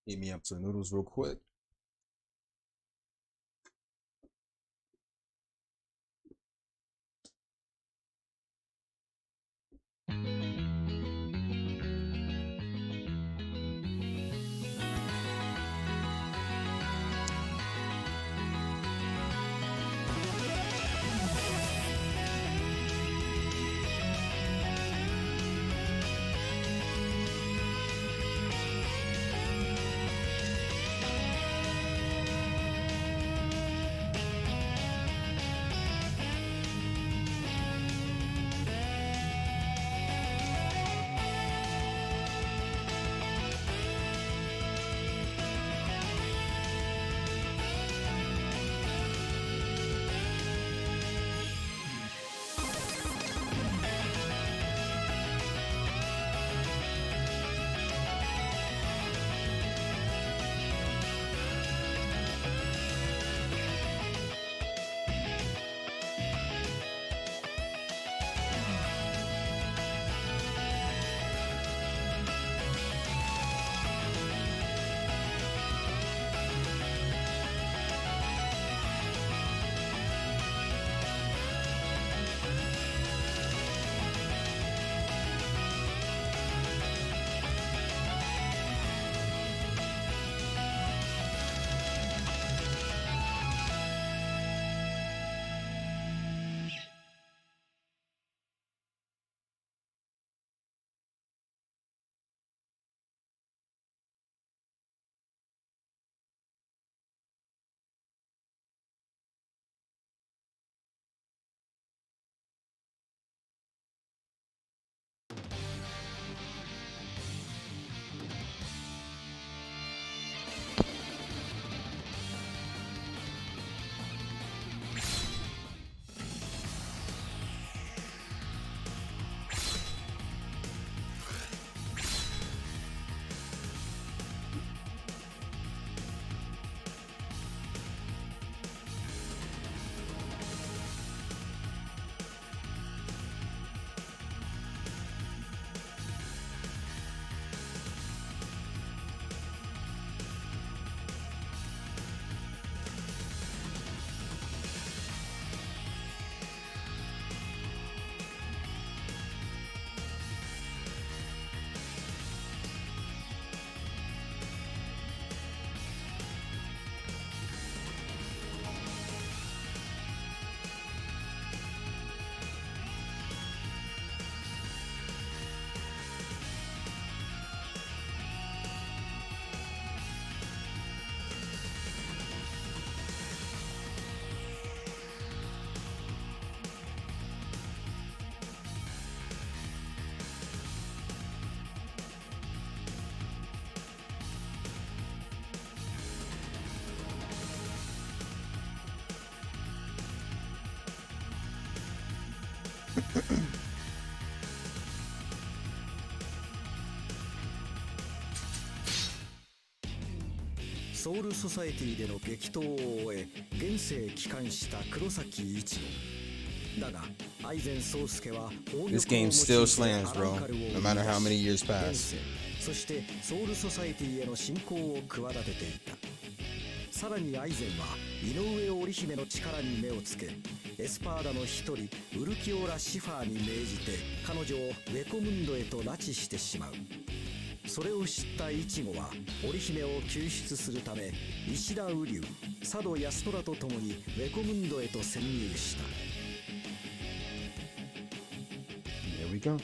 Heat me up some noodles real quick.ソウルソサエティでの激闘を終え現世へ帰還した黒崎一護だがアイゼン宗介は This game still slams, bro, no matter how many years pass. そしてソウルソサエティへの侵攻を企てていた。さらにアイゼンは井上織姫の力に目をつけエスパーダの一人ウルキオラ・シファーに命じて彼女をウェコムンドへと拉致してしまう。それを知ったイチゴは織姫を救出するため石田瓜生、佐渡安虎と共にウェコムンドへと潜入した。 Here we go.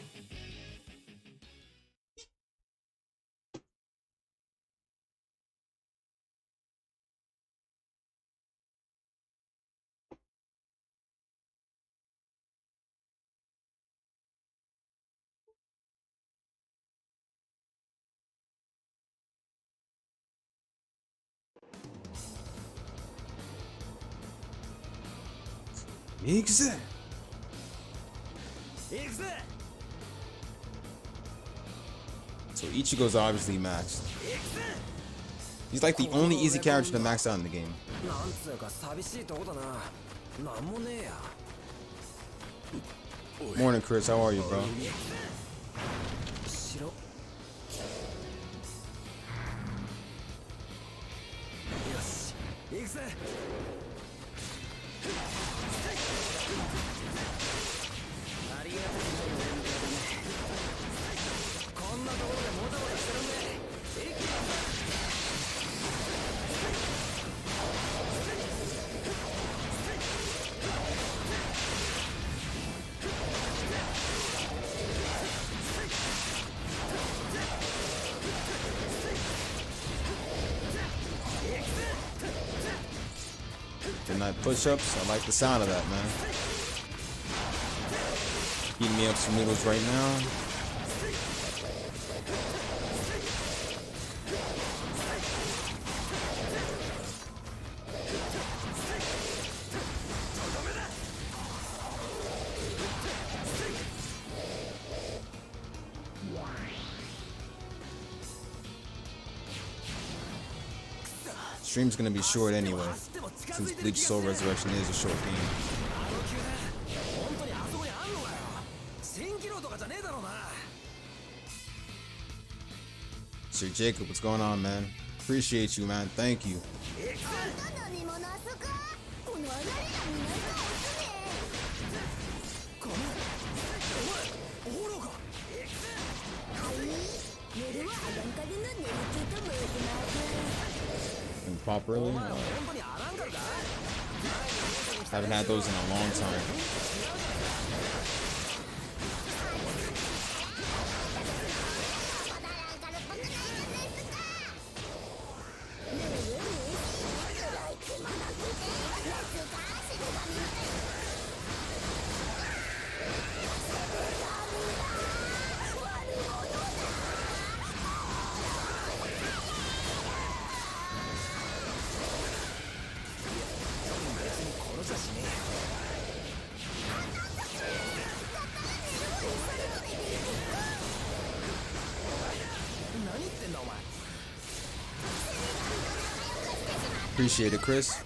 Exe. So Ichigo's obviously maxed. He's like the only easy character to max out in the game. Morning, Chris. How are you, bro? 行くぜ。ありがたくない連携だね。こんなところでモタモタしてるんで一気に。Good night push-ups. I like the sound of that, man. Heating me up some noodles right now. Stream's gonna be short anyway, since Bleach Soul Resurrection is a short game. Sir Jacob, what's going on, man? Appreciate you, man. Thank you. And pop early? Haven't had those in a long time. Appreciate it, Chris.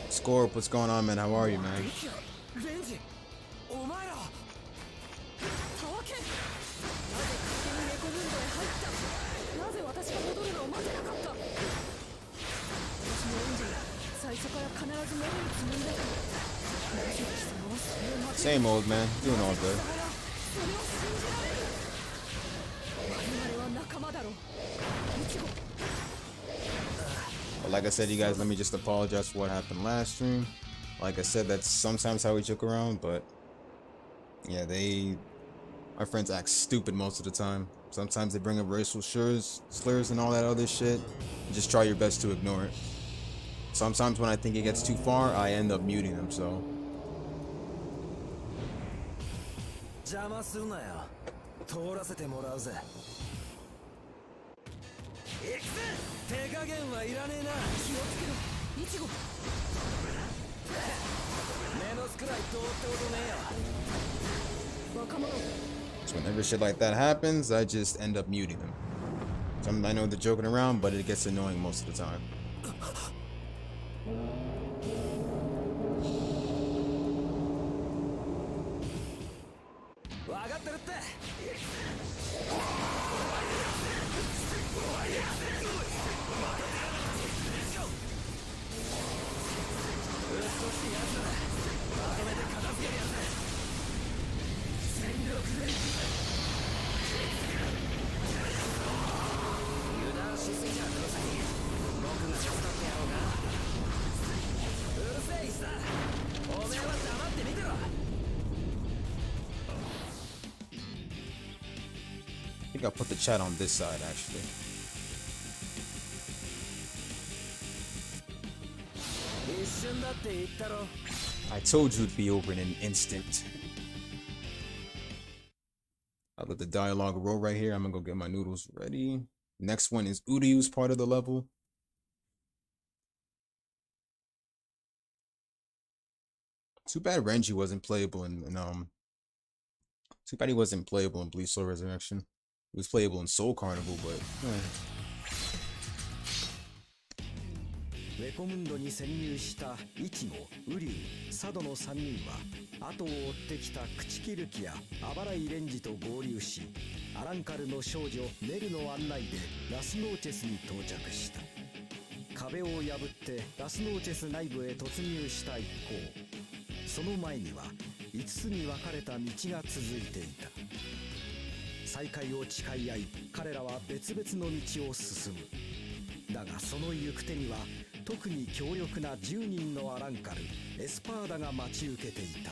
Scorp, what's going on, man? How are you, man? Same old, man. Doing all good. But like I said, you guys, let me just apologize for what happened last stream. Like I said, that's sometimes how we joke around, but yeah, my friends act stupid most of the time. Sometimes they bring up racial slurs and all that other shit. Just try your best to ignore it. Sometimes when I think it gets too far, I end up muting them, so. So whenever shit like that happens, I just end up muting them. I know they're joking around, but it gets annoying most of the time. I think I'll put the chat on this side, actually. I told you it'd be over in an instant. I'll let the dialogue roll right here. I'm gonna go get my noodles ready. Next one is Uryu's part of the level. Too bad Renji wasn't playable in Too bad he wasn't playable in Bleach Soul Resurrection. He was playable in Soul Carnival, butウェコムンドに潜入したイチゴ、ウリュウ、サドの3人は後を追ってきた朽木ルキやアバライレンジと合流し、アランカルの少女ネルの案内でラスノーチェスに到着した。壁を破ってラスノーチェス内部へ突入した一行、その前には5つに分かれた道が続いていた。再会を誓い合い、彼らは別々の道を進む。だがその行く手には特に強力な10人のアランカルエスパーダが待ち受けていた。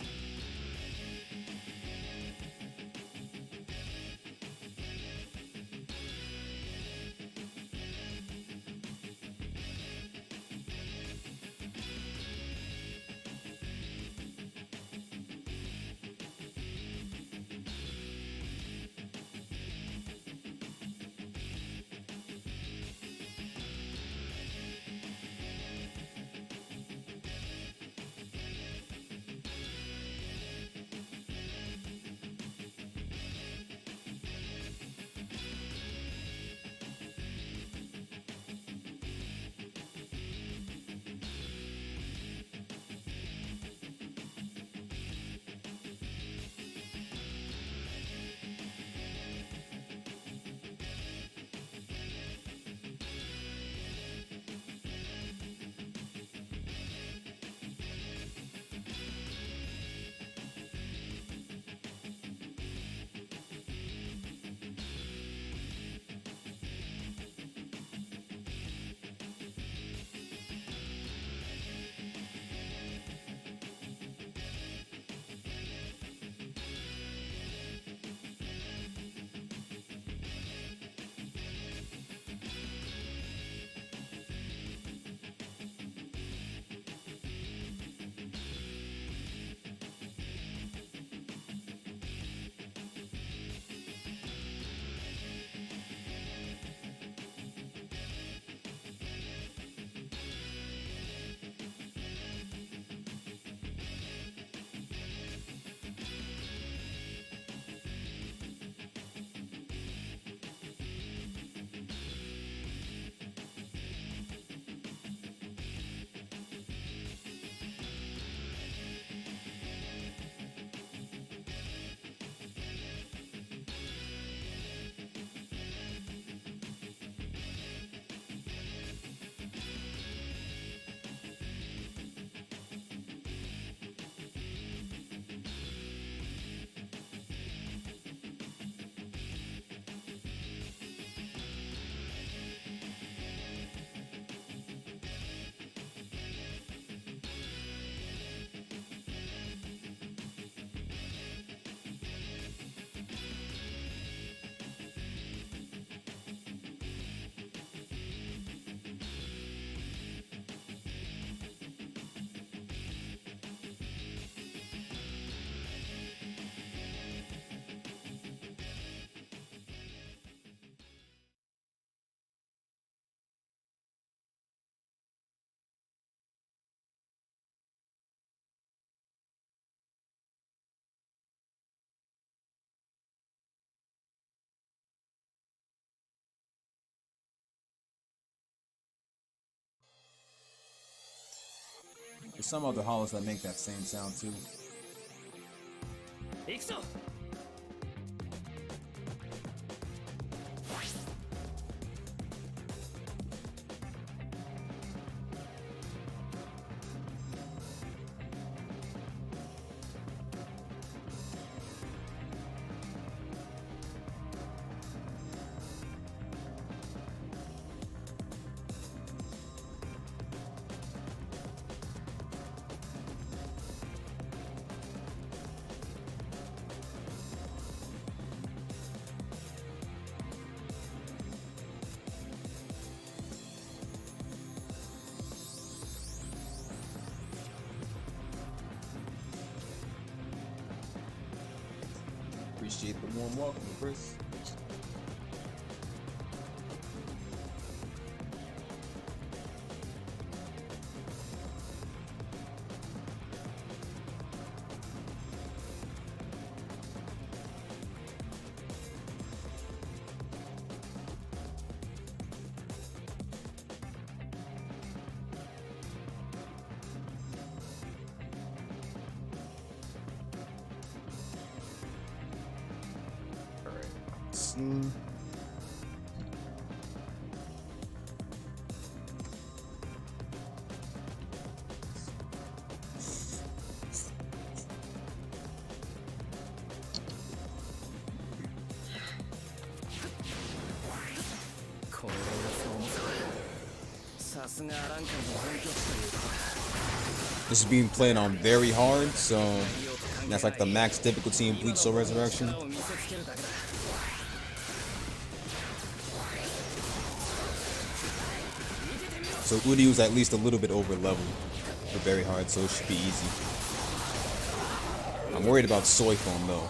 there's some other hollows that make that same sound too. 行くぞ。Appreciate the warm welcome, Chris. scene. This is being played on very hard, so that's like the max difficulty in Bleach Soul Resurrection. So Uryu's at least a little bit over level for very hard, so it should be easy. I'm worried about Soy Foam though.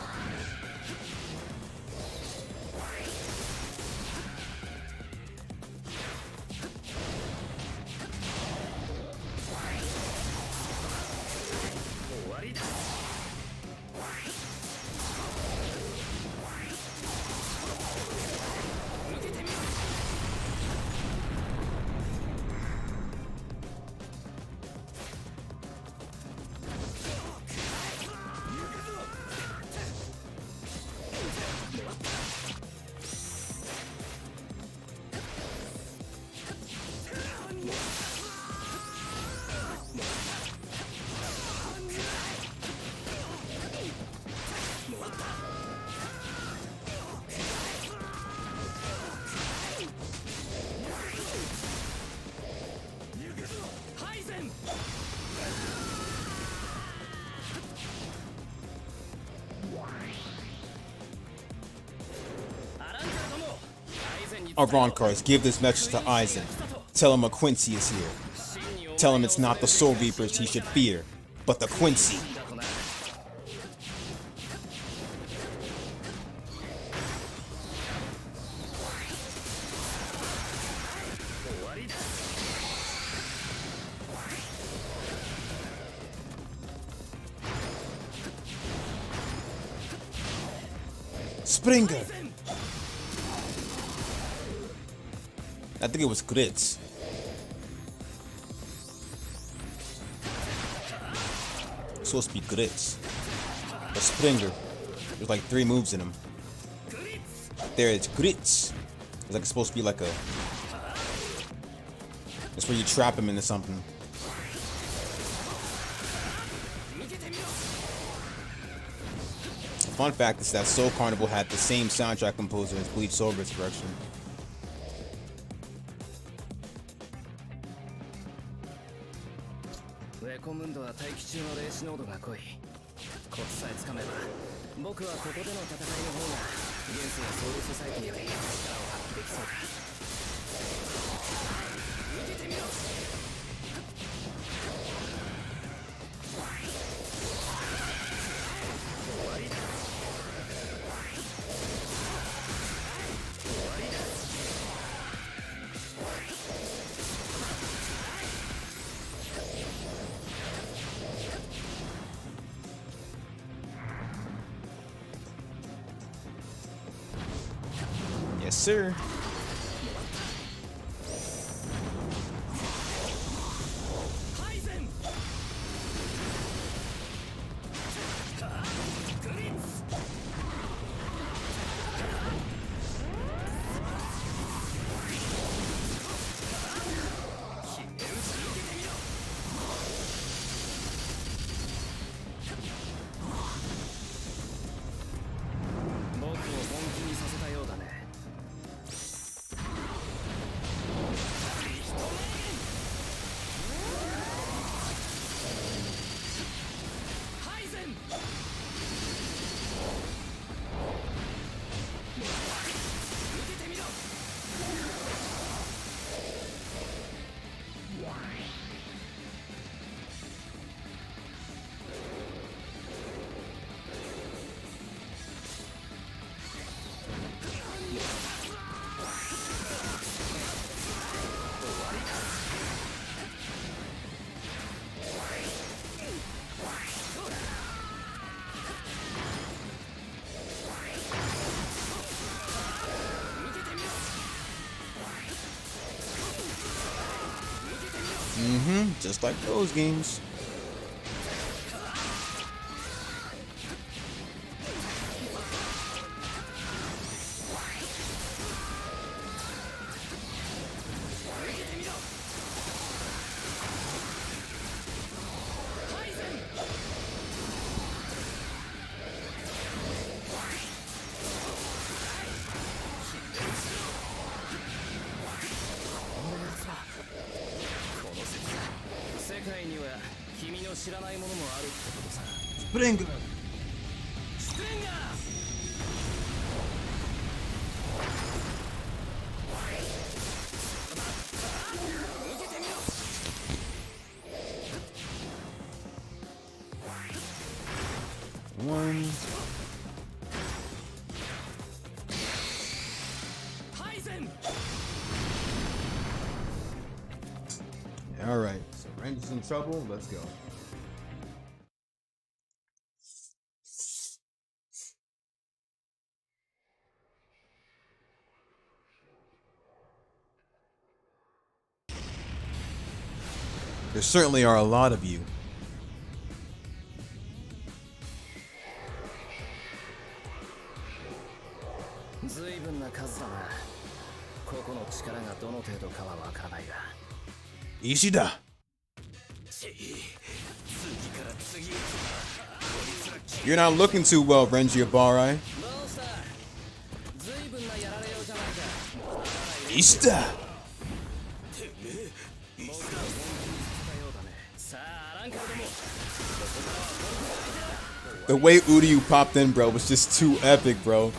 Our Roncars, give this message to Aizen. Tell him a Quincy is here. Tell him it's not the Soul Reapers he should fear, but the Quincy. Springer! I think it was Grits. It's supposed to be Grits. But Springer. There's like 3 moves in him. There it's Grits. It's like it's supposed to be like a... It's where you trap him into something. Fun fact is that Soul Carnival had the same soundtrack composer as Bleach Soul Resurrection. Yes, sir. Just like those games. 界には君の知らないものもあるってことさ。スプリング。スプリンガー。受けてみろ。One. All right, so Ranger's in trouble. Let's go. There certainly are a lot of you. ずいぶんな数だな。ここの力がどの程度かはわからないが。Ishida. You're not looking too well, Renji Abarai. Ishida. The way Uryu popped in, bro, was just too epic, bro.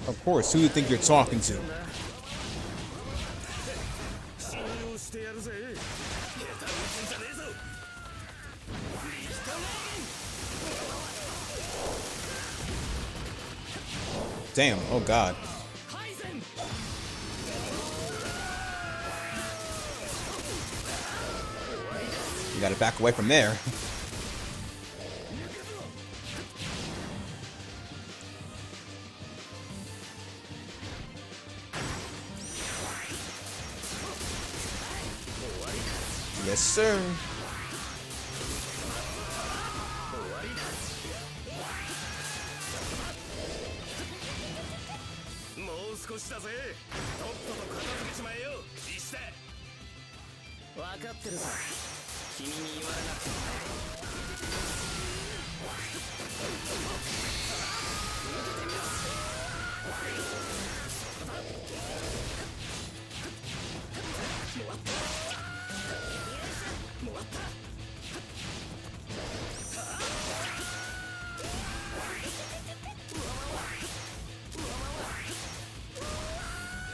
Of course, who do you think you're talking to? Damn, oh god. You gotta back away from there. Yes, sir.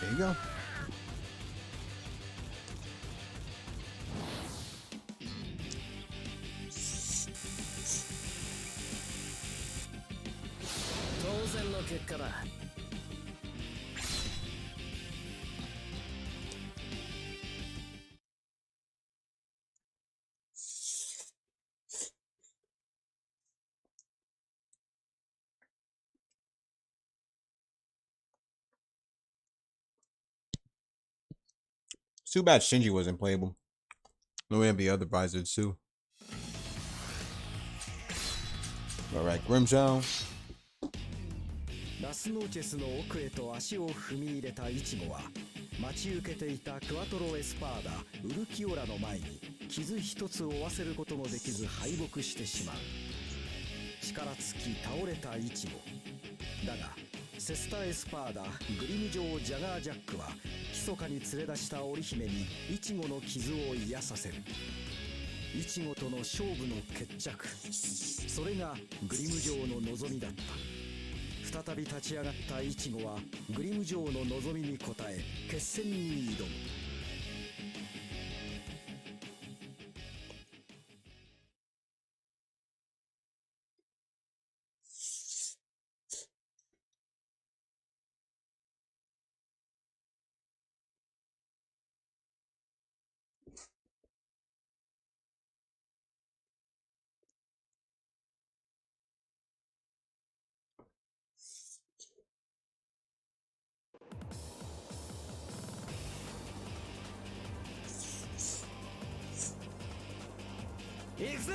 There you go. It's too bad Shinji wasn't playable. No way the other visors too. Alright, Grimjow. ラスノーチェスの奥へと足を踏み入れたイチゴは待ち受けていたクワトロエスパーダウルキオラの前に傷一つ負わせることもできず敗北してしまう。力尽き倒れたイチゴだがセスタエスパーダグリム城ジャガージャックは密かに連れ出した織姫にイチゴの傷を癒させる。イチゴとの勝負の決着、それがグリム城の望みだった。再び立ち上がったイチゴはグリム城の望みに応え決戦に挑む。行くぜ。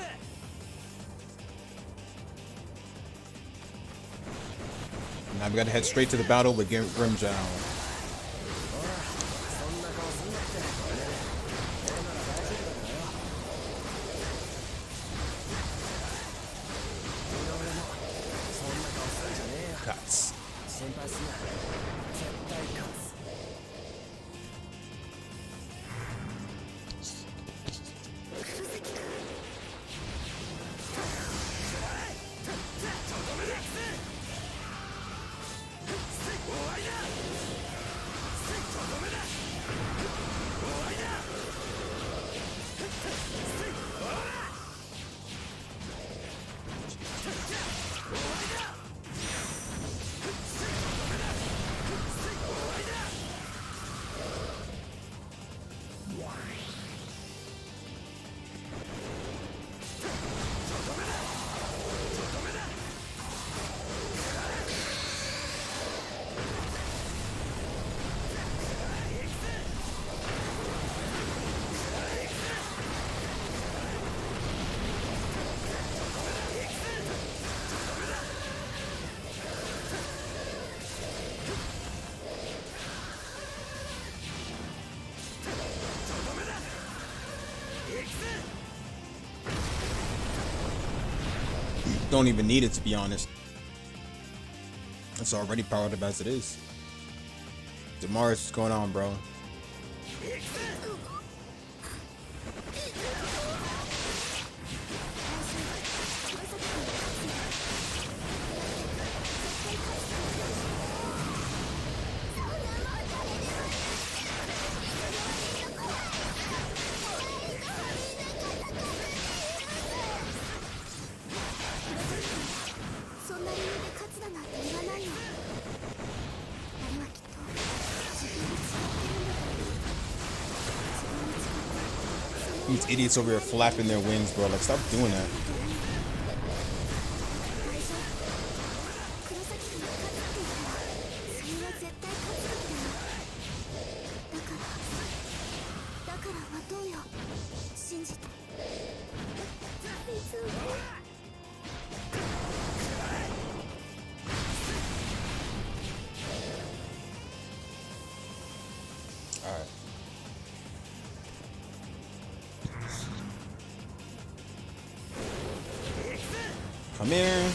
Now we gotta head straight to the battle with Grimjow. Cuts. Don't even need it, to be honest. It's already powered up as it is. Damaris, what's going on, bro? These idiots over here flapping their wings, bro. Like, stop doing that. Alright. Come here.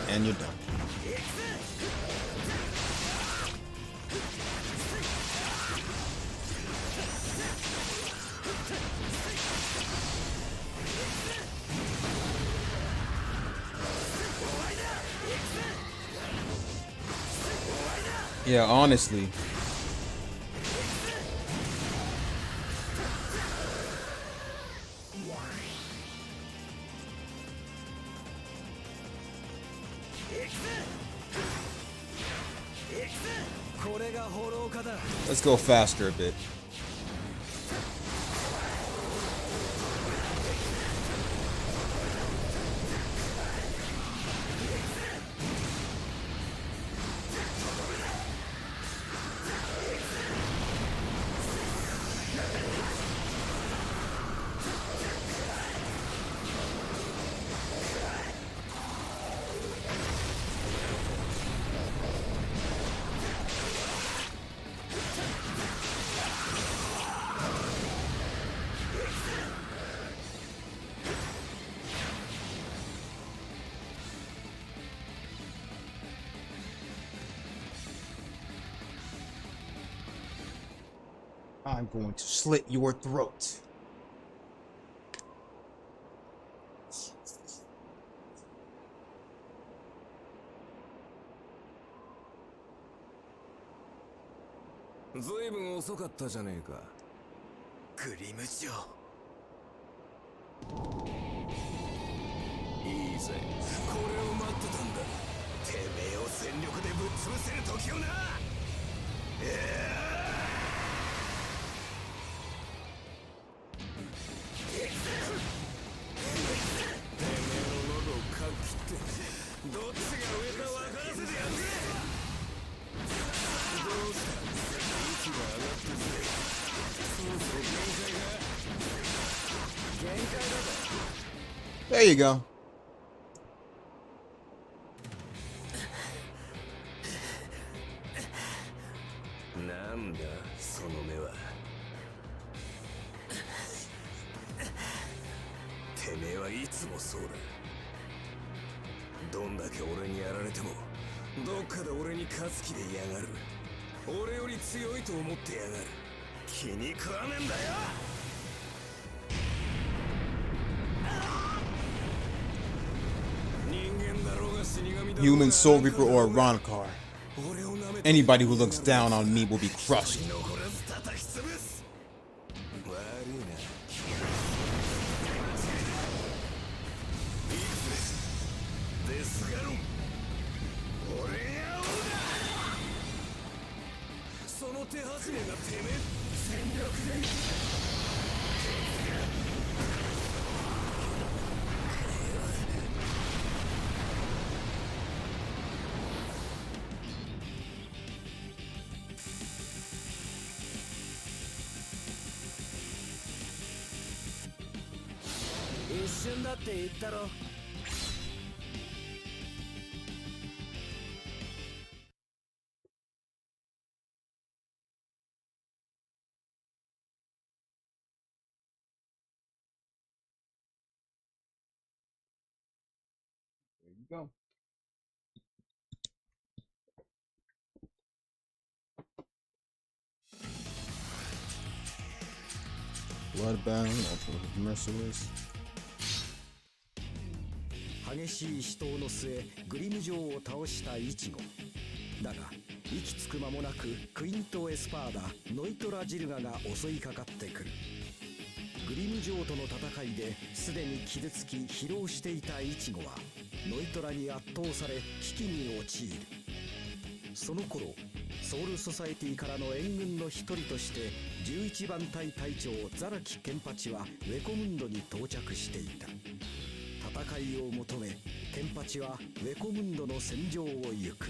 And you're done. Yeah, honestly. Let's go faster a bit. I'm going to slit your throat. ずいぶん遅かったじゃねえか。グリム嬢。いいぜ、これを待ってたんだ。てめえを全力でぶっ潰せる時をな。てめえの喉をかき切ってどっちが上か分からせてやるぜ。どうした、息が上がってくれ。そろそろ限界だぞ。 There you go. なんだその目は。てめえはいつもそうだ。どんだけ俺にやられてもどっかで俺に勝つ気でいやがる。俺より強いと思ってやがる。気に食わねえんだよ。 Human Soul Reaper or Ronkar. Anybody who looks down on me will be crushed. There you go. Bloodbound, Ultimate Merciless. 激しい死闘の末グリム嬢を倒したイチゴだが、息つく間もなくクイント・エスパーダ、ノイトラ・ジルガが襲いかかってくる。グリム嬢との戦いですでに傷つき疲労していたイチゴはノイトラに圧倒され危機に陥る。その頃ソウルソサエティからの援軍の一人として11番隊隊長ザラキケンパチはウェコムンドに到着していた。戦いを求めケンパチはウェコムンドの戦場を行く。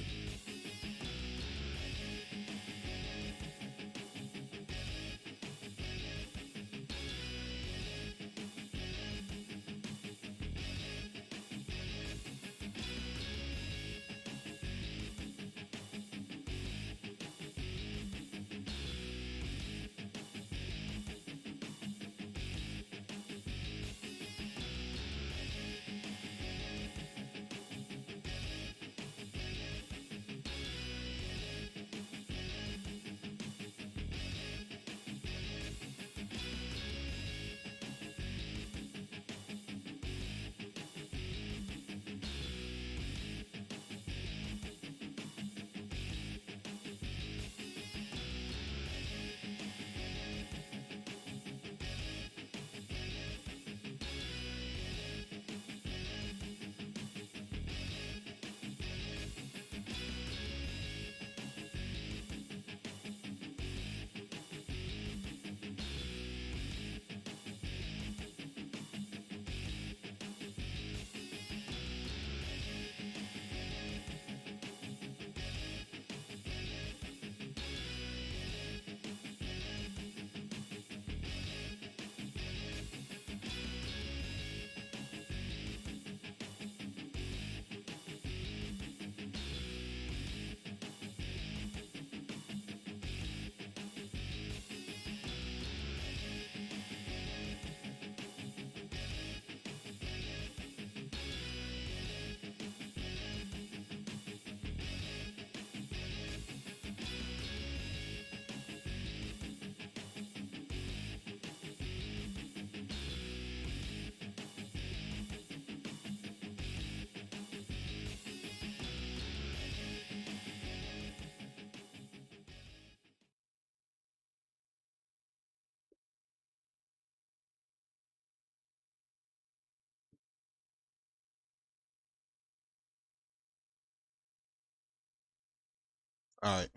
All right.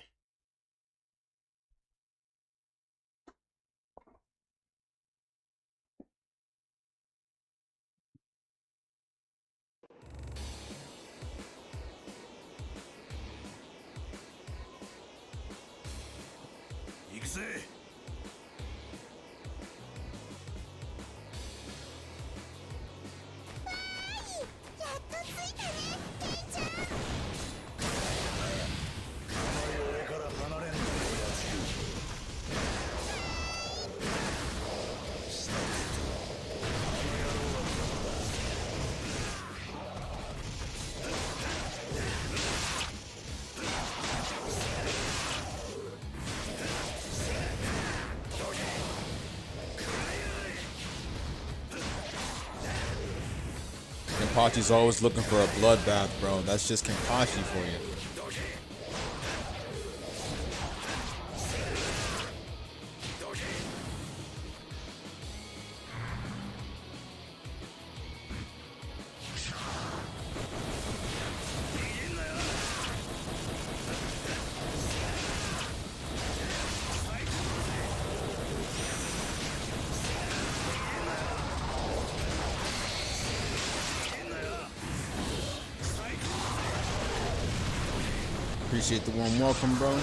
Kenpachi's always looking for a bloodbath, bro. That's just Kenpachi for you. Appreciate the warm welcome, bro.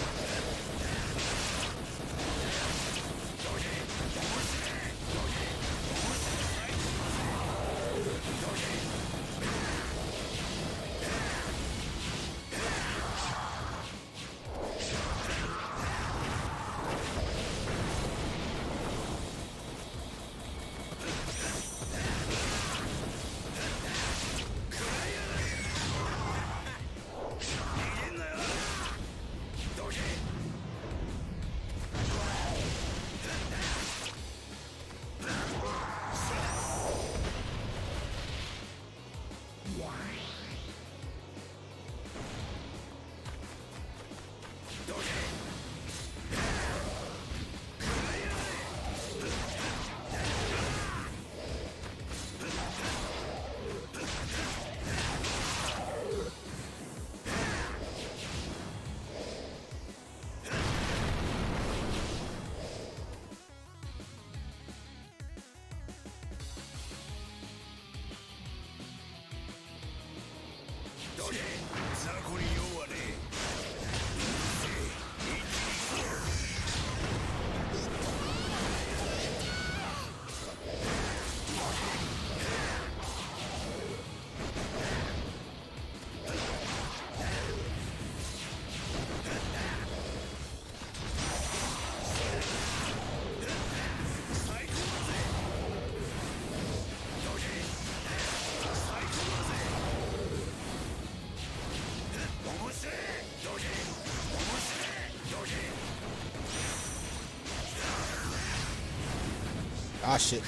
Ah, shit.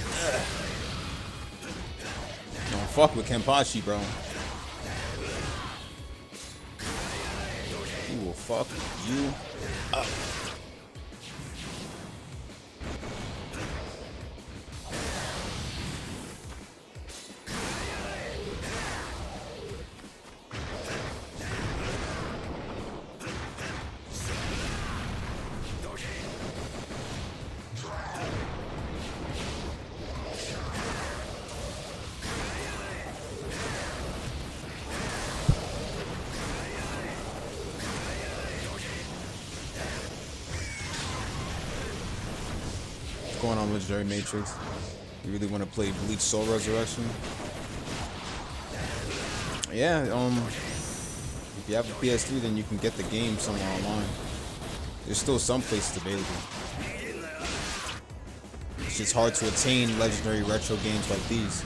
Don't fuck with Kenpachi, bro. He will fuck you up. Going on Legendary Matrix. You really want to play Bleach Soul Resurrection? Yeah, if you have a PS3, then you can get the game somewhere online. There's still some places available. It's just hard to attain legendary retro games like these.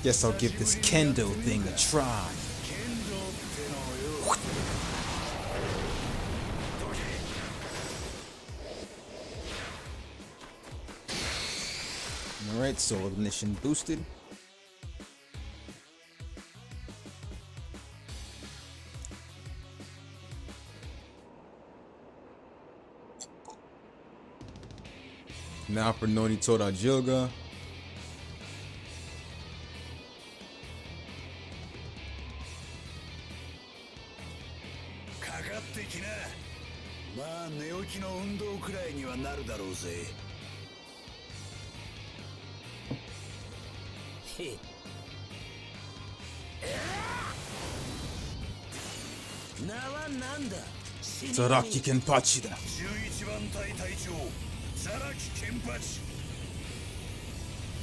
Guess I'll give this kendo thing a try. Alright, so ignition boosted. Now for Noritora Jilga. Zaraki Kenpachi da.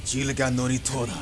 Jilga Noritora.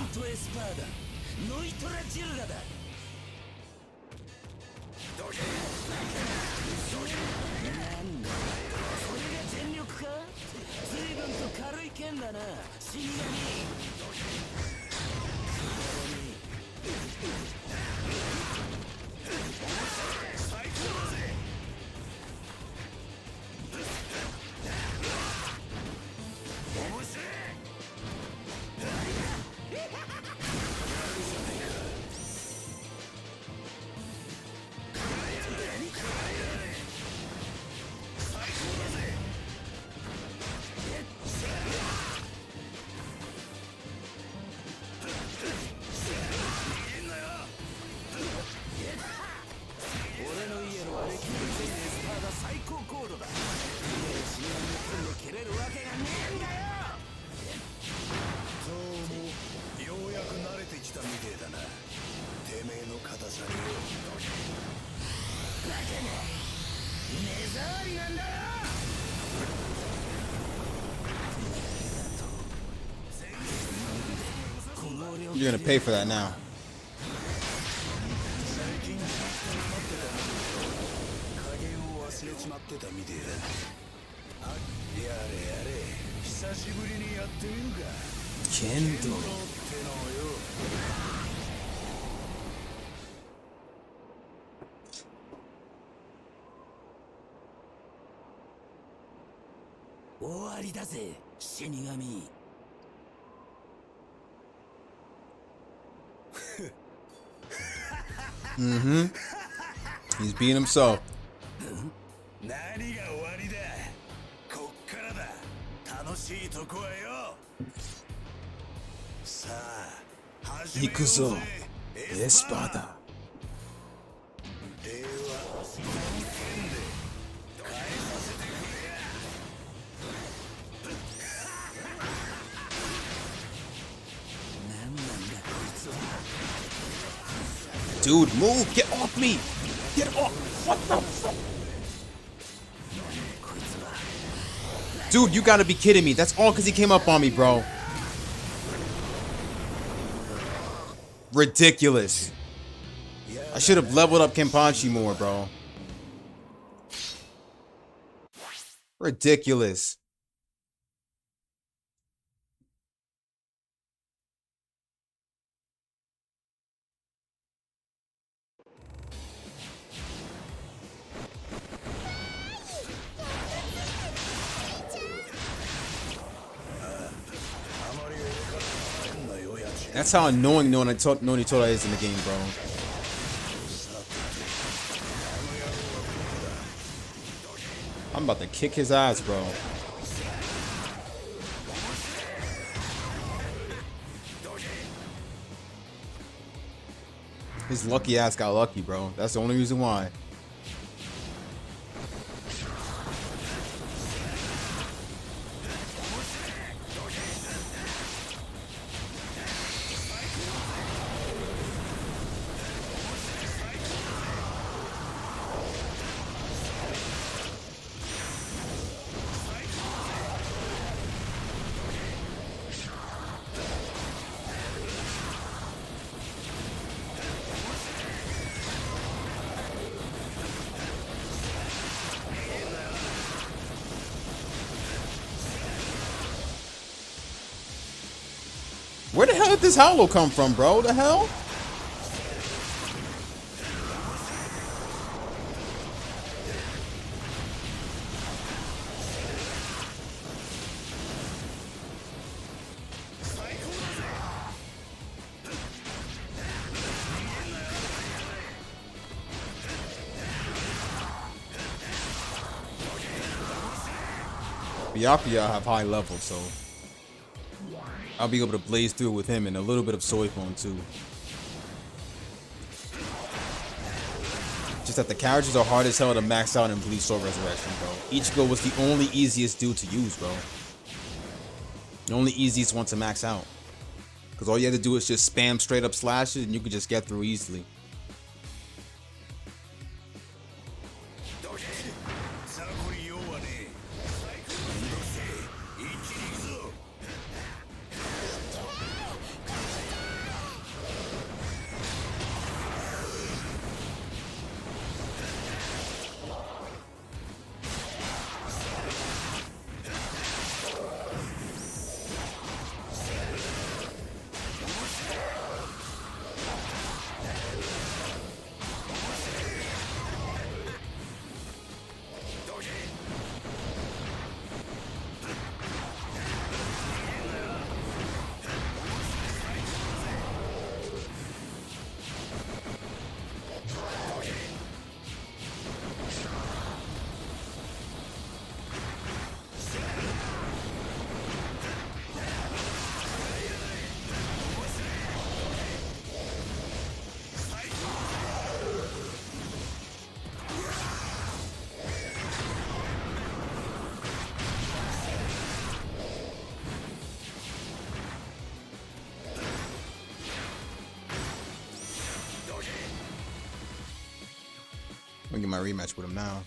You're gonna pay for that now. Kendo. Mm-hmm. He's being himself. Ikuzo, espada. Dude, move! Get off me! Get off! What the fuck? Dude, you gotta be kidding me. That's all because he came up on me, bro. Ridiculous. I should have leveled up Kenpachi more, bro. Ridiculous. That's how annoying Noritora is in the game, bro. I'm about to kick his ass, bro. His lucky ass got lucky, bro. That's the only reason why. Where the hell did this hollow come from, bro? The hell? Byakuya have high level, so I'll be able to blaze through with him and a little bit of Soy Phone too. Just that the characters are hard as hell to max out in Bleach or Resurrection, bro. Ichigo was the only easiest dude to use, bro. The only easiest one to max out. Because all you had to do is just spam straight up slashes and you could just get through easily. I'm gonna get my rematch with him now.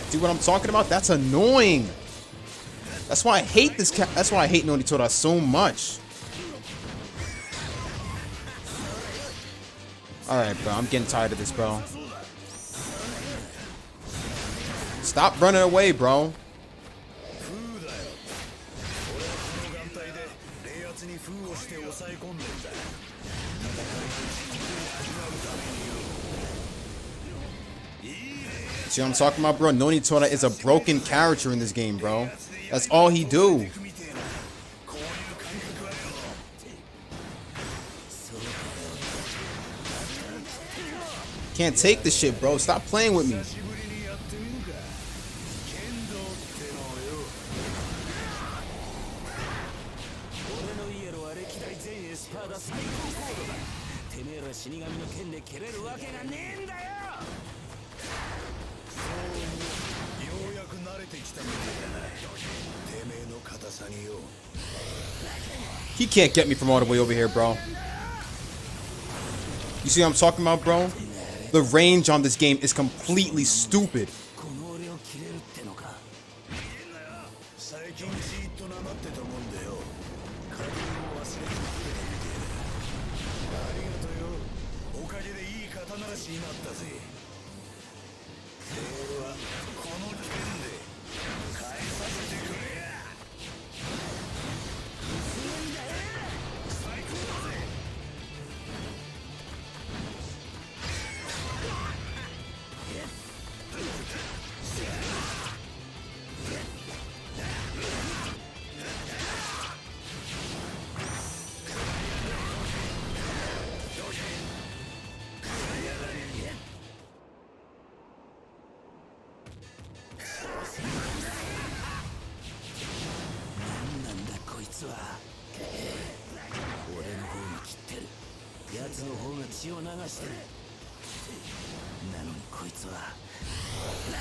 See what I'm talking about? That's annoying. That's why I hate this cat. That's why I hate Noritora so much. Alright, bro. I'm getting tired of this, bro. Stop running away, bro. See what I'm talking about, bro? Noritora is a broken character in this game, bro. That's all he do. Can't take this shit, bro. Stop playing with me. He can't get me from all the way over here, bro. You see what I'm talking about, bro? The range on this game is completely stupid.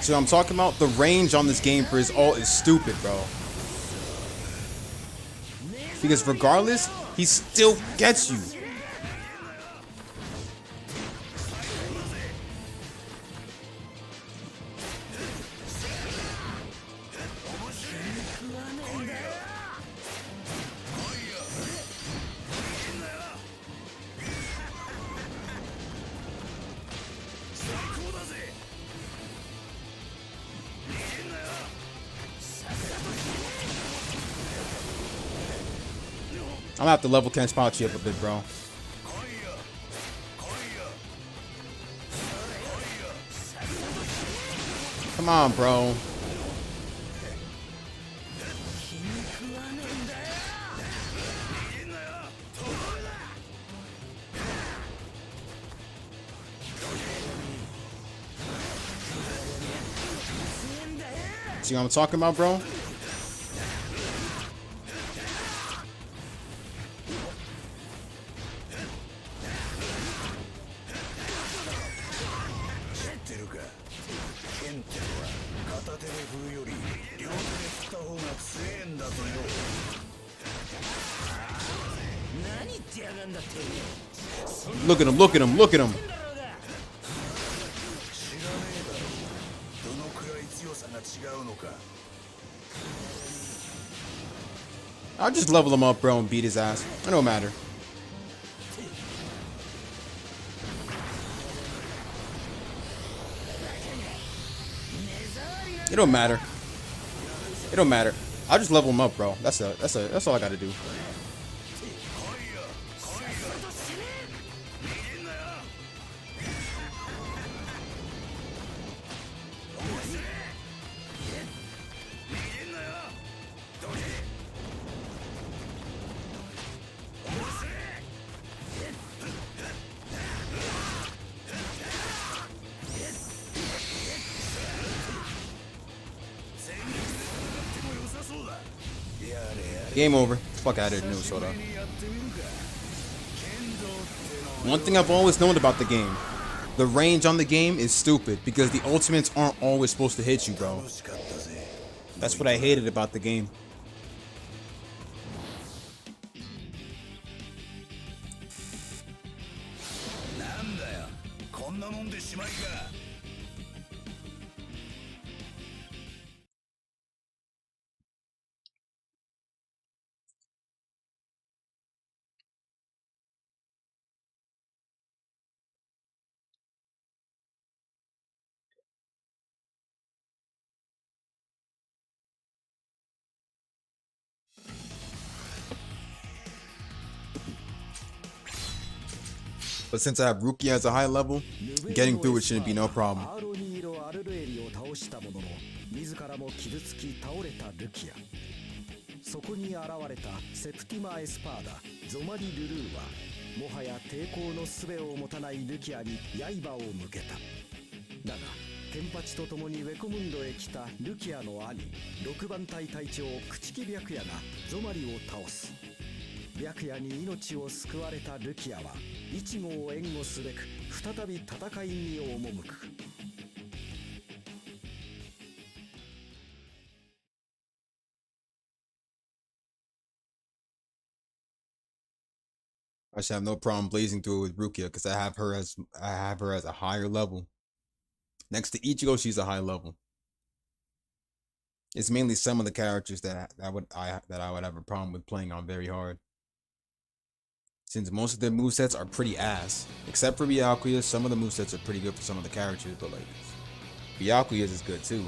So I'm talking about the range on this game for his ult is stupid, bro. Because regardless, he still gets you. I'm gonna have to level Kenpachi up a bit, bro. Come on, bro. See what I'm talking about, bro? Look at him, look at him, look at him. I'll just level him up, bro, and beat his ass. It don't matter. It don't matter. It don't matter. I'll just level him up, bro. That's all I gotta do. Game over. Fuck out of here, new soda. One thing I've always known about the game, the range on the game is stupid because the ultimates aren't always supposed to hit you, bro. That's what I hated about the game. But since I have Rukia as a high level, getting through it shouldn't be no problem. そこに現れたセプティマ・エスパーダ、ゾマリ・ルルーはもはや抵抗の術を持たないルキアに刃を向けた。だがケンパチと共にウェコムンドへ来たルキアの兄6番隊隊長朽木白夜がゾマリを倒す。白夜に命を救われたルキアはイチゴを援護すべく再び戦いに赴く。I should have no problem blazing through it with Rukia because I have her as a higher level. Next to Ichigo, she's a high level. It's mainly some of the characters that I would have a problem with playing on very hard. Since most of their movesets are pretty ass. Except for Byakuya, some of the movesets are pretty good for some of the characters, but like Byakuya's is good too.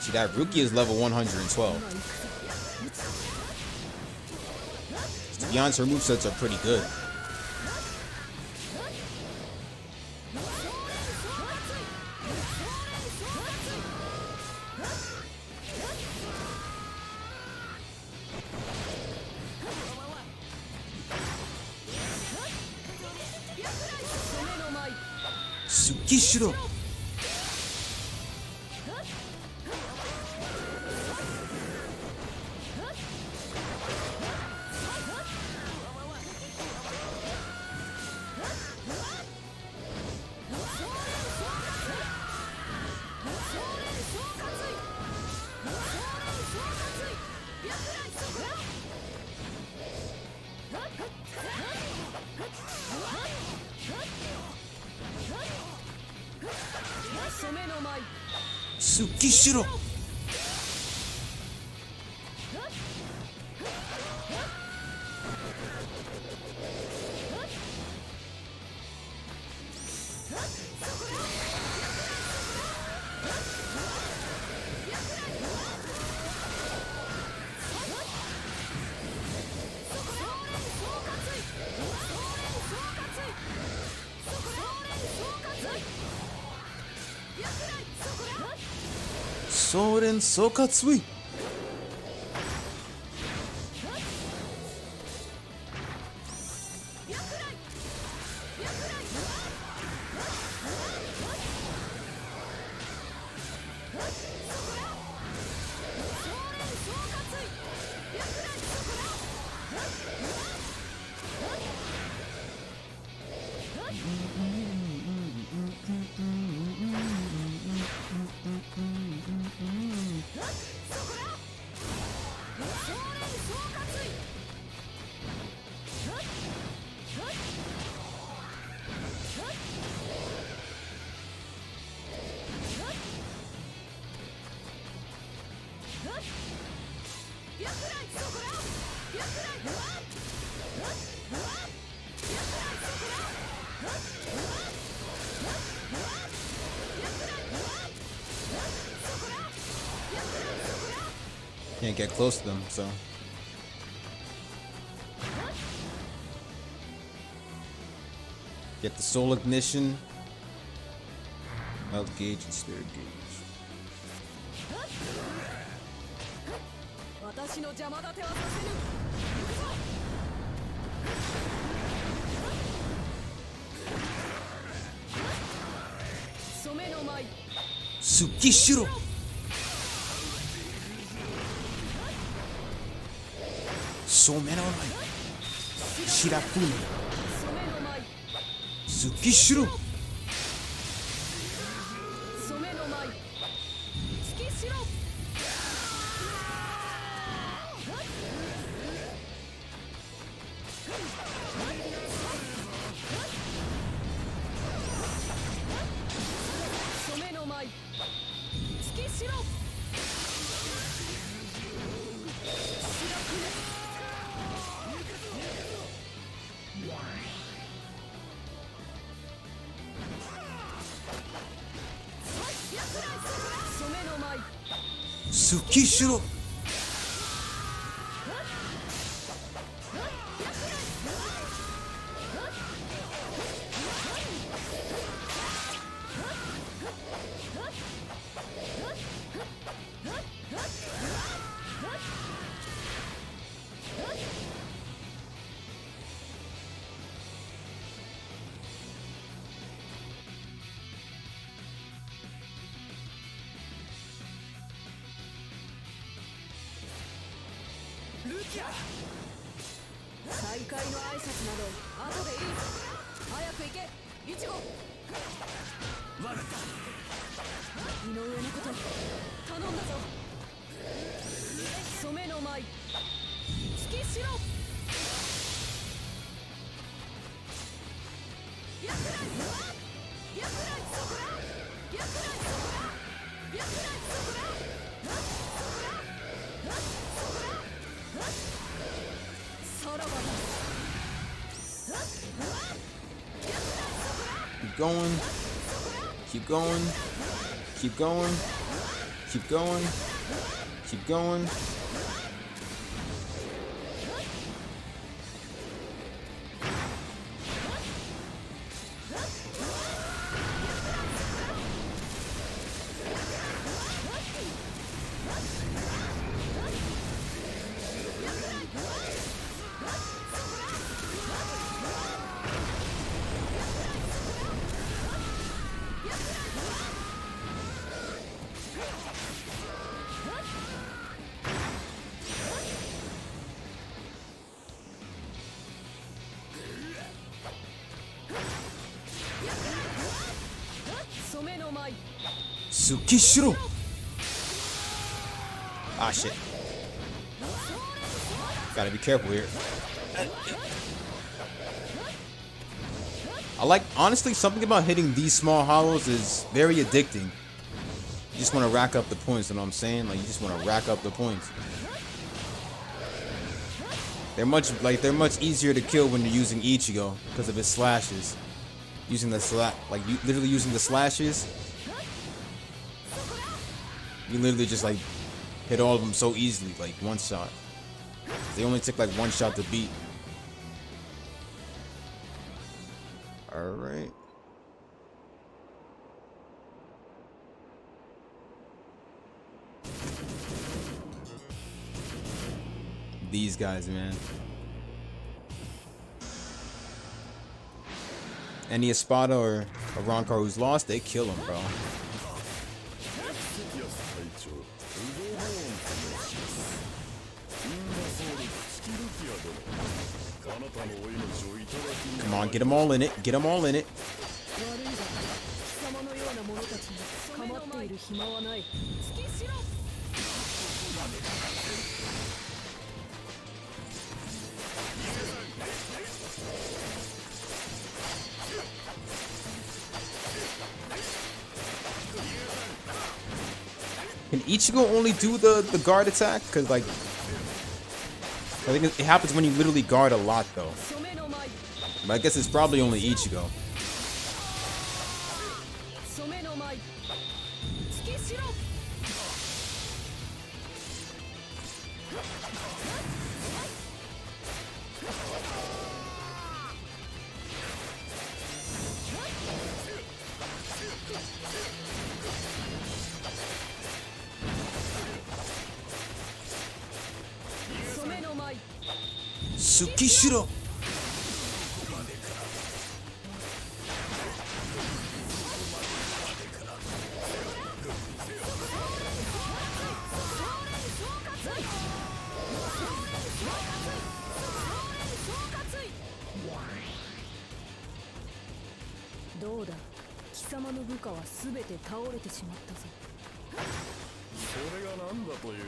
See, that Rukia is level 112. To be honest, her movesets are pretty good. Tsukishiro! Tsukishiro. Soren Sokatsui. Can't get close to them, so. Get the soul ignition, health gauge, and spirit gauge. 私の邪魔立てはさせぬ。染めの舞。Tsukishiro. Somenonai. Shirakumo. Tsukishiro. 染めの舞。月しろ。染めの舞。月しろ。Tsukishiro.再会の挨拶など後でいい。早く行け、イチゴ。わかった。井上のこと頼んだぞ。染めの舞。月しろ。やくらい。やくらいそこら。やくらいそこら。やくらいそこら。Keep going. Keep going. Keep going. Keep going. Keep going. Tsukishiro. Ah, shit. Gotta be careful here. I like, honestly, something about hitting these small hollows is very addicting. You just want to rack up the points, you know what I'm saying? Like, you just want to rack up the points. They're much easier to kill when you're using Ichigo because of his slashes. Using the literally using the slashes. You literally just like hit all of them so easily, like one shot. They only take like one shot to beat. Alright. These guys, man. Any Espada or a Rancor who's lost, they kill him, bro. Come on, get them all in it. Get them all in it. Can Ichigo only do the guard attack? Cause like, I think it happens when you literally guard a lot though. But I guess it's probably only Ichigo. Tsukishiro.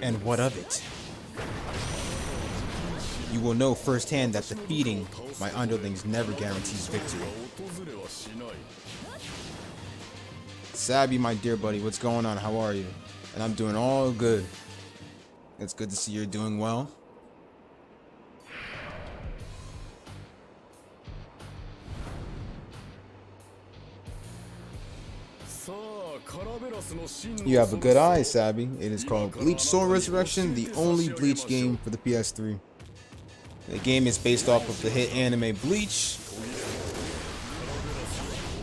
And what of it? You will know firsthand that defeating my underlings never guarantees victory. Sabby, my dear buddy, what's going on? How are you? And I'm doing all good. It's good to see you're doing well. You have a good eye, Sabby. It is called Bleach Soul Resurrection, the only Bleach game for the PS3. The game is based off of the hit anime Bleach,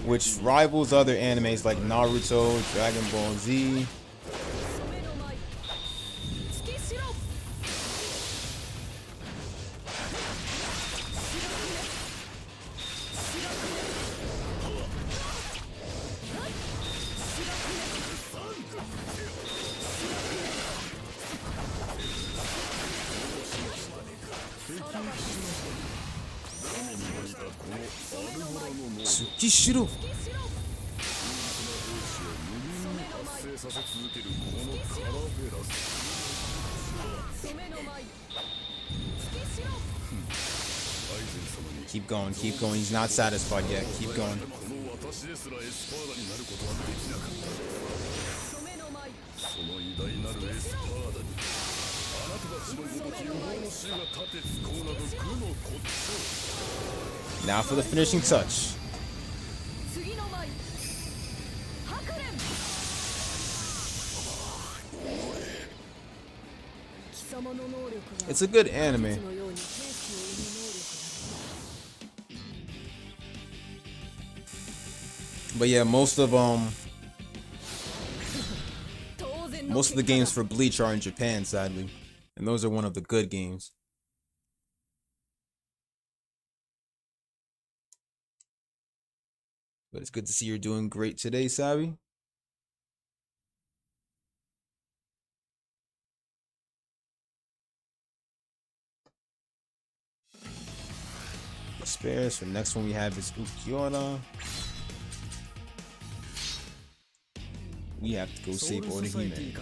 which rivals other animes like Naruto, Dragon Ball Z. Toshiro. Keep going, keep going. He's not satisfied yet. Keep going. Now for the finishing touch. It's a good anime. But yeah, most of the games for Bleach are in Japan, sadly. And those are one of the good games. But it's good to see you're doing great today, Sabby. Spares. So the next one we have is Ukiura. We have to go save Orihime.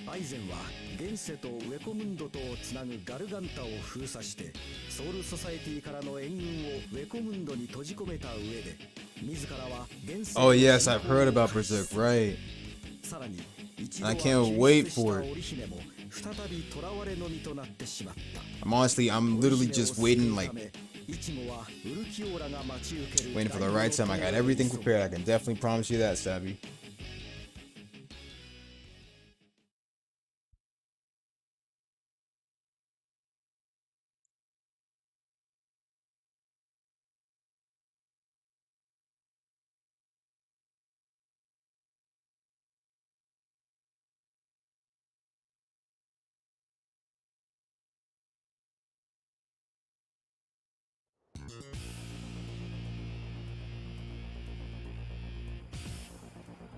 アイゼンは現世とウェコムンドとをつなぐガルガンタを封鎖してソウルソサエティからの援軍をウェコムンドに閉じ込めた上で自らは現世 Oh yes, I've heard about Berserk, right? さらに I can't wait for it. 織姫も再び囚われの身となってしまった。 I'm literally just waiting, like, イチゴはウルキオーラが待ち受ける waiting for the right time. I got everything prepared. I can definitely promise you that, Stabby.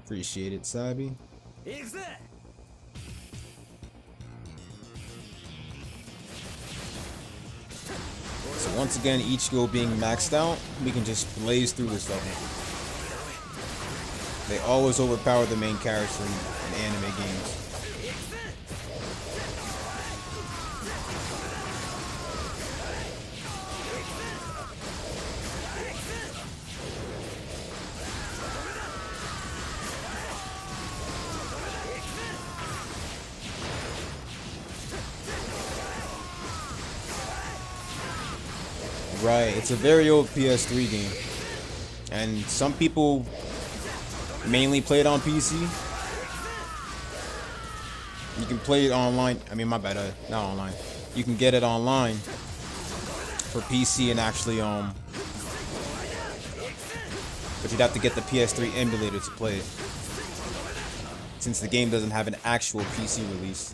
Appreciate it, Sabi. 行くぜ。 So once again, Ichigo being maxed out, we can just blaze through this level. They always overpower the main character in anime games. Right, it's a very old PS3 game, and some people mainly play it on PC. You can play it online. I mean, my bad, not online. You can get it online for PC and actually but you'd have to get the PS3 emulator to play it, since the game doesn't have an actual PC release.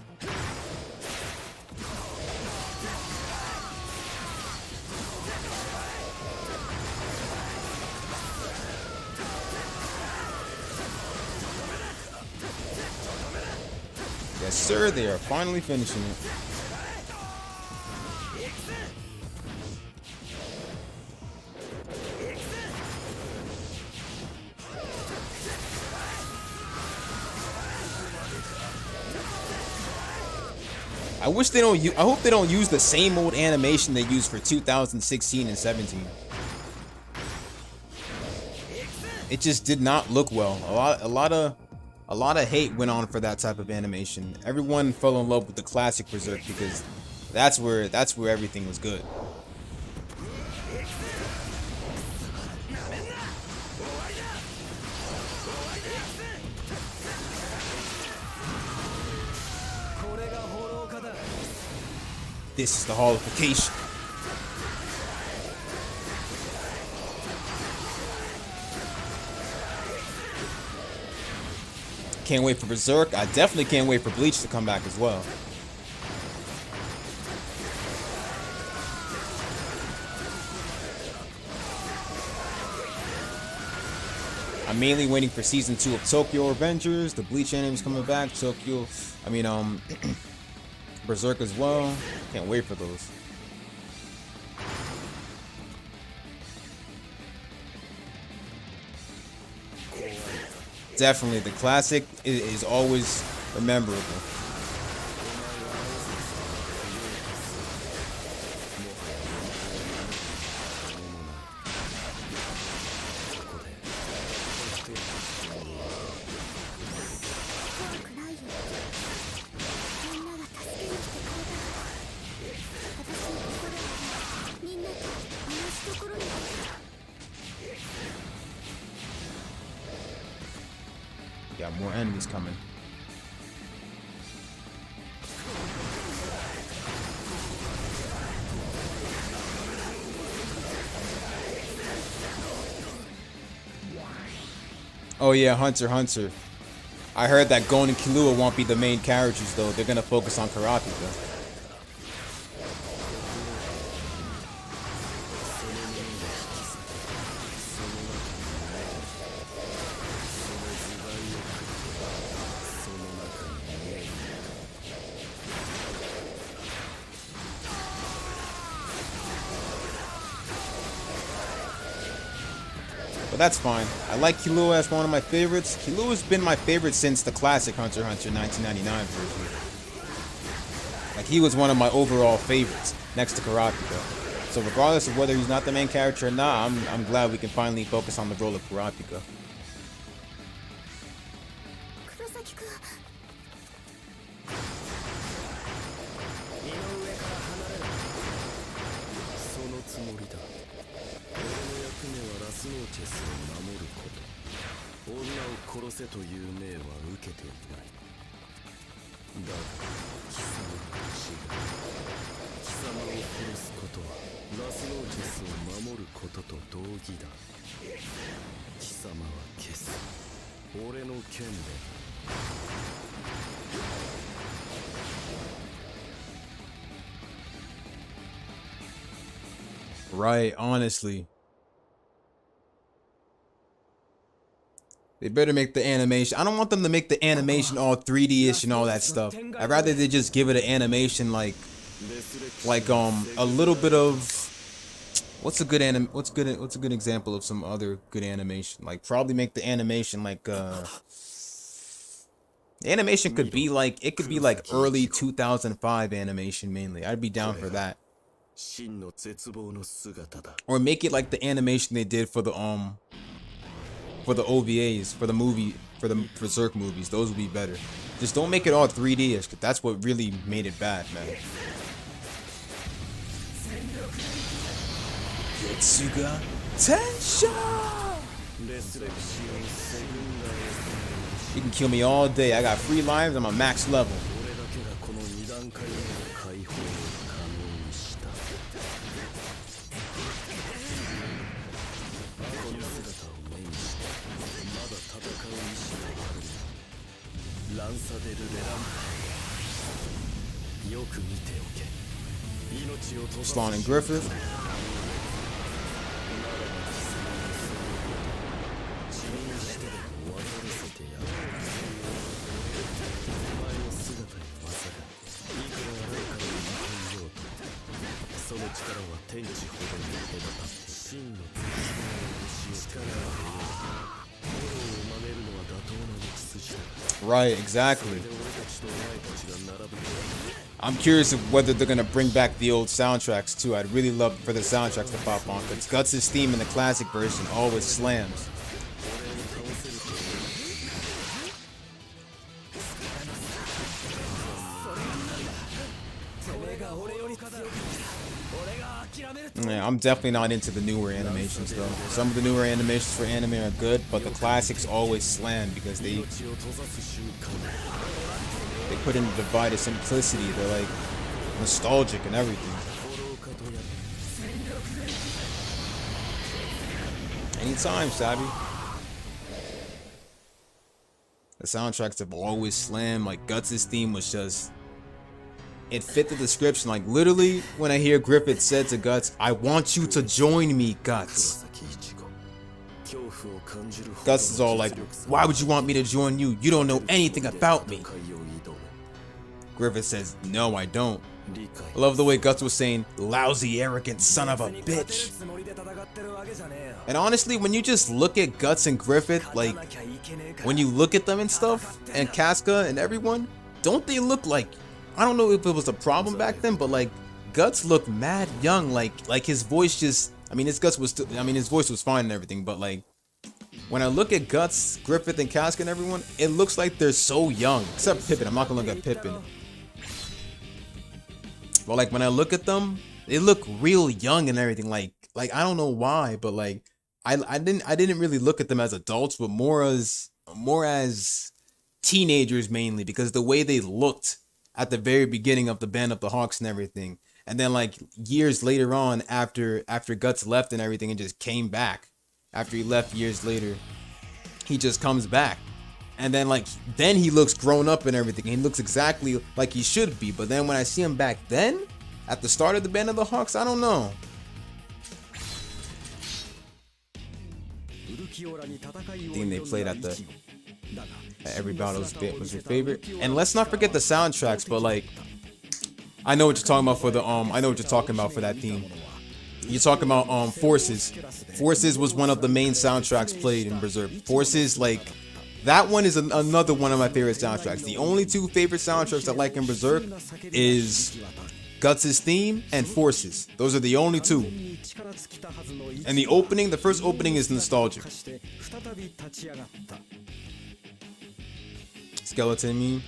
Yes, sir, they are finally finishing it. I wish they don't. I hope they don't use the same old animation they used for 2016 and 17. It just did not look well. A lot of hate went on for that type of animation. Everyone fell in love with the classic Berserk because that's where everything was good. This is the holification. Can't wait for Berserk. I definitely can't wait for Bleach to come back as well. I'm mainly waiting for season 2 of Tokyo Revengers. The Bleach anime is coming back. Berserk as well. Can't wait for those. Definitely, the classic is always rememberable. Got more enemies coming. Oh yeah, Hunter. I heard that Gon and Killua won't be the main characters though. They're gonna focus on Karate. But that's fine. I like Killua as one of my favorites. Killua's been my favorite since the classic Hunter x Hunter 1999 version. Like, he was one of my overall favorites, next to Kurapika. So regardless of whether he's not the main character or not, I'm glad we can finally focus on the role of Kurapika. 黒崎くん そのつもりだ。俺の役目はラスノーチェスを守ること。女を殺せという命は受けていない。だが貴様は違う。貴様を殺すことはラスノーチェスを守ることと同義だ。貴様は消す。俺の剣で。Right, honestly. They better make the animation. I don't want them to make the animation all 3D-ish and all that stuff. I'd rather they just give it an animation like a little bit of what's a good example of some other good animation? Like probably make the animation like the animation could be like early 2005 animation mainly. I'd be down for that. Or make it like the animation they did for the OVAs, for the movie, for the Berserk movies. Those would be better. Just don't make it all 3D-ish, cause that's what really made it bad, man. Getsuga Tensha! You can kill me all day. I got free lives. I'm a max level. Sloan and Griffith. Right, exactly. I'm curious of whether they're gonna bring back the old soundtracks too. I'd really love for the soundtracks to pop on, because Guts' theme in the classic version always slams. Yeah, I'm definitely not into the newer animations though. Some of the newer animations for anime are good, but the classics always slam because they put in the divided simplicity. They're like nostalgic and everything. Anytime, Sabi. The soundtracks have always slammed. Like Guts' theme was just, it fit the description. Like literally when I hear Griffith said to Guts, "I want you to join me, Guts." Guts is all like, "Why would you want me to join you? You don't know anything about me." Griffith says, "No, I don't." I love the way Guts was saying, "Lousy, arrogant son of a bitch." And honestly, when you just look at Guts and Griffith, like when you look at them and stuff, and Casca and everyone, don't they look like, I don't know if it was a problem back then, but like Guts looked mad young. Like his voice just, I mean his Guts was still, I mean his voice was fine and everything, but like when I look at Guts, Griffith, and Casca and everyone, it looks like they're so young. Except Pippin. I'm not gonna look at Pippin. But like when I look at them, they look real young and everything. Like I don't know why, but like I didn't really look at them as adults, but more as teenagers mainly, because the way they looked at the very beginning of the Band of the Hawks and everything, and then like years later on, after Guts left and everything, and just came back. After he left years later, he just comes back, and then then he looks grown up and everything. He looks exactly like he should be. But then when I see him back then, at the start of the Band of the Hawks, I don't know. I think they played at every battle was your favorite. And let's not forget the soundtracks. But like, I know what you're talking about for the I know what you're talking about for that theme. You're talking about Forces. Forces was one of the main soundtracks played in Berserk. Forces, like, that one is another one of my favorite soundtracks. The only two favorite soundtracks I like in Berserk is Guts' theme and Forces. Those are the only two. And the opening, the first opening is nostalgic. Skeleton meme.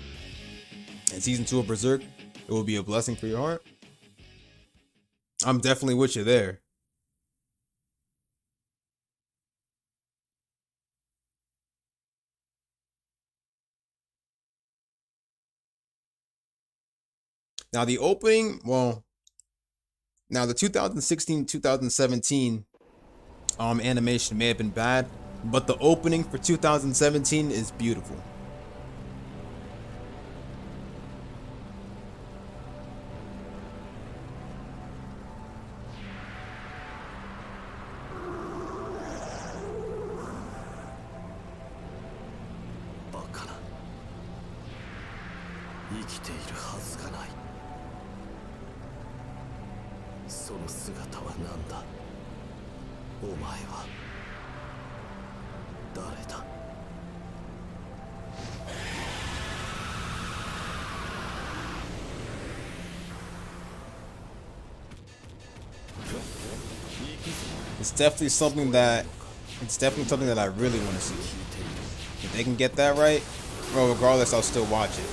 And season 2 of Berserk, it will be a blessing for your heart. I'm definitely with you there. Now the opening, well, now the 2016-2017 animation may have been bad, but the opening for 2017 is beautiful. It's definitely something that I really want to see. If they can get that right, well, regardless, I'll still watch it.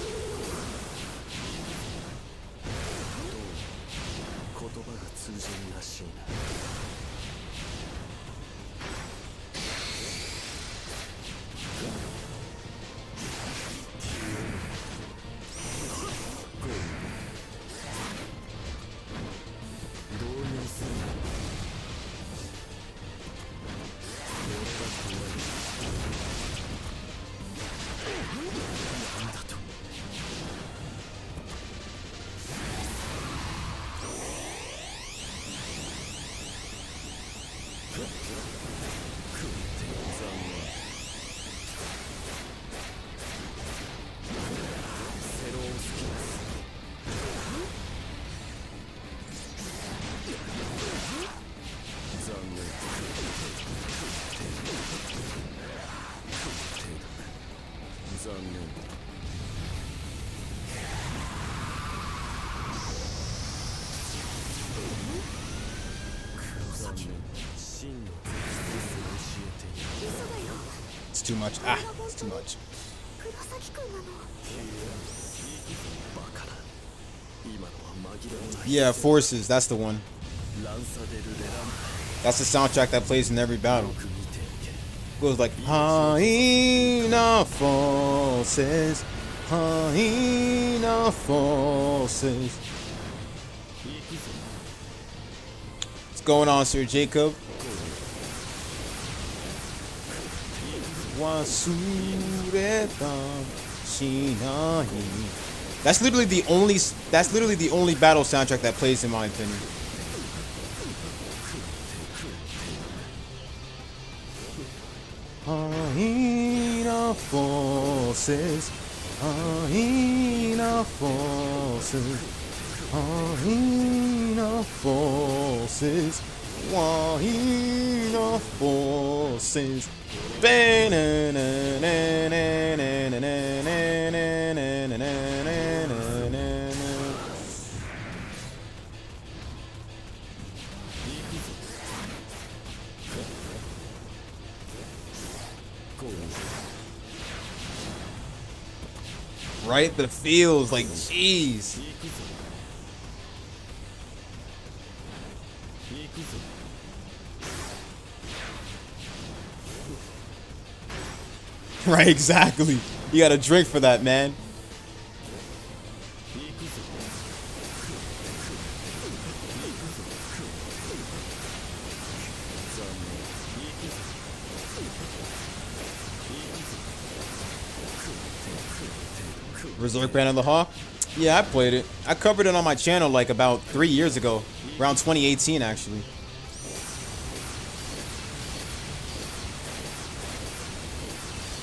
It's too much. It's too much. Yeah, Forces, that's the one. That's the soundtrack that plays in every battle. It goes like Hyena Forces, Hyena Forces. What's going on, Sir Jacob? That's literally the only battle soundtrack that plays, in my opinion. Hyena Forces, Hyena Forces, Hyena Forces, Hyena Forces. Right? The feels, like, jeez. Right, exactly. You gotta drink for that, man. Resurreccion of the Hawk? Yeah, I played it. I covered it on my channel like about 3 years ago. Around 2018, actually.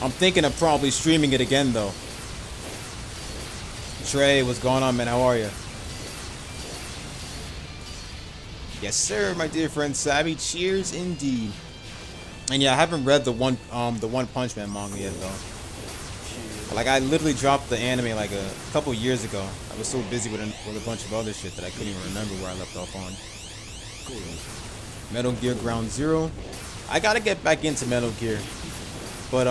I'm thinking of probably streaming it again, though. Trey, what's going on, man? How are you? Yes, sir, my dear friend Sabby. Cheers, indeed. And yeah, I haven't read the One Punch Man manga yet, though. Like, I literally dropped the anime like a couple years ago. I was so busy with a bunch of other shit that I couldn't even remember where I left off on. Metal Gear Ground Zero. I gotta get back into Metal Gear, but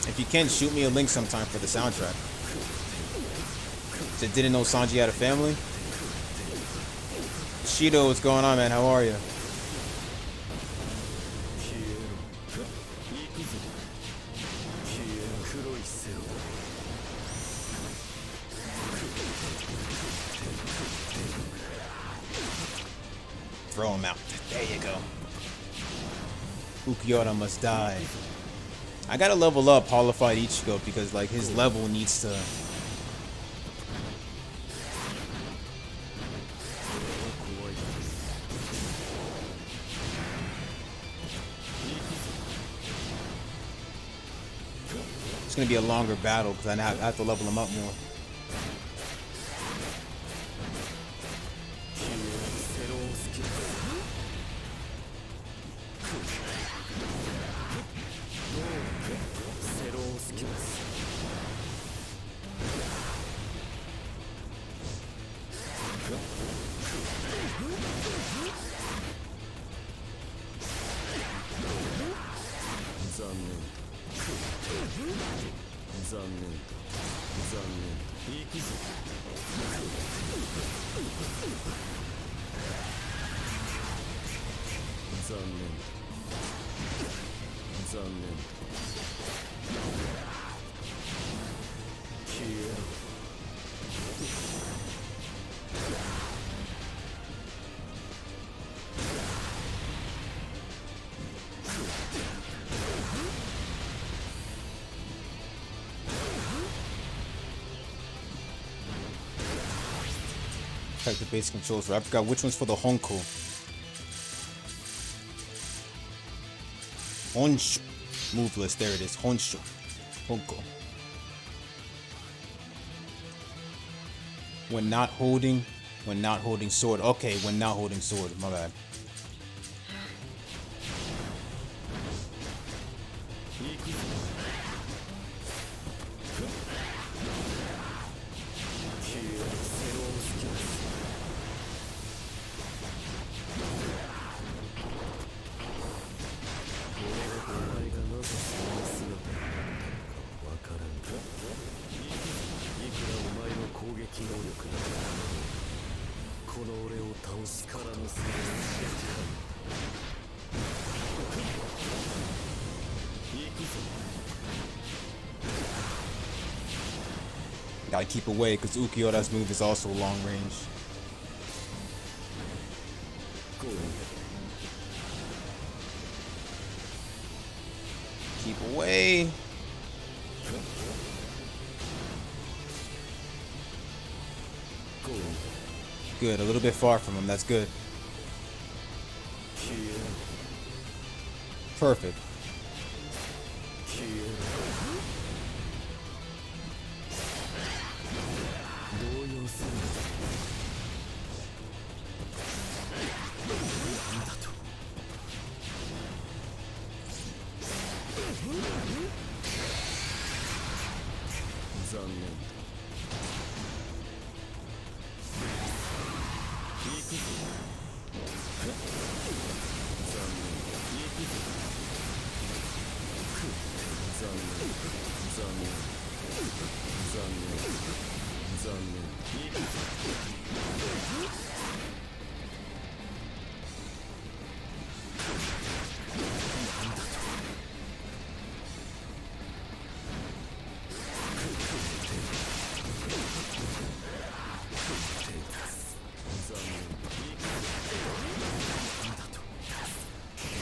if you can, shoot me a link sometime for the soundtrack. So didn't know Sanji had a family. Shido, what's going on, man? How are you? Throw him out. There you go. Ukiyoda must die. I gotta level up Holified Ichigo because like his level needs to. It's gonna be a longer battle because I have to level him up more. Type the basic controls. I forgot which one's for the Honko. Honshu. Move list. There it is. Honshu. Honko. When not holding sword. Okay, when not holding sword. My bad. Gotta keep away because Ukiyoda's move is also long range. Keep away. Good, a little bit far from him. That's good. Perfect.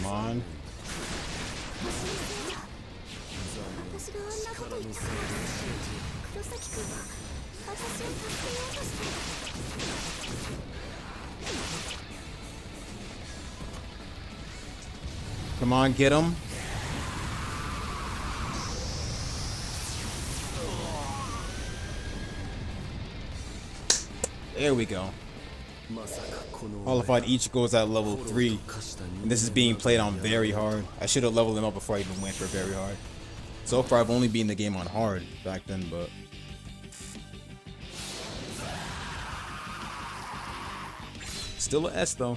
Come on. Come on, get him. There we go. Qualified Ichigo is at level 3, and this is being played on very hard. I should have leveled him up before I even went for very hard. So far, I've only beaten the game on hard back then, but still an S though.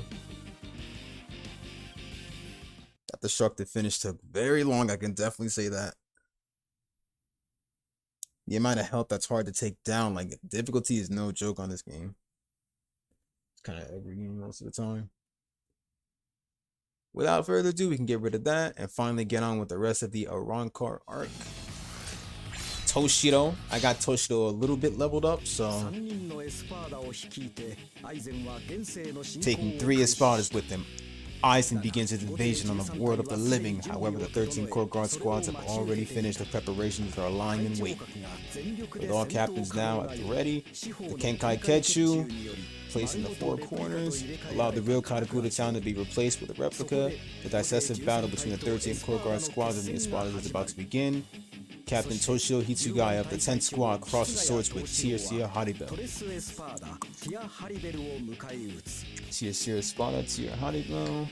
That destructive finish took very long, I can definitely say that. The amount of health that's hard to take down, like, difficulty is no joke on this game. It's kind of every game most of the time. Without further ado, we can get rid of that and finally get on with the rest of the Arrancar arc. Toshiro, I got Toshiro a little bit leveled up, so taking 3 Espadas with him. Aizen begins his invasion on the world of the living. However, the 13 core guard squads have already finished their preparations and are lying in wait. With all captains now at the ready, the Kenkai Ketchu placed in the 4 corners allowed the real Katakura town to be replaced with a replica. The decisive battle between the 13 core guard squads and the Espadas is about to begin. Captain Toshiro Hitsugaya of the 10th squad crosses swords with Tia Haribel. Tia Espada, Tia Haribel.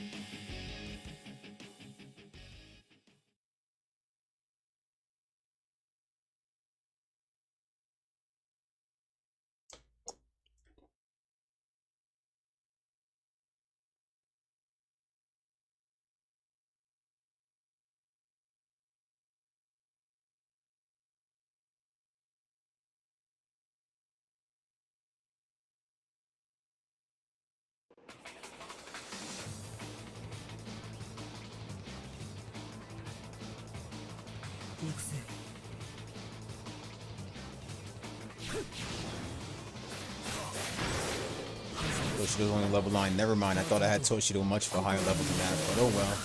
Toshiro's only level 9. Never mind, I thought I had Toshiro much of a higher level than that, but oh well.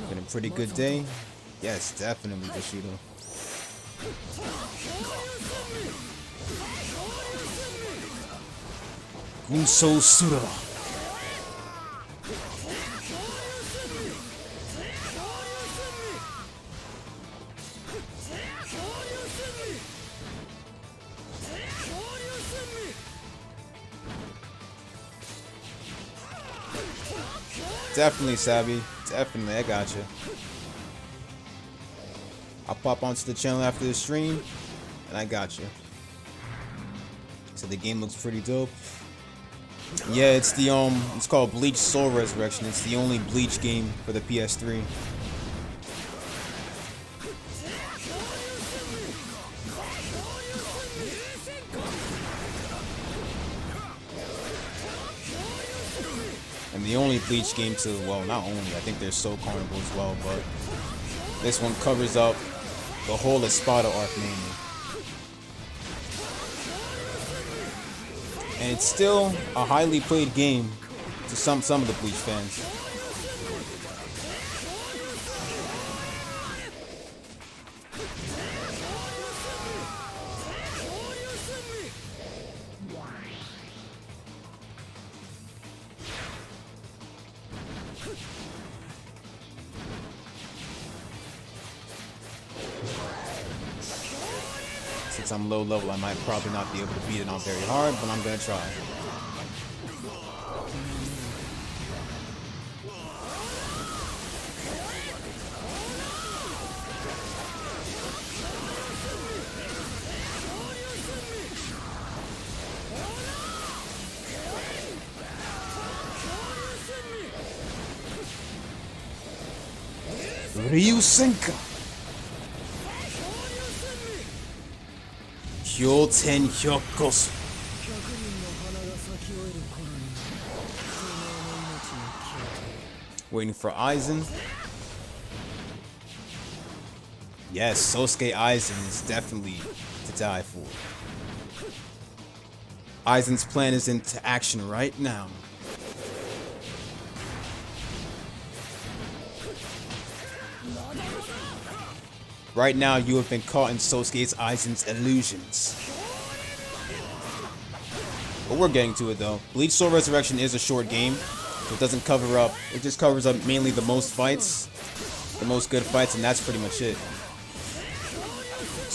Been a pretty good day. Yes, definitely Toshiro. Gunso Sura. Definitely, Savvy. Definitely, I got you. I'll pop onto the channel after the stream, and I got you. So the game looks pretty dope. Yeah, it's the it's called Bleach Soul Resurrection. It's the only Bleach game for the PS3. And the only Bleach game to, well, not only, I think there's Soul Carnival as well, but this one covers up the whole Espada arc mainly. And it's still a highly played game to some of the Bleach fans. Since I'm low level, I might probably not be able to beat it on very hard, but I'm gonna try. Ryusenka. Kyoten Hyokosu. Waiting for Aizen. Yes, Sosuke Aizen is definitely to die for. Aizen's plan is into action right now. Right now, you have been caught in Sosuke Aizen's illusions. But we're getting to it though. Bleach Soul Resurrection is a short game. So it doesn't cover up, it just covers up mainly the most fights, the most good fights, and that's pretty much it.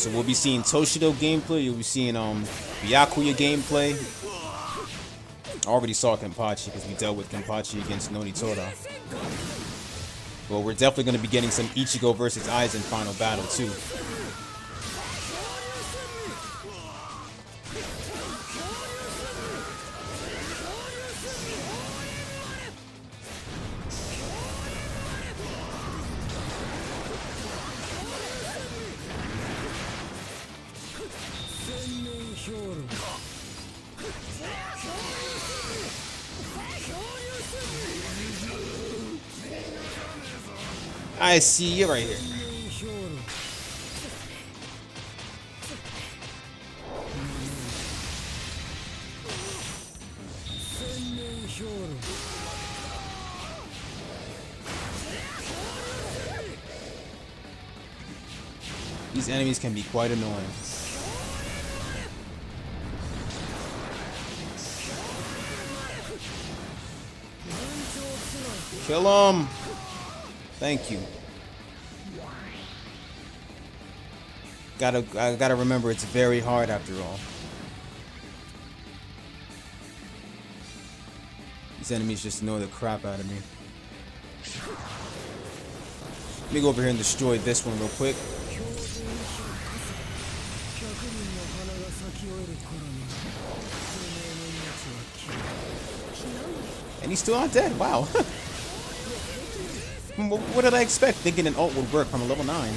So we'll be seeing Toshiro gameplay. You'll be seeing Byakuya gameplay. I already saw Kenpachi because we dealt with Kenpachi against Nonitora. Well, we're definitely going to be getting some Ichigo versus Aizen final battle too. I see you right here. These enemies can be quite annoying. Kill him! Thank you. I gotta remember it's very hard after all. These enemies just annoy the crap out of me. Let me go over here and destroy this one real quick. And he's still not dead. Wow. What did I expect? Thinking an ult would work from a level 9.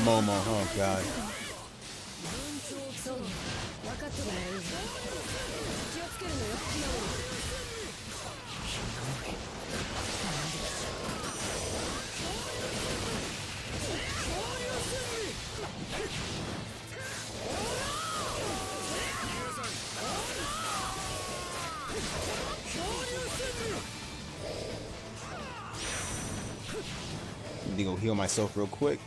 Momo, oh god. Need to go heal myself real quick.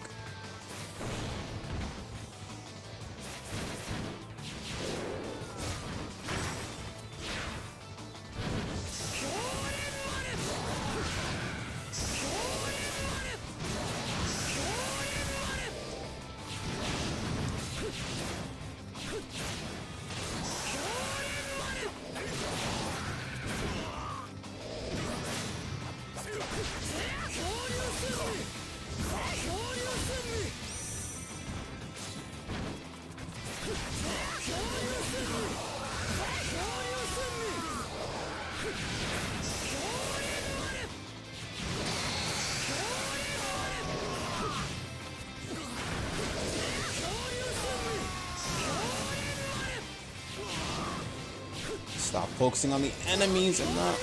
Stop focusing on the enemies and not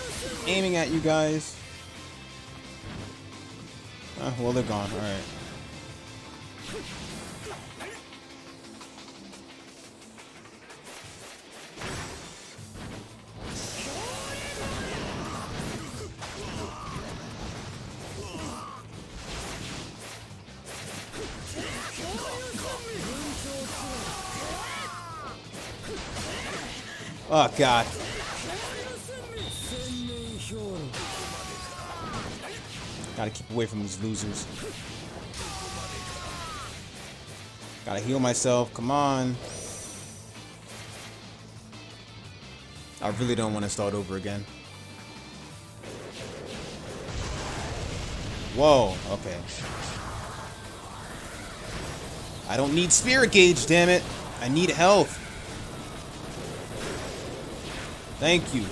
aiming at you guys. Well, they're gone. Alright. Oh god. Gotta keep away from these losers. Gotta heal myself. Come on. I really don't want to start over again. Whoa. Okay. I don't need spirit gauge, damn it. I need health. Thank you.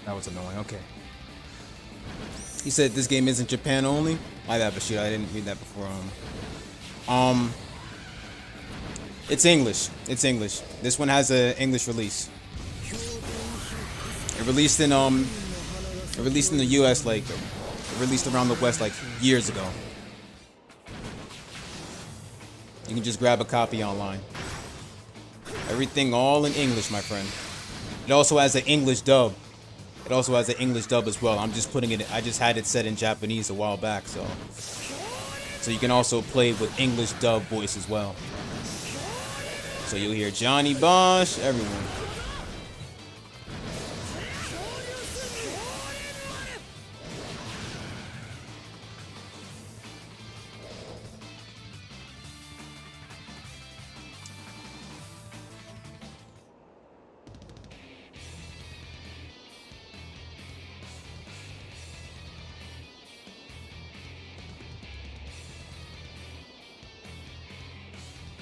That was annoying. Okay. He said this game isn't Japan only. My bad, but shit, I didn't read that before. It's English. It's English. This one has an English release. It released in Released in the US, like, released around the West, like, years ago. You can just grab a copy online. Everything all in English, my friend. It also has an English dub. It also has an English dub as well. I'm just putting it, I just had it set in Japanese a while back, so you can also play with English dub voice as well. So you'll hear Johnny Bosch, everyone.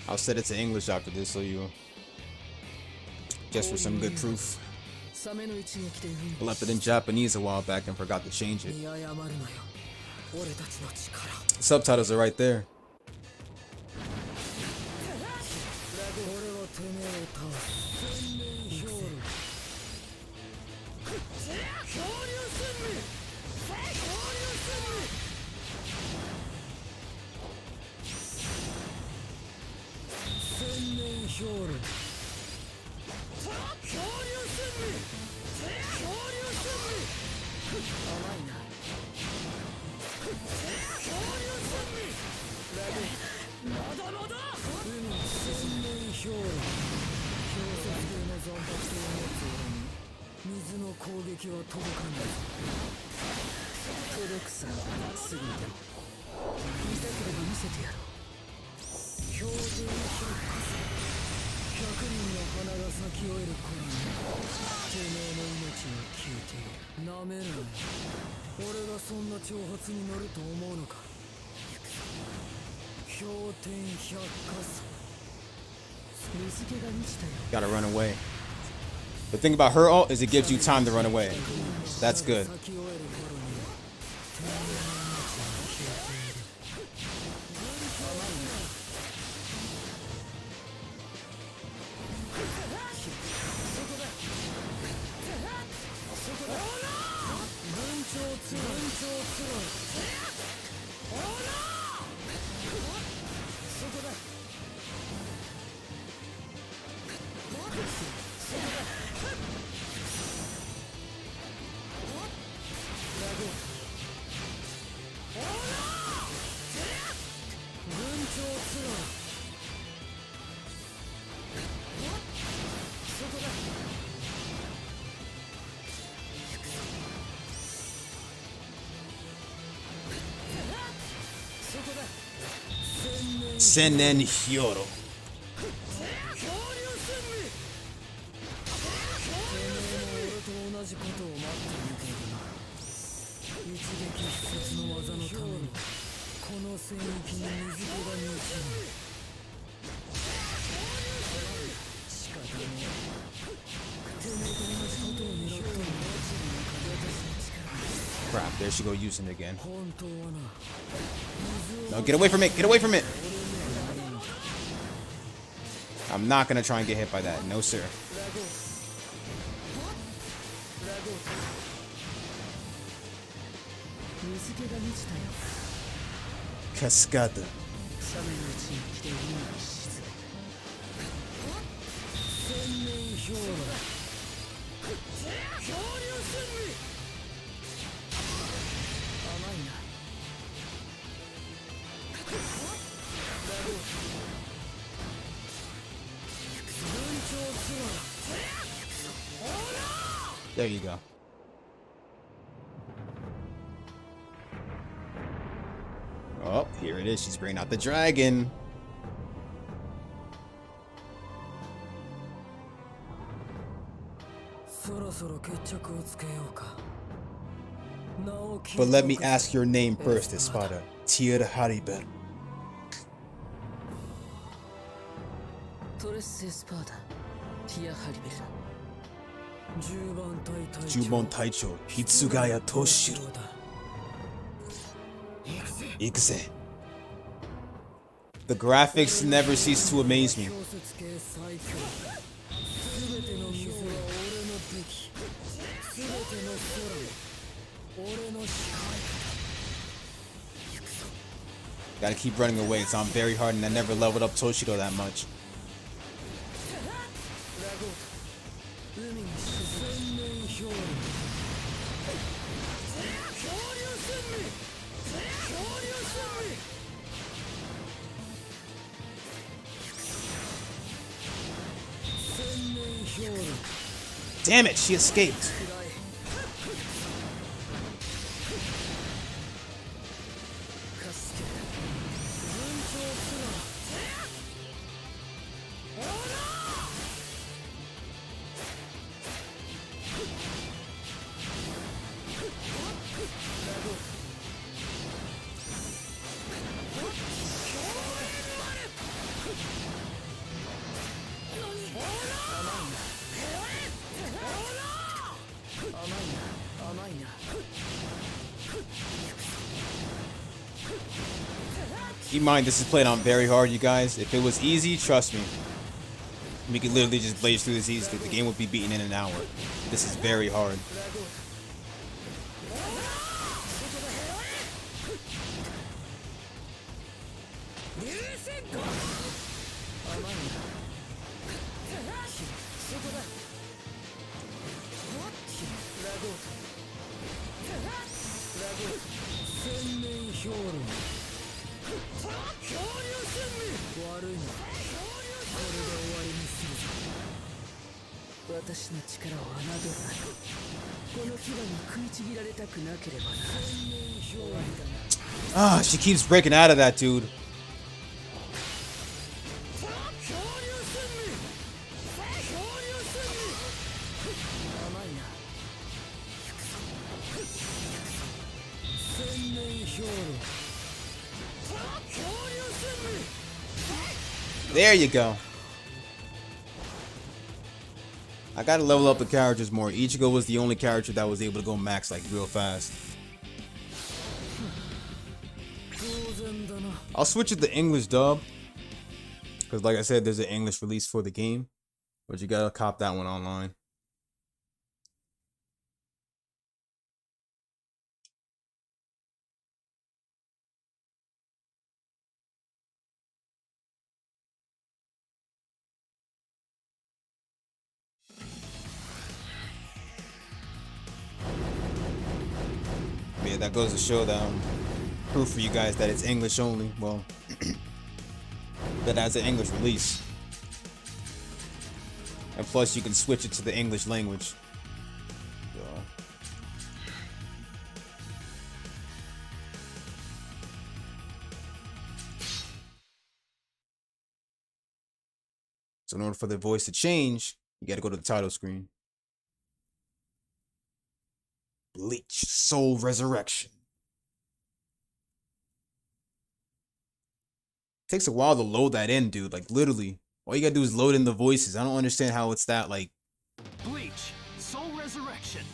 I'll set it to English after this, so you just for some good proof. I left it in Japanese a while back and forgot to change it. Subtitles are right there. Gotta run away. The thing about her ult is it gives you time to run away. That's good. Senen Hyoro. Crap, there she go using it again. No, get away from it! Get away from it! I'm not gonna try and get hit by that. No, sir. Cascada. There you go. Oh, here it is. She's bringing out the dragon. But let me ask your name first, Espada. Tir Haribel. Jubon Taicho, Hitsugaya Toshiro. Ikuse. The graphics never cease to amaze me. Gotta keep running away. So I'm very hard, and I never leveled up Toshiro that much. Damn it, she escaped. Keep in mind, this is played on very hard, you guys. If it was easy, trust me, we could literally just blaze through this easily. The game would be beaten in an hour. This is very hard. Ah, she keeps breaking out of that, dude. There you go. I gotta level up the characters more. Ichigo was the only character that was able to go max like real fast. I'll switch it to English dub, because like I said, there's an English release for the game, but you gotta cop that one online. Yeah, that goes to show that proof for you guys that it's English only. Well, that has an English release, and plus you can switch it to the English language. So in order for the voice to change, you gotta go to the title screen. Bleach, Soul Resurreccion. Takes a while to load that in, dude. Like, literally, all you gotta do is load in the voices. I don't understand how it's that, like... Bleach, Soul Resurreccion.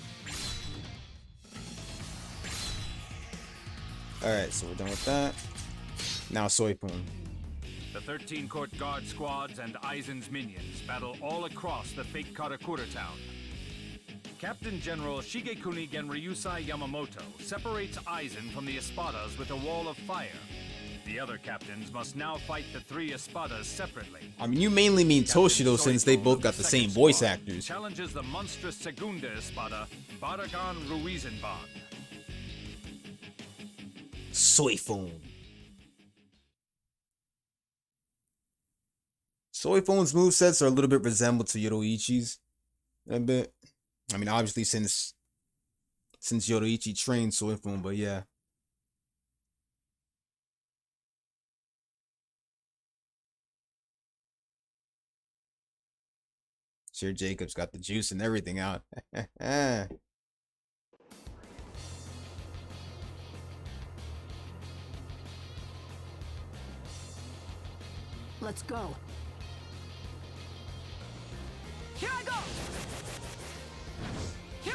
Alright, so we're done with that. Now, Soipun. The 13 court guard squads and Aizen's minions battle all across the fake Karakura town. Captain General Shigekuni Genryusai Yamamoto separates Aizen from the Espadas with a wall of fire. The other captains must now fight the three Espadas separately. I mean, you mainly mean Toshiro since they both got the same voice actors. Challenges the monstrous Segunda Espada, Baraggan Ruizenband. Soifun. Soifun's movesets are a little bit resembled to Yoruichi's. A bit. I mean, obviously since Yoruichi trained Soifun, but yeah. Sure, Jacob's got the juice and everything out. Let's go. Here I go.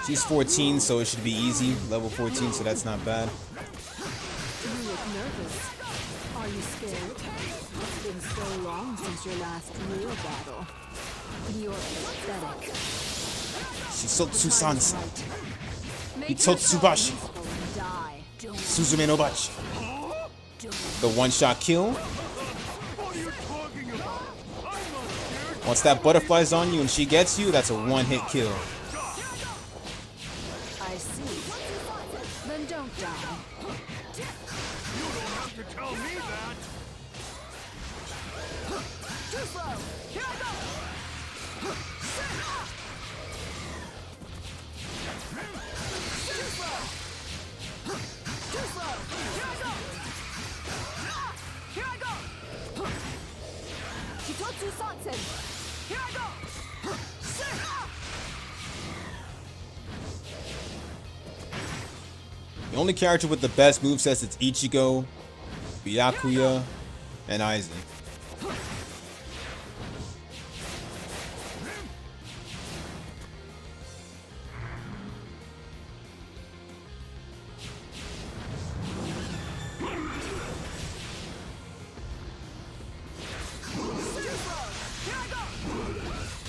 She's 14, so it should be easy. Level 14, so that's not bad. You look nervous. Are you scared? It's been so long since your last real battle. You're pathetic. Shitsotsu-sansa. Itsotsubashi. Suzume no Bachi. The one-shot kill. Once that butterfly's on you and she gets you, that's a one-hit kill. I see. Then don't die. You don't have to tell me that. Too slow. Here I go. Too slow. Too slow. Here I go. Here I go. Hitotsu Sansen. Here I go. The only character with the best movesets is Ichigo, Byakuya, and Aizen.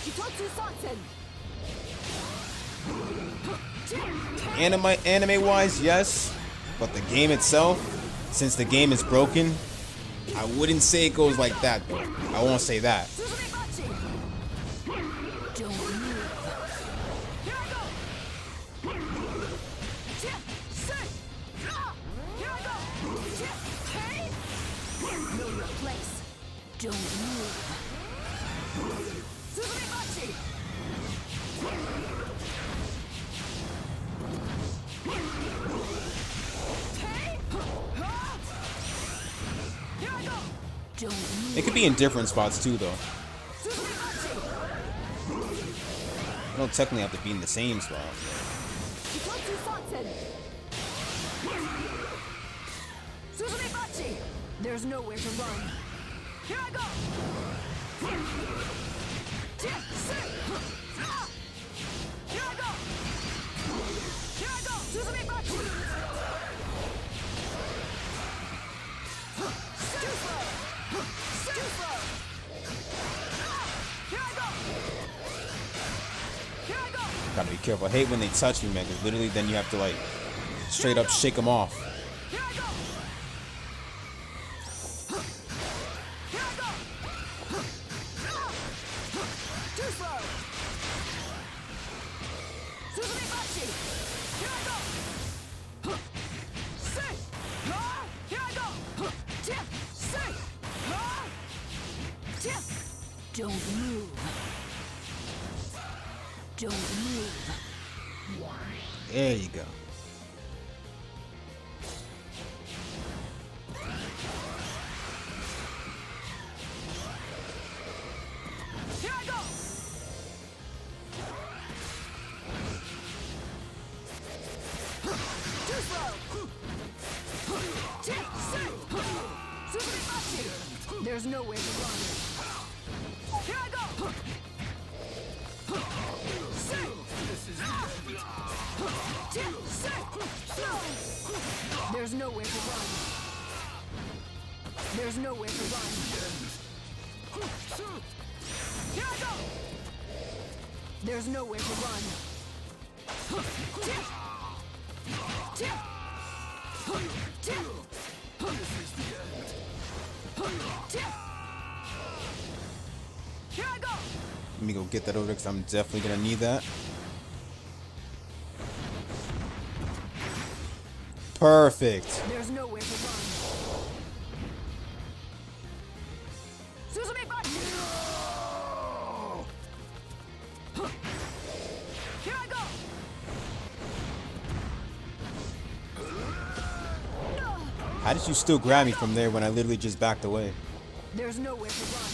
Hitotsu Sansen. Anime wise, yes, but the game itself, since the game is broken, I wouldn't say it goes like that though. I won't say that. Suzume-bachi. Don't move. Here I go. Here I go. Hey. Know your place. Don't move. Suzume-bachi. It could be in different spots too though. You don't technically have to be in the same spot. There's nowhere to run. Here I go. Here I go. Here I go. Suzume-bachi. Too slow. Too slow. Here I go. Here I go. Gotta be careful. I hate when they touch me, man, because literally then you have to like straight up shake them off. Here I go. Here I go. Too slow. Suzume-bachi. Here I go. Sit. Here I go. Tip. Sit. Tip. Don't move. Don't move. There you go. Here I go. Too slow. Tip. Sit. Suzume-bachi. There's nowhere to run. Here I go. Sit. Tip. Sit. There's nowhere to run. There's nowhere to run. Here I go. There's nowhere to run. Tip. Tip. Tip. Tip. Here I go. Let me go get that over there because I'm definitely gonna need that. Perfect. There's nowhere to run. Suzume-bachi. Here I go. How did you still grab me from there when I literally just backed away? There's nowhere to run.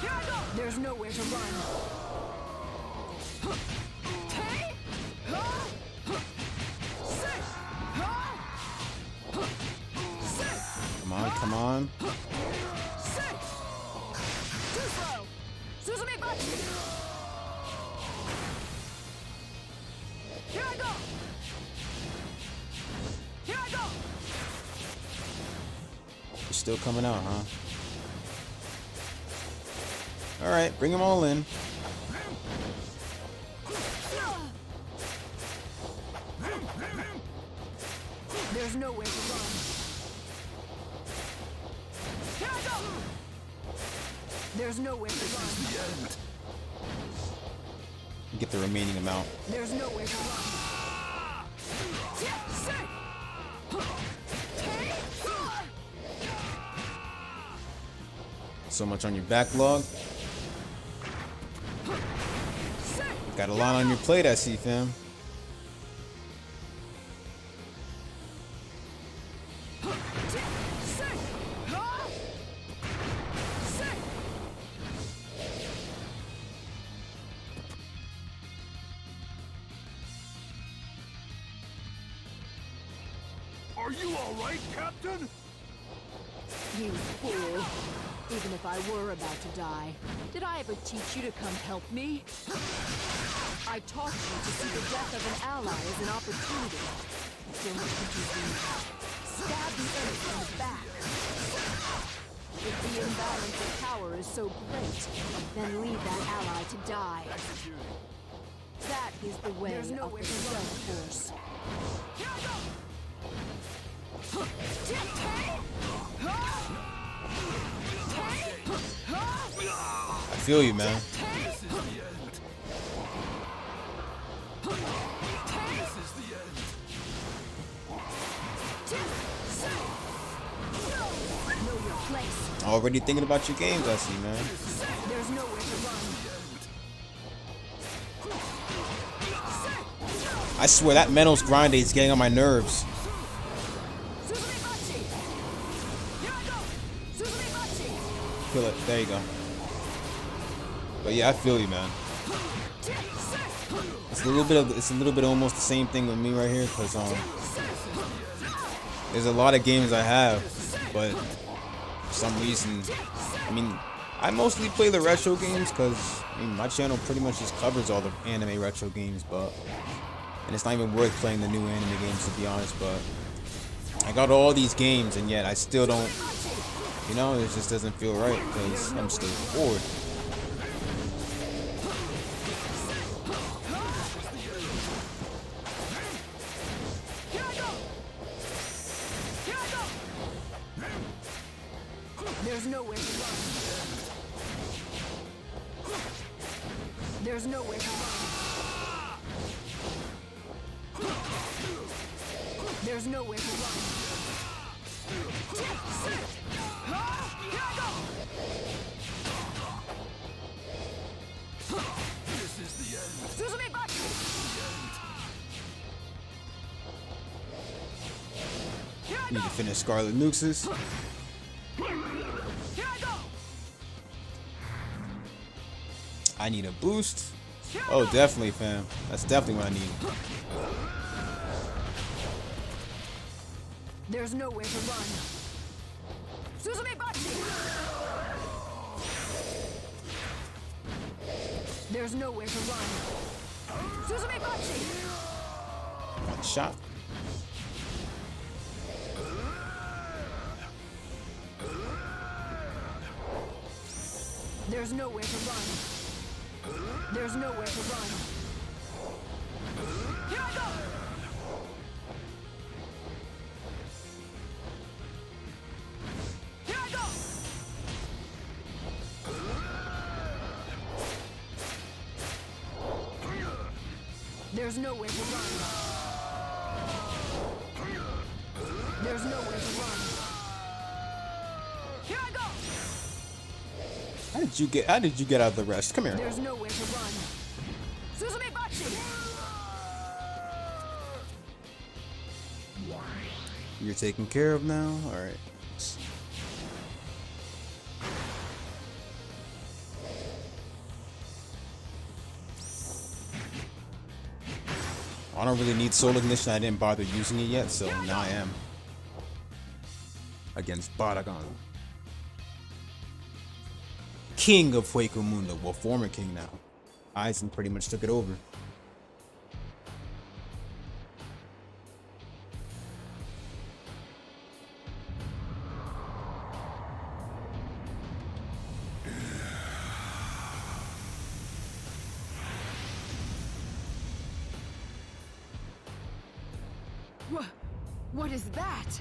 Here I go. There's nowhere to run. Hey. Sit. Sit. Come on, come on. Sit. Too slow. Suzume-bachi. Here I go. Here I go. You're still coming out, huh? Alright, bring them all in. There's nowhere to run. Here I go! There's nowhere to run. Get the remaining amount. There's nowhere to run. So much on your backlog. Got a lot on your plate, I see, fam. Are you all right, Captain? You fool. Even if I were about to die, did I ever teach you to come help me? I taught you to see the death of an ally as an opportunity. Don't confuse me. Stab the enemy in the back. If the imbalance of power is so great, then leave that ally to die. That is the way of the self-force. I feel you, man. Already thinking about your games, I see, man. There's nowhere to run. I swear that Menos grind is getting on my nerves. Feel it. There you go. But yeah, I feel you, man. It's a little bit almost the same thing with me right here, cause there's a lot of games I have, but for some reason, I mean, I mostly play the retro games, cause I mean, my channel pretty much just covers all the anime retro games, and it's not even worth playing the new anime games, to be honest. But I got all these games, and yet I still don't. You know, it just doesn't feel right because I'm still bored. There's nowhere to run. There's nowhere to run. There's nowhere to run. This is the end. Need to finish Scarlet Nuxus. I need a boost. Oh, definitely, fam. That's definitely what I need. There's nowhere to run. There's nowhere to run. One shot. There's nowhere to run. There's nowhere to run. Here I go! Here I go! There's nowhere to run. There's nowhere to run. Here I go! How did you get out of the rest? Come here. There's nowhere to run. You're taken care of now? Alright. I don't really need Soul Ignition. I didn't bother using it yet, so now I am. Against Baraggan. King of Hueco Mundo. Well, former king now. Aizen pretty much took it over. What is that?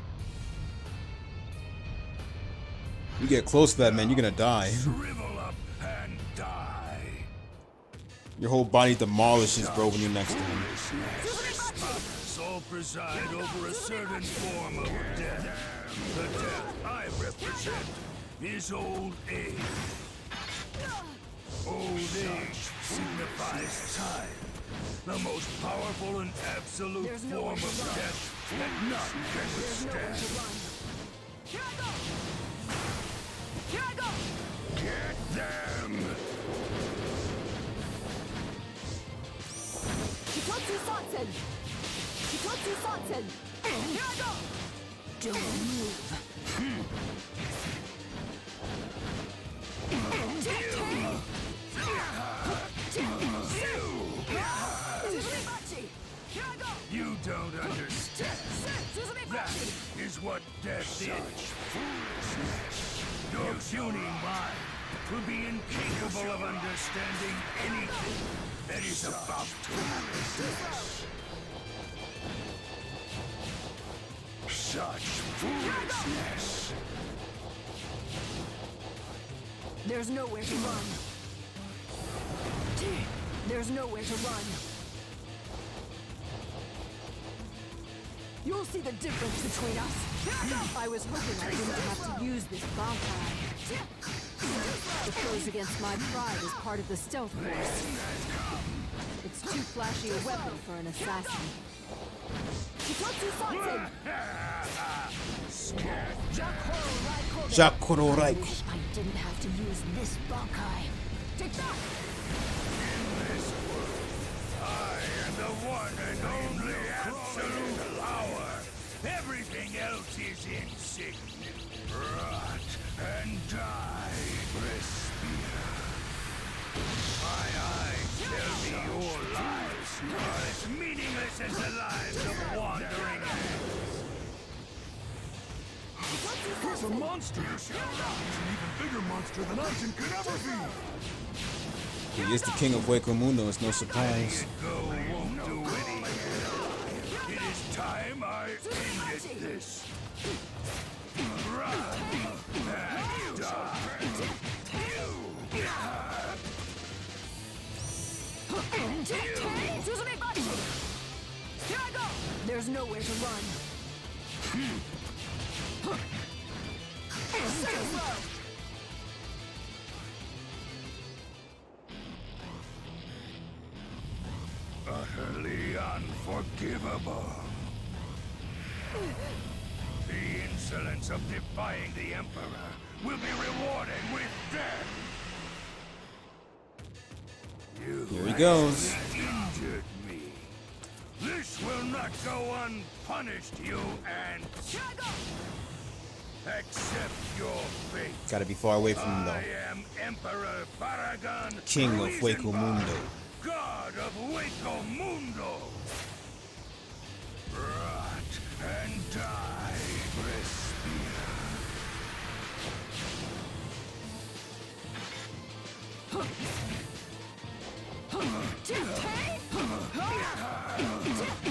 You get close to that, man, you're gonna die. Shrivel up and die. Your whole body demolishes, bro, when you're next to him. Soul preside over a certain form of death. The death I represent is old age. Old age signifies time. The most powerful and absolute There's no form way to of run. death that none can There's nowhere withstand. to run. Here I go! Here I go! Get them! Hitotsu Sansen! Hitotsu Sansen! Here I go! Don't move. You don't understand. That is what death is. Your puny mind will be incapable of understanding anything that is about to happen. Such foolishness. There's nowhere to run. There's nowhere to run. You'll see the difference between us. I was hoping I didn't have to use this Bankai. It goes against my pride as part of the stealth force. It's too flashy a weapon for an assassin. Hitotsu Sansen! Jakuro I Raik. wish I didn't have to use this Bankai. Take that! I am the one and only absolute power. Everything else is insignificant. Rot and die, Respira. My eyes tell me your lives are as meaningless as the lives of wandering ants. He's a monster! He's an even bigger monster than Aizen could ever be! He is the king of Hueco Mundo, it's no surprise. Go won't do any good. It is time I ended this. Run and die. Here I go! There's nowhere to run. Utterly unforgivable. The insolence of defying the Emperor will be rewarded with death. You Here he goes. injured me. This will not go unpunished, you ants. Here I go! Accept your fate. Gotta be far away from him, I though. am Emperor Baraggan, King of Reason Hueco Bar, Mundo. God of Hueco Mundo. Rot and die, Respira.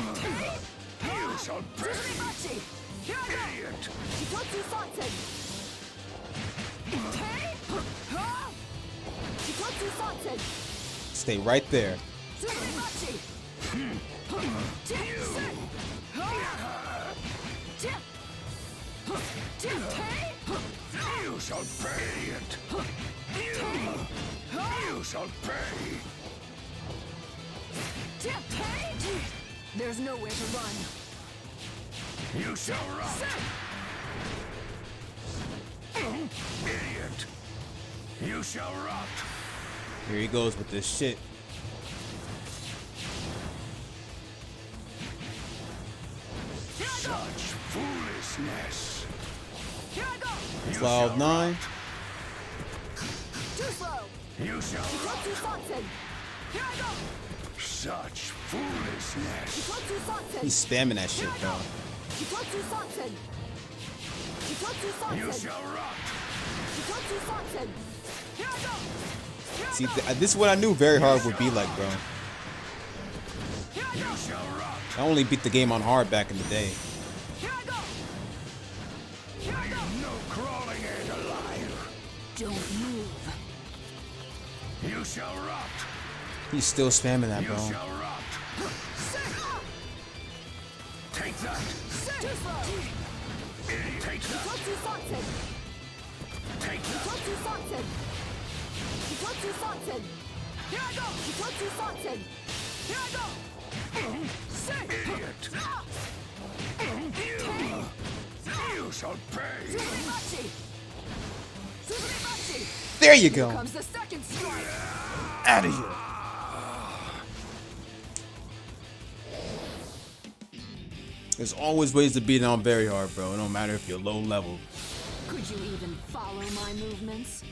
You shall pay, Here I go! idiot. Hitotsu Sansen! Hitotsu Sansen! Stay right there. Tsurumachi! You shall pay it. You shall pay. There's nowhere to run. You shall rot. Idiot. You shall rot. Here he goes with this shit. Such foolishness. Here I go! Cloud 9. Too slow! You shall rot. Hitotsu Sansen! Here I go! Such foolishness. Hitotsu Sansen! He's spamming that shit, bro. Hitotsu Sansen! Hitotsu You Sansen! shall rot. Hitotsu Sansen! Here I go! Here I See, go! this is what I knew very hard would be like, bro. Here I You go! shall rot. I only beat the game on hard back in the day. Here I No crawling and alive. Don't move. You shall rot. He's still spamming that, You bro. shall rot. Take that. Idiot. Take that. Take that. Here I go! Here I go! Idiot. You shall pay. There you go. Comes the second strike! Out of here. There's always ways to beat it on very hard, bro. It don't matter if you're low level. Could you even follow my movements?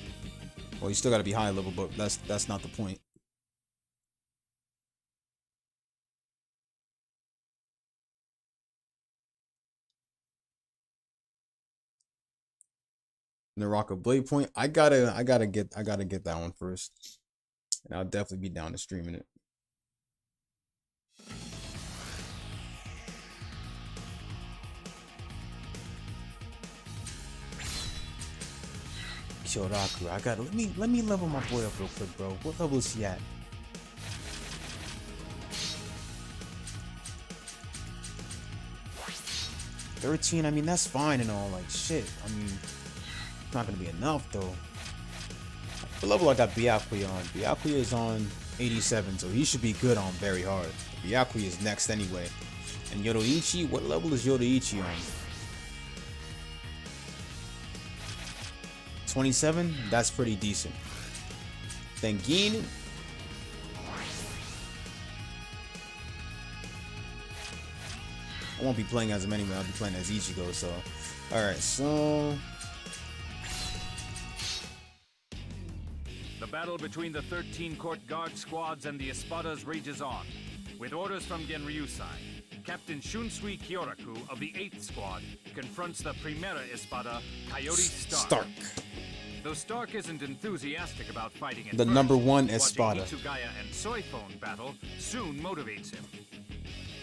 Well, you still gotta be high level, but that's not the point. Naraka Blade Point. I gotta get that one first. And I'll definitely be down to streaming it. Kyoraku, I gotta let me level my boy up real quick, bro. What level is he at? $13, I mean that's fine and all, like shit. I mean it's not gonna be enough though. The level I got Byakuya on. Byakuya is on 87, so he should be good on very hard. Byakuya is next anyway. And Yoruichi, what level is Yoruichi on? 27? That's pretty decent. Then Gin. I won't be playing as him anyway, I'll be playing as Ichigo, so. Alright, so. The battle between the 13 court guard squads and the Espadas rages on. With orders from Genryusai, Captain Shunsui Kyoraku of the 8th Squad confronts the Primera Espada, Coyote Stark. Though Stark isn't enthusiastic about fighting at The first, number 1 watching Espada. Itsugaya and Soiphone battle soon motivates him.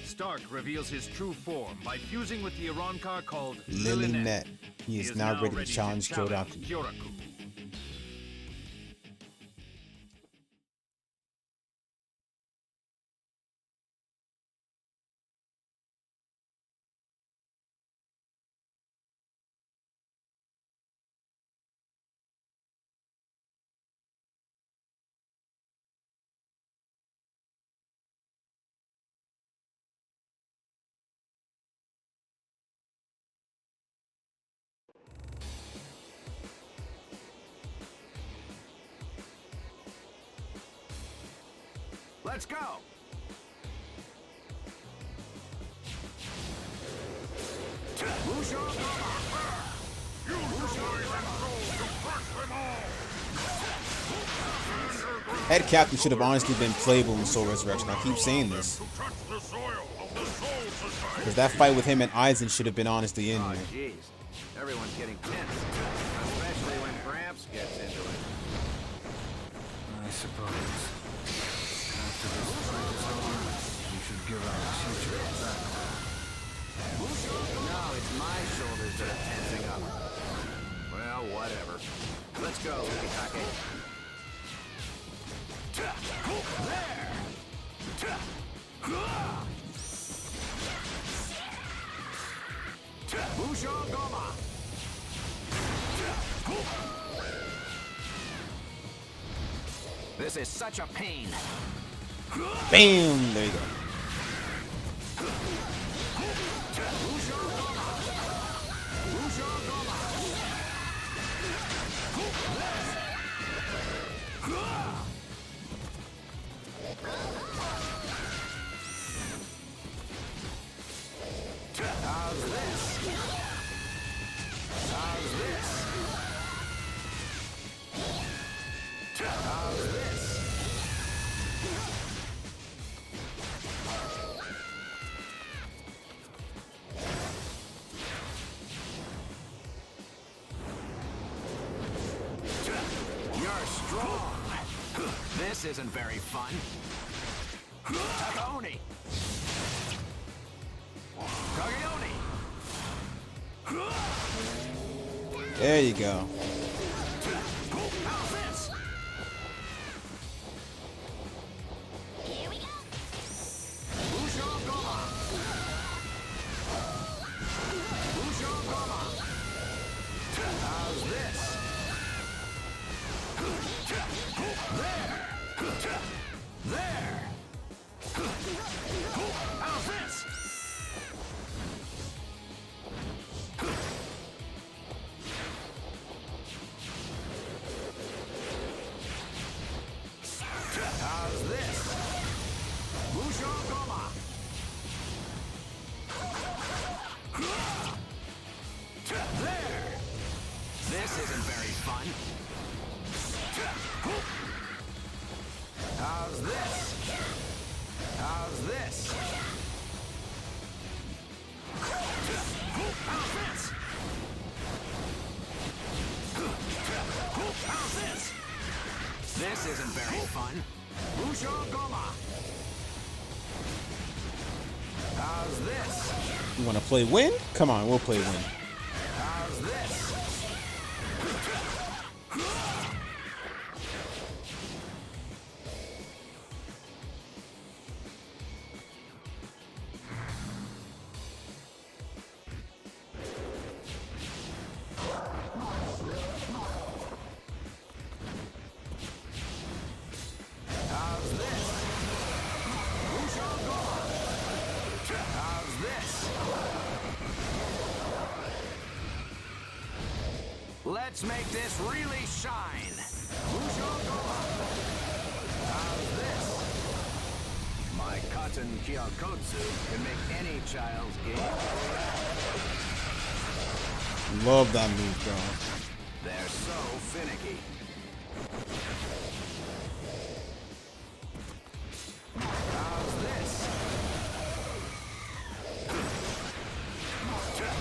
Stark reveals his true form by fusing with the Ironclar called Lilinette. He is now ready to challenge Kyoraku. Let's go! Head Captain should have honestly been playable in Soul Resurrection. I keep saying this. Because that fight with him and Aizen should have been honestly in there. Jeez, everyone's getting tense, especially when Gramps gets into it. I suppose. After this fight is over, we should give our future a battle. No, it's my shoulders that are tensing up. Well, whatever. Let's go, Ukitake. This is such a pain. Bam! There you go. How's this? How's this? How's this? You're strong. This isn't very fun. Tagaoni. Tagaoni. There you go. This isn't very fun. How's this? How's this? How's this? How's this? This isn't very fun. Musho Goma. How's this? You want to play win? Come on, we'll play win. How's this? How's this? Musho Goma. How's this? Let's make this really shine. Musho Goma. How's this? My cotton Kyokotsu can make any child's game. Love that move, bro. They're so finicky. How's this?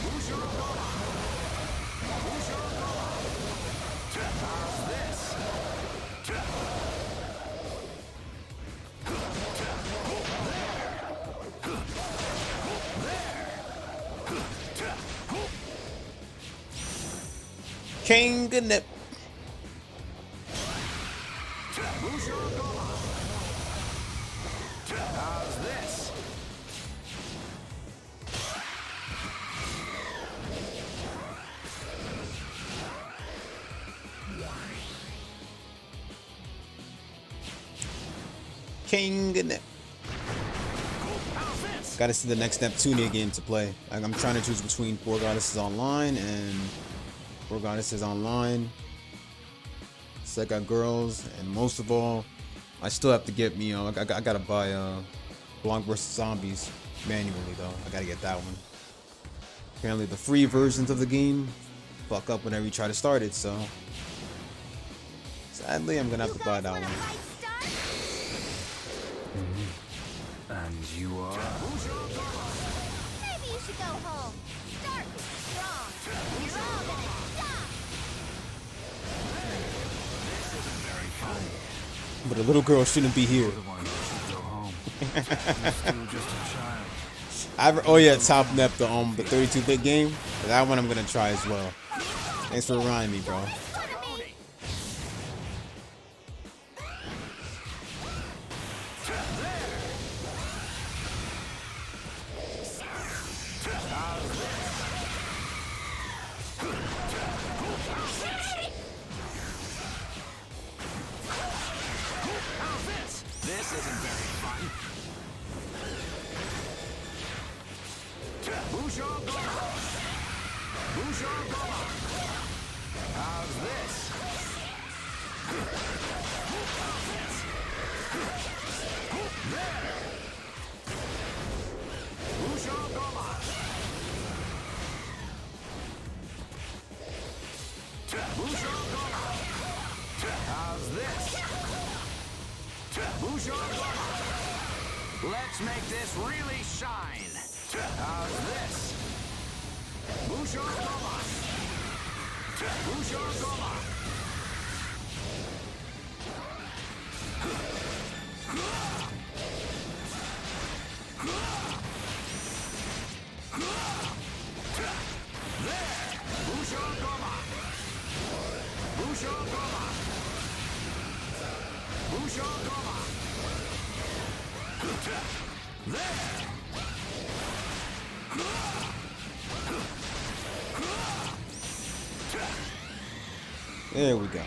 Musho Goma. Musho Goma. How's this? King Nip. Musho Goma. How's this? King Nip. How's this? Gotta see the next Neptunia game to play. Like, I'm trying to choose between 4 Goddesses Online and 4 Goddesses Online, Sega Girls, and most of all, I still have to get me. I gotta buy Blanc vs Zombies manually though. I gotta get that one. Apparently, the free versions of the game fuck up whenever you try to start it. So sadly, I'm gonna have to buy that one. And you are? Maybe you should go home. Start strong. You're all gonna die. This isn't very fun. But a little girl shouldn't be here. The one who should go home. You're still just a child. Oh yeah, Top Nep, the 32-bit game. That one I'm gonna try as well. Thanks for reminding me, bro. This isn't very fun. Musho Goma. Musho Goma. How's this? There. Musho Goma. Musho Goma. How's this? Musho Goma. Let's make this really shine. How's this? Musho Goma. Musho Goma. There. Musho Goma. Musho Goma! Musho Goma! There! There we go.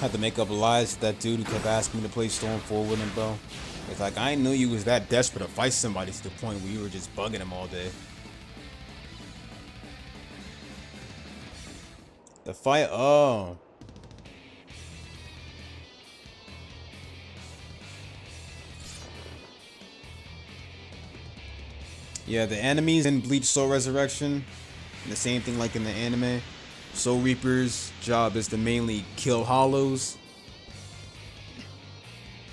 Had to make up lies to that dude who kept asking me to play Storm 4 with him, bro. It's like, I knew you was that desperate to fight somebody to the point where you were just bugging him all day. The fight, oh. Yeah, the enemies in Bleach Soul Resurrection, the same thing like in the anime. Soul Reaper's job is to mainly kill hollows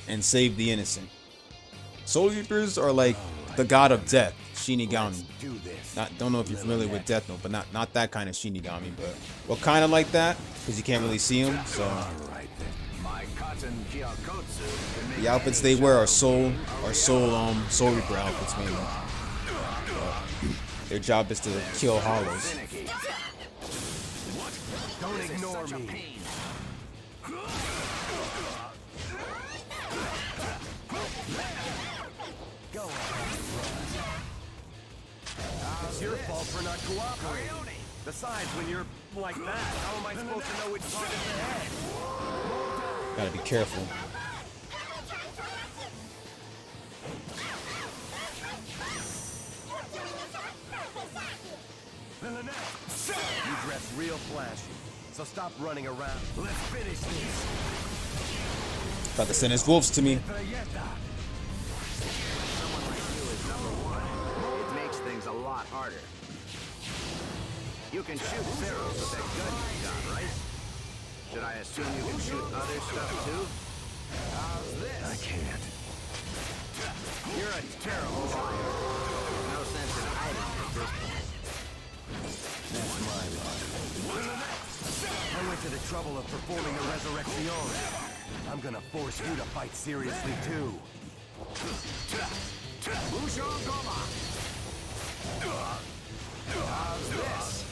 and save the innocent. Soul Reapers are like the god of death, Shinigami. Don't know if you're familiar with Death Note, but not that kind of Shinigami, but well, kind of like that, because you can't really see him. So the outfits they wear are Soul Reaper outfits mainly. Their job is to kill hollows. Don't ignore me. Go on. It's your fault for not cooperating. Besides, when you're like that, how am I supposed to know which part is the head? Gotta be careful. You dress real flashy, so stop running around. Let's finish this. About to send his wolves to me. Someone like you is #1. It makes things a lot harder. You can shoot Zeros with that gun you got, right? Should I assume you can shoot other stuff too? How's this? I can't. You're a terrible liar. There's no sense in hiding at this point. That's my line. I went to the trouble of performing a Resurreccion. I'm gonna force you to fight seriously too. Musho Goma! How's this?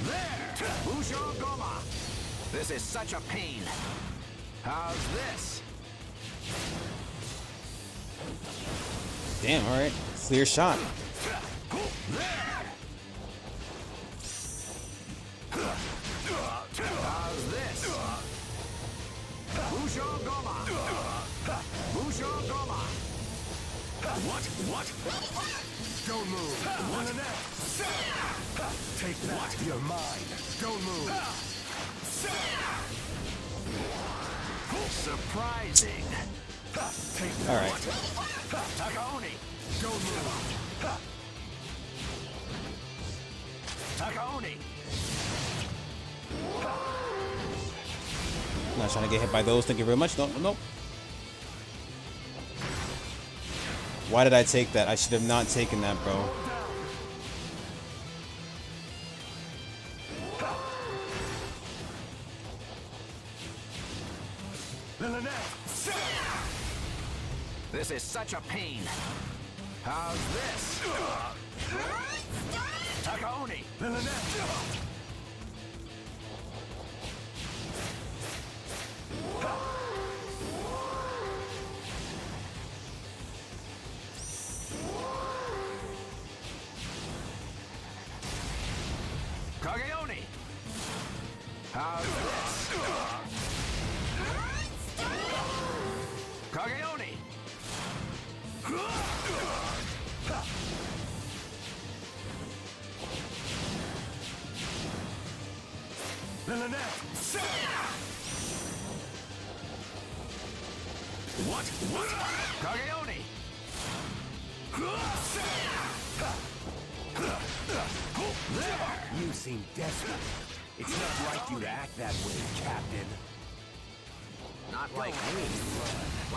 There! Musho Goma! This is such a pain. How's this? Damn, alright. Clear shot. How's this? Musho Goma! Musho Goma! What? Don't move. What? Take that. You're mine. Don't move. Surprising. Take that. All right. Takaoni. Don't move. Takaoni. Not trying to get hit by those. Thank you very much. Nope. Why did I take that? I should have not taken that, bro. This is such a pain. How's this? Takaoni! Kageoni! How's this? Kageoni! What? Kageoni! You seem desperate. It's not like you to act that way, Captain. Not like me.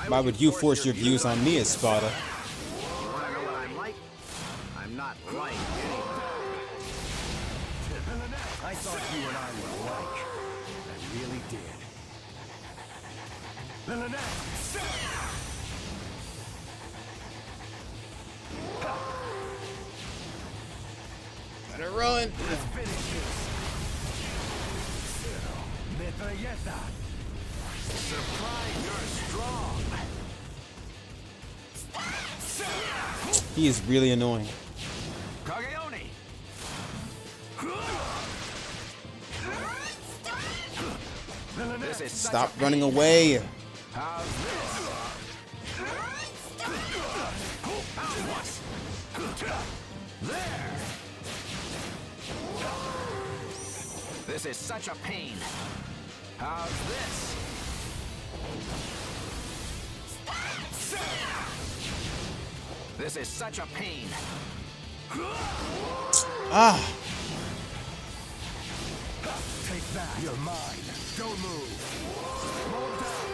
Why would you force your views on me, Espada? You wanna know what I'm like? I'm not like anyone. I thought you and I were alike. I really did. Let it run. Let's finish this. Surprise, you're strong. He is really annoying. Kageoni. This is such Stop a running pain. away. How's this? There. This is such a pain. How's this? This is such a pain. Ah. Take that. You're mine. Don't move. Move down.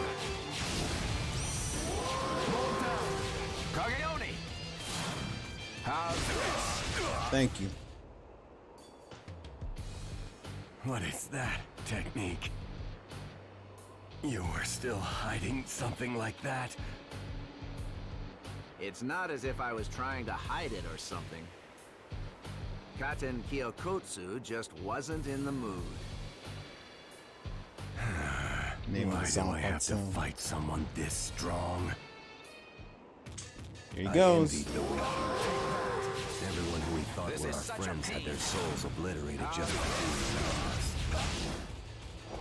Move down. Kageoni. How's this? Thank you. What is that technique? You were still hiding something like that? It's not as if I was trying to hide it or something. Katen Kyokotsu just wasn't in the mood. Name of Why the do song I have to cartoon. fight someone this strong? Here he I goes. envied the weak. Everyone who we thought This were is our such a friends had pain. their souls obliterated just by being us.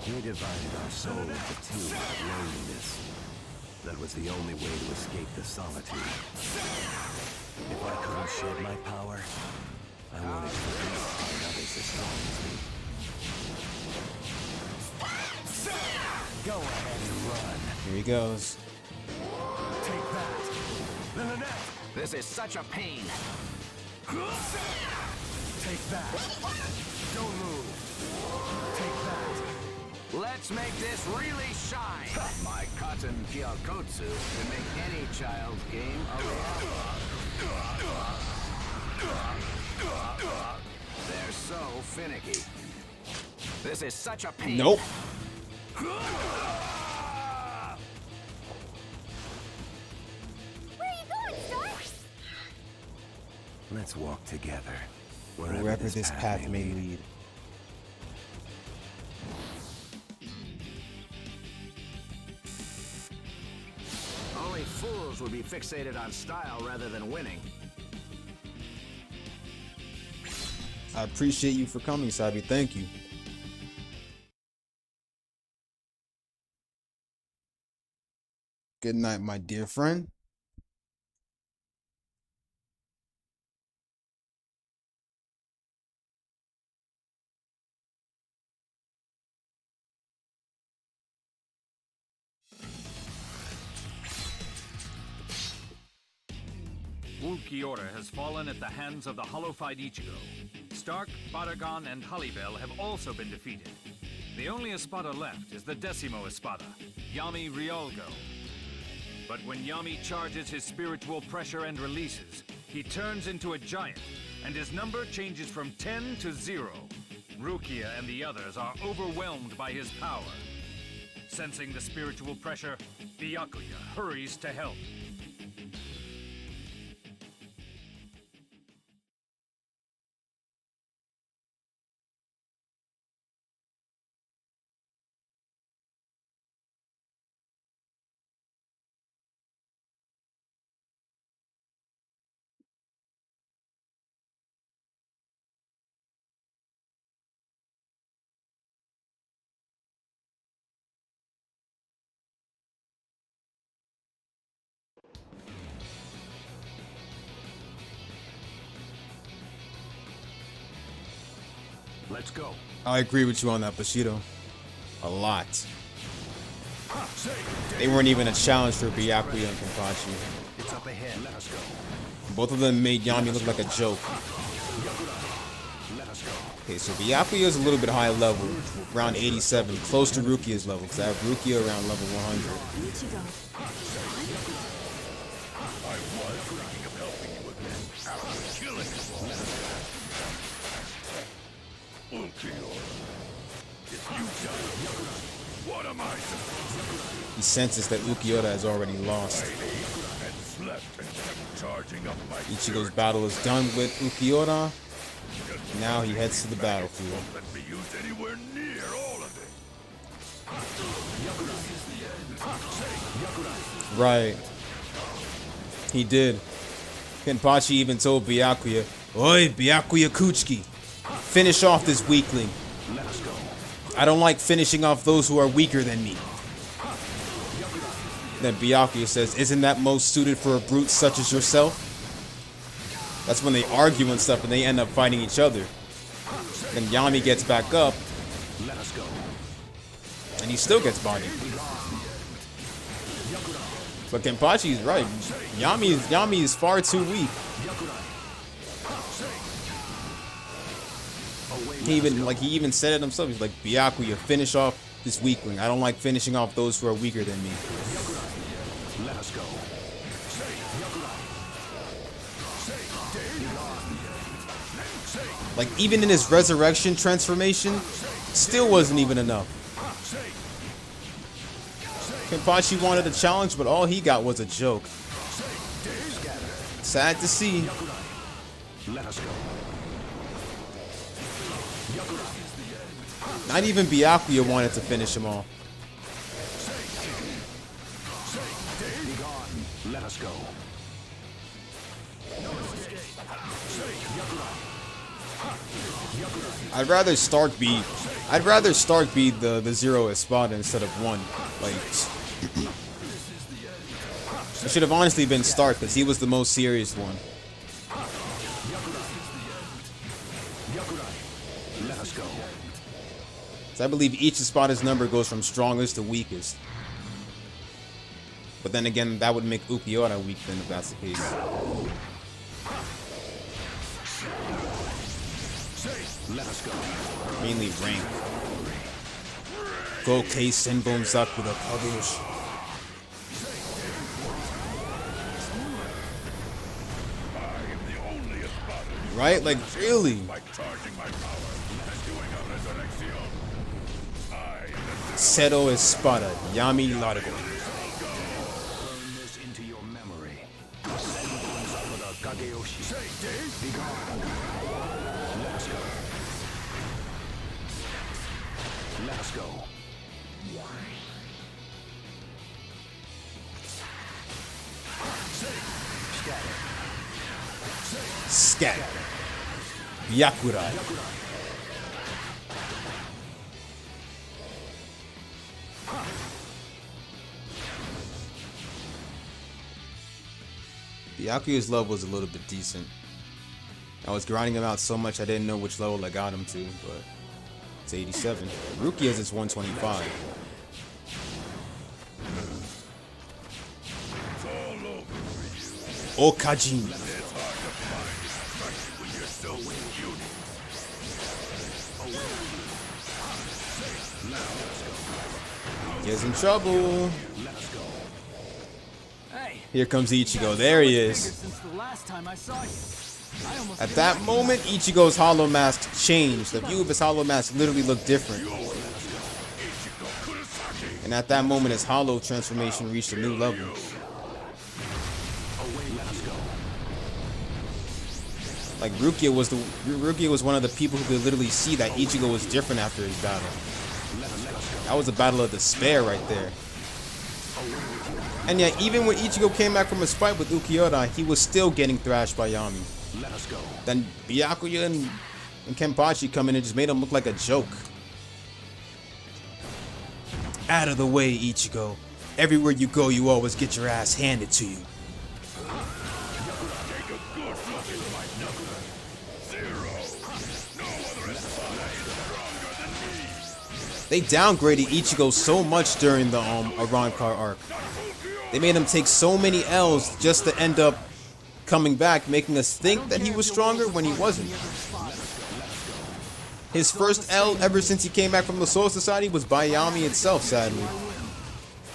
We divided our soul into two out of loneliness. That was the only way to escape the solitude. If I couldn't shed my power, I wanted to at least find others as strong as me. Go ahead and run. Here he goes. Take that. This is such a pain. Take that. Don't move. Take that. Let's make this really shine. My Katen Kyokotsu can make any child's game a reality. They're so finicky. This is such a pain. Nope. Where are you going, Star? Let's walk together. Wherever this path may lead. Only fools would be fixated on style rather than winning. I appreciate you for coming, Sabi. Thank you. Good night, my dear friend. Ulquiorra has fallen at the hands of the hollow-fied Ichigo. Stark, Baraggan, and Halibel have also been defeated. The only Espada left is the Decimo Espada, Yammy Riolgo. But when Yammy charges his spiritual pressure and releases, he turns into a giant, and his number changes from 10 to 0. Rukia and the others are overwhelmed by his power. Sensing the spiritual pressure, Byakuya hurries to help. Let's go. I agree with you on that, Bushido. A lot. They weren't even a challenge for Byakuya and Kenpachi. It's up ahead. Let us go. Both of them made Yami look like a joke. Let us go. Okay, so Byakuya is a little bit high level, around 87, close to Rukia's level, because I have Rukia around level 100. Ichigo. I was thinking of helping you again. After killing Ulquiorra. If you die, What am I supposed He senses that Ukiota has already lost. to do? And slept and kept charging up my Ichigo's battle is done with Ukiota. Now he heads to the battlefield. Let me use anywhere near all of it. Right. He did. Kenpachi even told Byakuya, "Oi, Byakuya Kuchiki, finish off this weakling. I don't like finishing off those who are weaker than me." Then Byakuya says, "Isn't that most suited for a brute such as yourself?" That's when they argue and stuff and they end up fighting each other. Then Yammy gets back up. And he still gets bodied. But Kenpachi is right. Yammy is far too weak. He even said it himself. He's like, "Byakuya, finish off this weakling. I don't like finishing off those who are weaker than me." Like, even in his resurrection transformation, still wasn't even enough. Kenpachi wanted a challenge, but all he got was a joke. Sad to see. Not even Byakuya wanted to finish him off. Let us go. I'd rather Stark be the Zero Espada instead of one. Like, it should have honestly been Stark because he was the most serious one. Let us go. So I believe each Espada's number goes from strongest to weakest. But then again, that would make Ukiota weak then if that's the case. Let us go. Mainly rank. Gokei Senbon Sakura Kageyoshi. Right? Like, really? By charging my power and doing a resurrection. Seto Espada, Yami Largo. Burn this into your memory. Senbon Sakura Kageyoshi. Be gone. Let us go. Let us go. Scat. Byakurai. Byakuya's level was a little bit decent. I was grinding him out so much I didn't know which level I got him to, but it's 87. Rukia's is 125. Okajin. Gets in trouble. Here comes Ichigo. There he is. At that moment, Ichigo's hollow mask changed. The view of his hollow mask literally looked different. And at that moment, his hollow transformation reached a new level. Like, Rukia was one of the people who could literally see that Ichigo was different after his battle. That was a battle of despair right there. And yet, even when Ichigo came back from his fight with Ukiota, he was still getting thrashed by Yammy. Then Byakuya and Kenpachi come in and just made him look like a joke. Out of the way, Ichigo. Everywhere you go, you always get your ass handed to you. They downgraded Ichigo so much during the Arrancar arc. They made him take so many L's just to end up coming back, making us think that he was stronger when he wasn't. His first L ever since he came back from the Soul Society was by Yammy itself, sadly.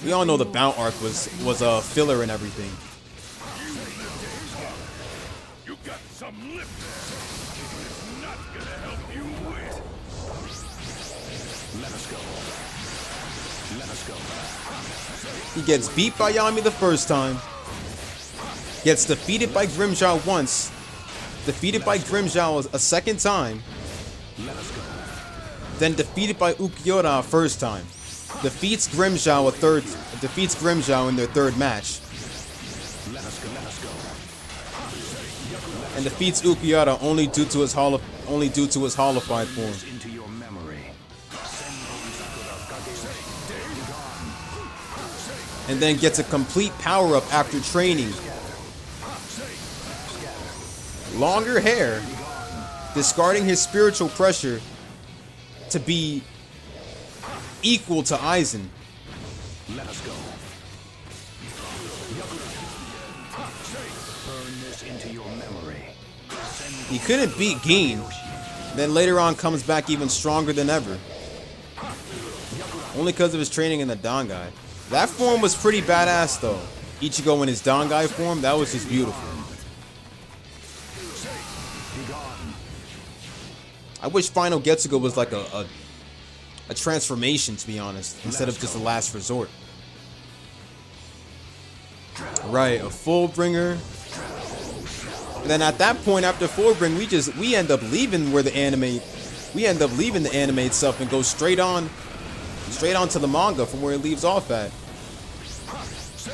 We all know the Bound arc was a filler and everything. You got some lip there. It's not gonna help you with. Let us go. He gets beat by Yammy the first time. Gets defeated by Grimmjow once. Defeated by Grimmjow a second time. Then defeated by Ukiura first time. Defeats Grimmjow in their third match. And defeats Ukiura only due to his holified form. And then gets a complete power-up after training. Longer hair, discarding his spiritual pressure to be equal to Aizen. Let us go. Burn this into your memory. He couldn't beat Gin. Then later on comes back even stronger than ever. Only because of his training in the Dangai. That form was pretty badass though. Ichigo in his Dangai form, that was just beautiful. I wish Final Getsugo was like a transformation, to be honest, instead of just a last resort. Right, a Fullbringer. And then at that point, after Fullbring, we end up leaving where the anime, itself and go straight on to the manga from where it leaves off at.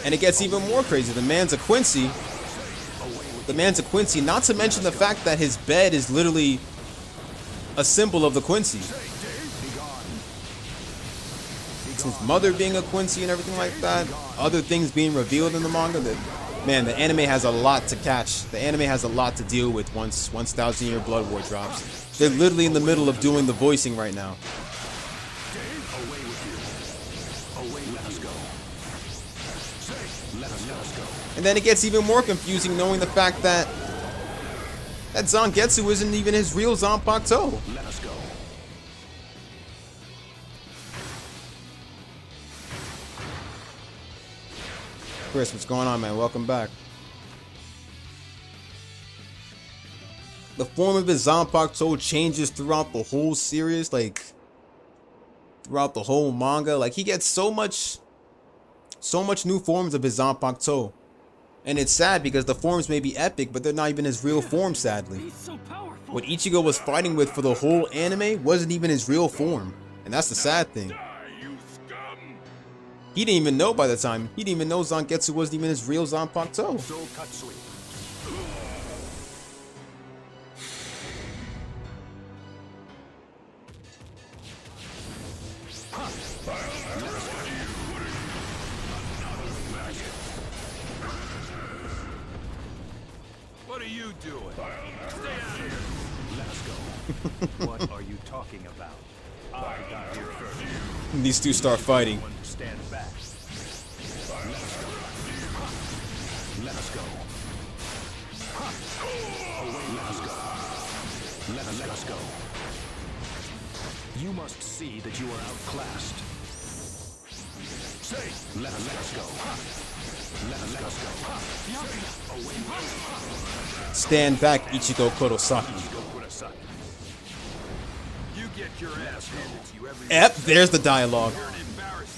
And it gets even more crazy. The man's a Quincy, not to mention the fact that his bed is literally a symbol of the Quincy. His mother being a Quincy and everything like that. Other things being revealed in the manga. Man, the anime has a lot to catch. The anime has a lot to deal with once 1,000 Year Blood War drops. They're literally in the middle of doing the voicing right now. And then it gets even more confusing knowing the fact that Zangetsu isn't even his real Zanpakuto. Let us go. Chris, what's going on, man? Welcome back. The form of his Zanpakuto changes throughout the whole series, like throughout the whole manga. Like he gets so much new forms of his Zanpakuto. And it's sad because the forms may be epic, but they're not even his real form, sadly. What Ichigo was fighting with for the whole anime wasn't even his real form. And that's the sad thing. He didn't even know by the time. He didn't even know Zangetsu wasn't even his real Zanpakuto. What are you doing? Stay out here. Let us go. What are you talking about? I got here first. These two start fighting. Stand back. Let us go. Let us go. Let us go. You must see that you are outclassed. Say, let us go. Let us go. Stand back, Ichigo Kurosaki. You get your ass handed to you every Yep, there's the dialogue. You're an embarrassment.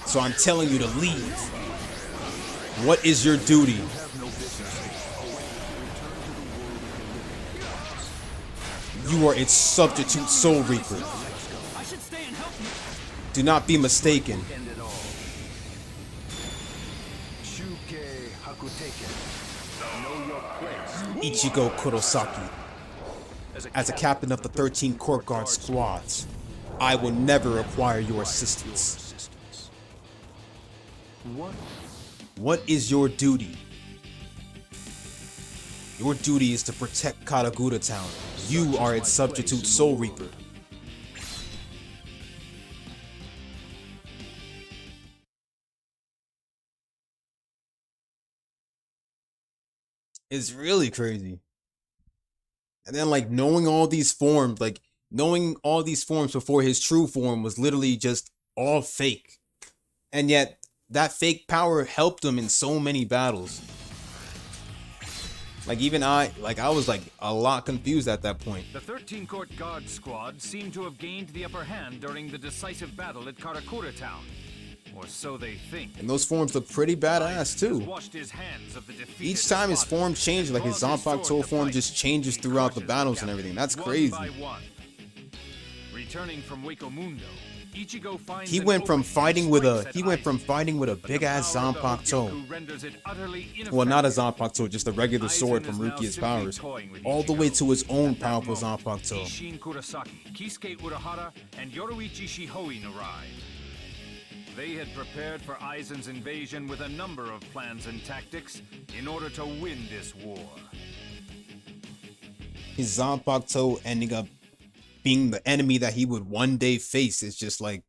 So I'm telling you to leave. What is your duty? You are its substitute Soul Reaper. Do not be mistaken. Ichigo Kurosaki. As a captain of the 13 Court Guard squads, I will never require your assistance. What is your duty? Your duty is to protect Katagura Town. You are its substitute Soul Reaper. It's really crazy. And then like knowing all these forms before his true form was literally just all fake. And yet that fake power helped him in so many battles. Like even I was like a lot confused at that point. The 13-Court Guard Squad seem to have gained the upper hand during the decisive battle at Karakura Town. Or so they think. And those forms look pretty badass too. Washed his hands of the defeated Each time his form changes, like his Zanpakuto form just changes throughout the battles and everything. That's crazy. One by one. Returning from Wakemundo, Ichigo finds He an went from opening fighting and with strikes a at Aizen. big ass But the power of the Zanpakuto. Hokyoku renders it utterly Well, not a ineffective. Zanpakuto, just a regular sword Aizen from is now Rukia's simply powers, toying with all the Ichigo. way to his own At that powerful moment, Zanpakuto. Isshin Kurosaki, Kisuke Urahara, and Yoruichi Shihoin arrive. They had prepared for Aizen's invasion with a number of plans and tactics in order to win this war. His Zanpakuto ending up being the enemy that he would one day face is just like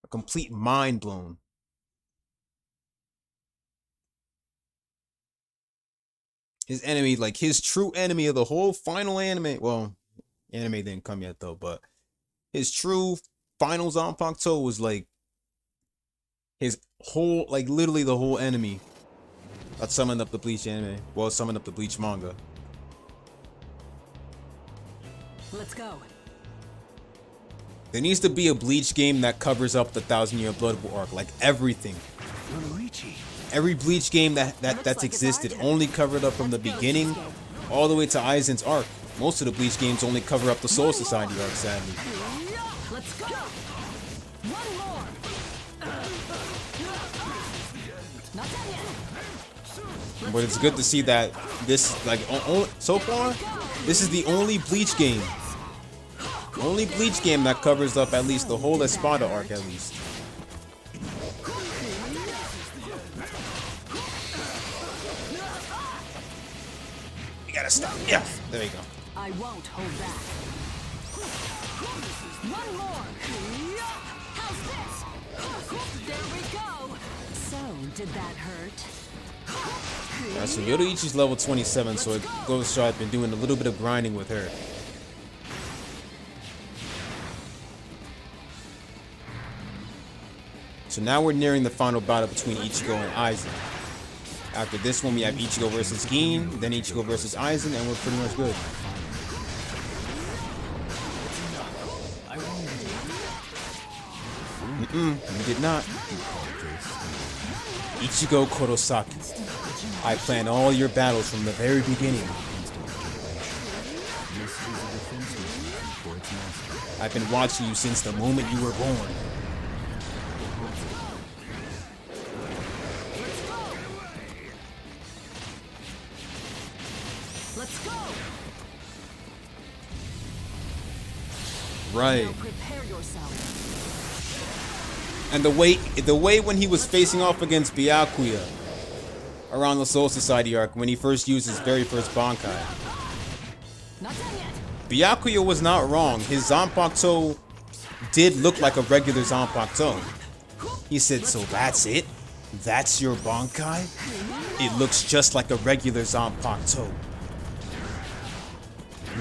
a complete mind blown. His enemy, like his true enemy of the whole final anime. Well, anime didn't come yet though, but his true final Zanpakuto was like his whole, like literally the whole enemy that summoned up the Bleach anime. Well, summoned up the Bleach manga. Let's go. There needs to be a Bleach game that covers up the 1,000-year Blood War arc, like everything. Every Bleach game that's existed only covered up from the beginning all the way to Aizen's arc. Most of the Bleach games only cover up the Soul Society arc, sadly. Let's go. One more. Not done yet. But it's good to see that this, like, so far, this is the only Bleach game. Only Bleach game that covers up at least the whole Espada arc, at least. You gotta stop. Yeah, there you go. I won't hold back. One more. How's this? There we go. So, did that hurt? Alright, so Yoruichi's level 27, so it goes to show I've been doing a little bit of grinding with her. So now we're nearing the final battle between Ichigo and Aizen. After this one, we have Ichigo versus Gin, then Ichigo versus Aizen, and we're pretty much good. We did not. Ichigo Kurosaki. I plan all your battles from the very beginning. I've been watching you since the moment you were born. Let's go. Right. Now prepare yourself. And the way when he was facing off against Byakuya around the Soul Society arc, when he first used his very first Bankai. Not done yet. Byakuya was not wrong. His Zanpakuto did look like a regular Zanpakuto. He said, so that's it? That's your Bankai? It looks just like a regular Zanpakuto.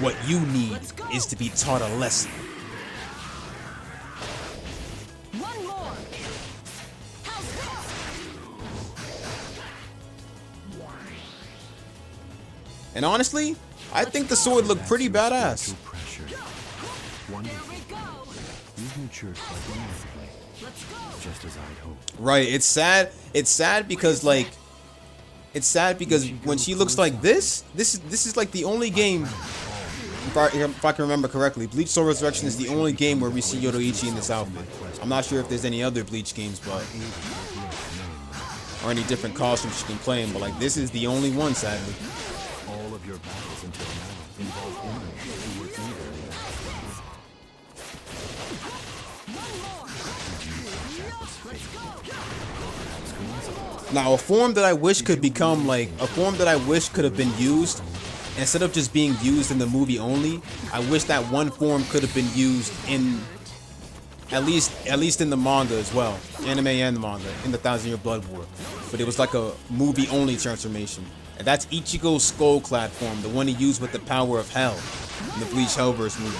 What you need is to be taught a lesson. One more. How's this? And honestly, I think the sword looked pretty badass. There we go. You've matured quite remarkably, Let's go. just as I'd hoped. Right, it's sad. It's sad because like when she looks like this is like the only game, if I can remember correctly, Bleach Soul Resurrection is the only game where we see Yoruichi in this outfit. I'm not sure if there's any other Bleach games, but or any different costumes she can play in, but like this is the only one, sadly. All of your battles until now involve enemies who were either Now, a form that I wish could become like a form that I wish could have been used instead of just being used in the movie only. I wish that one form could have been used in at least in the manga as well, anime and the manga, in the 1,000-Year Blood War. But it was like a movie only transformation, and that's Ichigo's skull-clad form, the one he used with the power of Hell in the Bleach Hellverse movie.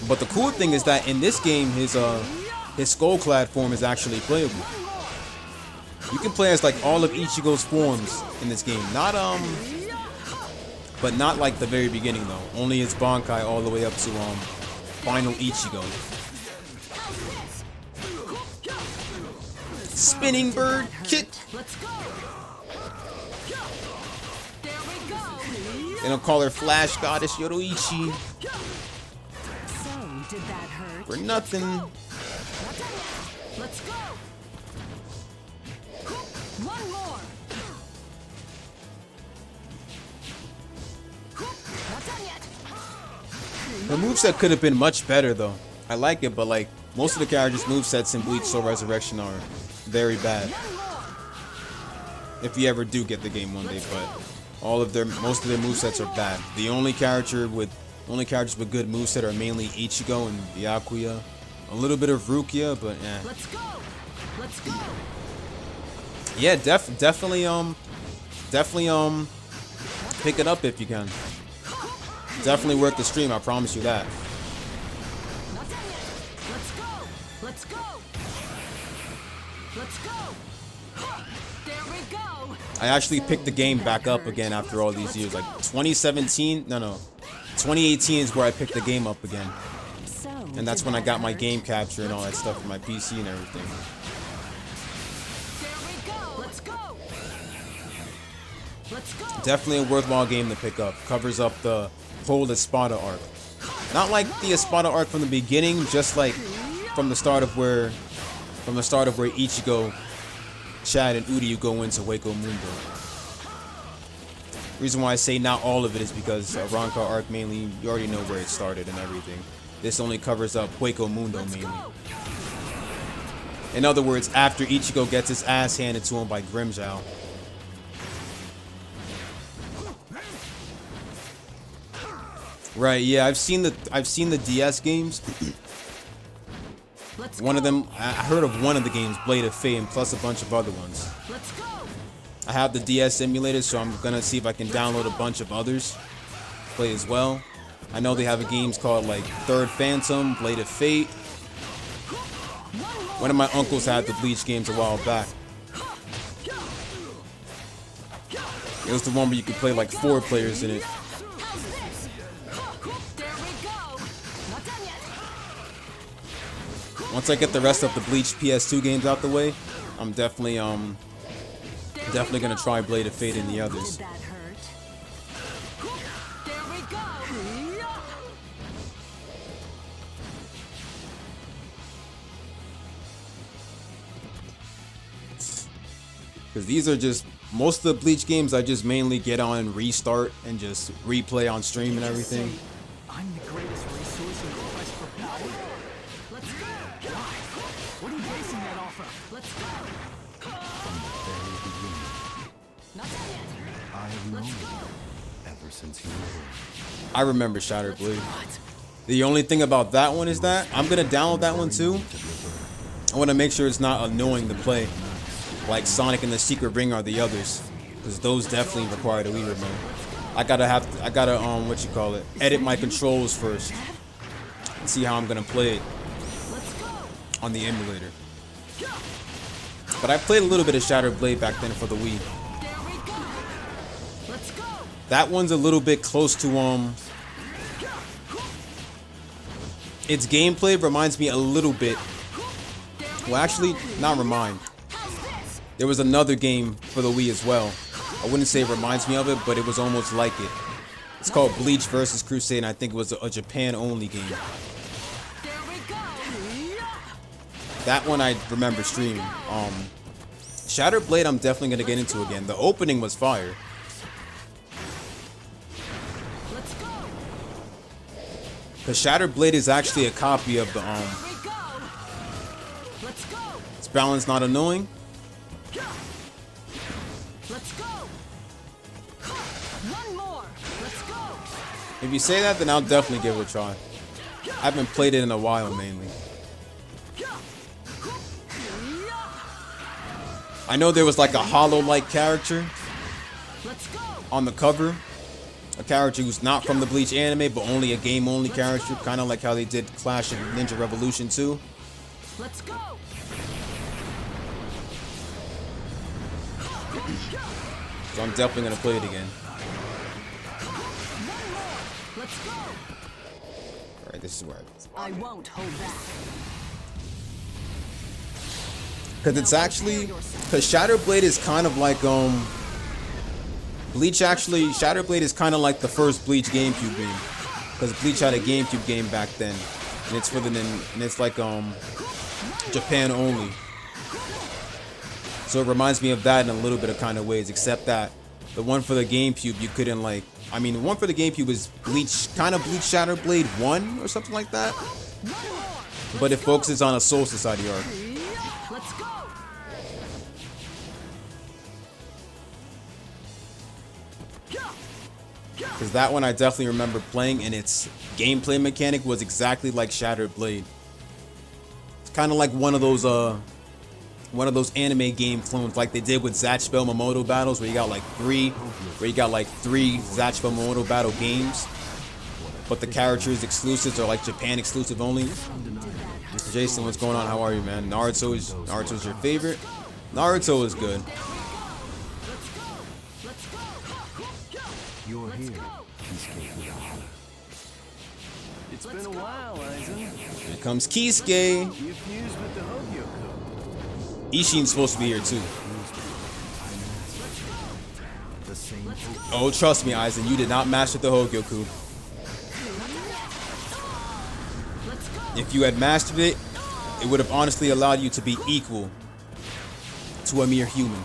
But the cool thing is that in this game, his skull-clad form is actually playable. You can play as like all of Ichigo's forms in this game. Not but not like the very beginning though. Only his Bankai all the way up to final Ichigo. Spinning bird kick. Let's go. There we go. They don't call her Flash Goddess Yoroichi So, did that hurt? for nothing. Let's go. One more. Not done yet. The moveset could have been much better though. I like it, but like most of the characters' movesets in Bleach Soul Resurrection are very bad. If you ever do get the game one day, but most of their movesets are bad. The only characters with good moveset are mainly Ichigo and Byakuya. A little bit of Rukia, but yeah. Let's go. Let's go. Yeah, definitely pick it up if you can. Definitely worth the stream, I promise you that. Not done yet. Let's go. Let's go. Let's go. There we go. I actually picked the game back up again after all these years. Like 2017, no. 2018 is where I picked the game up again. So, And that's when I got my game capture and all that stuff for my PC and everything. there we go. Let's go. Let's go. Definitely a worthwhile game to pick up. Covers up the whole Espada arc. Not like the Espada arc from the beginning, just like from the start of where Ichigo, Chad, and Uryu go into Hueco Mundo. Reason why I say not all of it is because Rancor arc mainly, you already know where it started and everything. This only covers up Hueco Mundo mainly. In other words, after Ichigo gets his ass handed to him by Grimmjow. Right, yeah, I've seen the DS games. One of them, I heard of one of the games, Blade of Fate, and plus a bunch of other ones. Let's go. I have the DS emulator, so I'm gonna see if I can download a bunch of others, play as well. I know they have a games called like Third Phantom, Blade of Fate. One of my uncles had the Bleach games a while back. It was the one where you could play like 4 players in it. There we go. Not done yet. Once I get the rest of the Bleach PS2 games out the way, I'm definitely gonna try Blade of Fate and the others. Did that hurt? There we go. Because these are just, most of the Bleach games I just mainly get on and restart and just replay on stream and everything. I'm the greatest resource in the quest for power. Let's go. What are you basing that off of? Let's go. Not done yet. I've known Let's you go. ever since you were born. I remember Shattered Blade. The only thing about that one is that I'm gonna download that one too. I want to make sure it's not annoying to play, like Sonic and the Secret Ring or the others, because those definitely require the Wii remote. I gotta edit my controls first and see how I'm gonna play it on the emulator. But I played a little bit of Shattered Blade back then for the Wii. There we go. Let's go. That one's a little bit close to its gameplay reminds me a little bit. Well, actually, not remind. There was another game for the Wii as well. I wouldn't say it reminds me of it, but it was almost like it. It's called Bleach versus Crusade, and I think it was a Japan-only game. There we go. That one I remember streaming. Shattered Blade I'm definitely gonna get into again. The opening was fire. Let's go. Cause Shattered Blade is actually a copy of the Here we go. Let's go. its balance not annoying. Let's go. One more. Let's go. If you say that, then I'll definitely give it a try. I haven't played it in a while mainly. I know there was like a hollow-like character Let's go. on the cover. A character who's not from the Bleach anime, but only a game-only character, kind of like how they did Clash of Ninja Revolution 2. Let's go. So I'm definitely gonna play it again. Let's go. Alright, this is where I won't hold back. because it's actually because Shatterblade is kind of like Bleach actually Shatterblade is kind of like the first Bleach GameCube game, because Bleach had a GameCube game back then, and it's for the and it's like Japan only. So it reminds me of that in a little bit of kind of ways, except that the one for the GameCube you couldn't like. I mean, the one for the GameCube was Bleach, kind of Bleach Shatterblade 1 or something like that, but it focuses on a Soul Society arc. Let's go. Because that one I definitely remember playing, and its gameplay mechanic was exactly like Shattered Blade. It's kind of like one of those anime game clones, like they did with Zatch Mamoto battles, where you got like three Zatch Mamoto battle games, but the characters exclusives are like Japan exclusive only. Jason, what's going on? How are you, man? Naruto's your favorite? Naruto is good. You're here. It's been a while, Aizen. Here comes Kisuke. You fused with the Hogyoku. Ishin's supposed to be here too. The same Oh, trust me, Aizen, you did not match with the Hogyoku. If you had mastered it, it would have honestly allowed you to be equal to a mere human.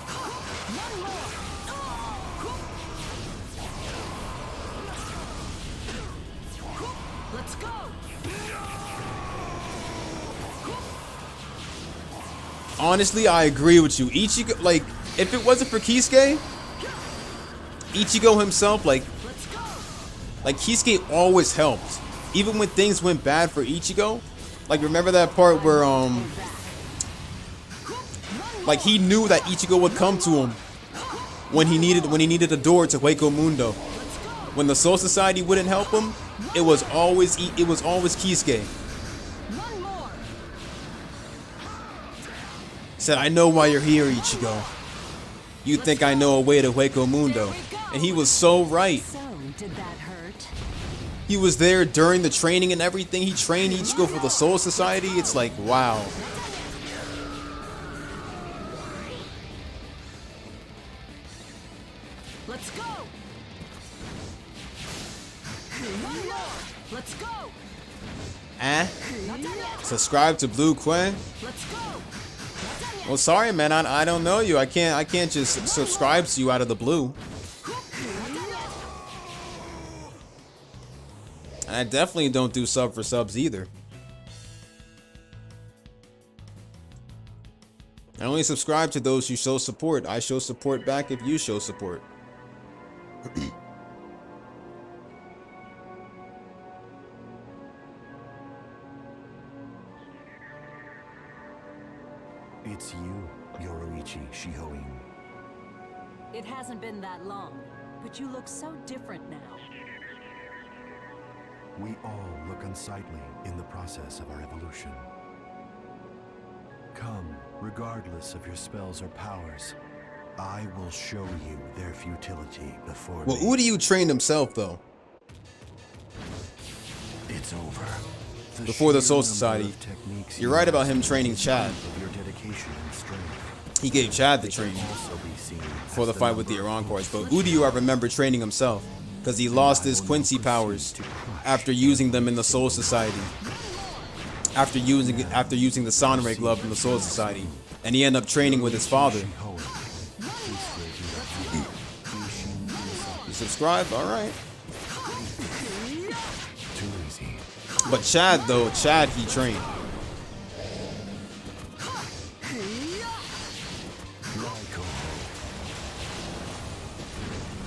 Let's go. Honestly, I agree with you. Ichigo, like, if it wasn't for Kisuke, Ichigo himself, like Kisuke always helped. Even when things went bad for Ichigo, like, remember that part where, like, he knew that Ichigo would come to him when he needed a door to Hueco Mundo. When the Soul Society wouldn't help him, it was always Kisuke. Said, "I know why you're here, Ichigo. You think I know a way to Hueco Mundo." And he was so right. So, did that hurt? He was there during the training and everything. He trained Ichigo for the Soul Society. It's like, wow. Let's go. Let's go. Subscribe to Blue Quinn. Let's go. Well, sorry, man. I don't know you. I can't just subscribe to you out of the blue. And I definitely don't do sub for subs either. I only subscribe to those who show support. I show support back if you show support. It's you, Yoroichi Shihoin. It hasn't been that long, but you look so different now. We all look unsightly in the process of our evolution. Come, regardless of your spells or powers, I will show you their futility before Well, me. Udiyu trained himself though. It's over. Before the sheer Soul number Society. of techniques You're you right about him master training is Chad. proof of your dedication and strength. He gave Chad the They can training also be seen for as the fight with the number of Ironcors, but hooves Udiyu I remember training himself because he lost his Quincy powers after using them in the Soul Society. After using the Samurai glove in the Soul Society, and he ended up training with his father. You subscribe? All right. Too easy. But Chad he trained.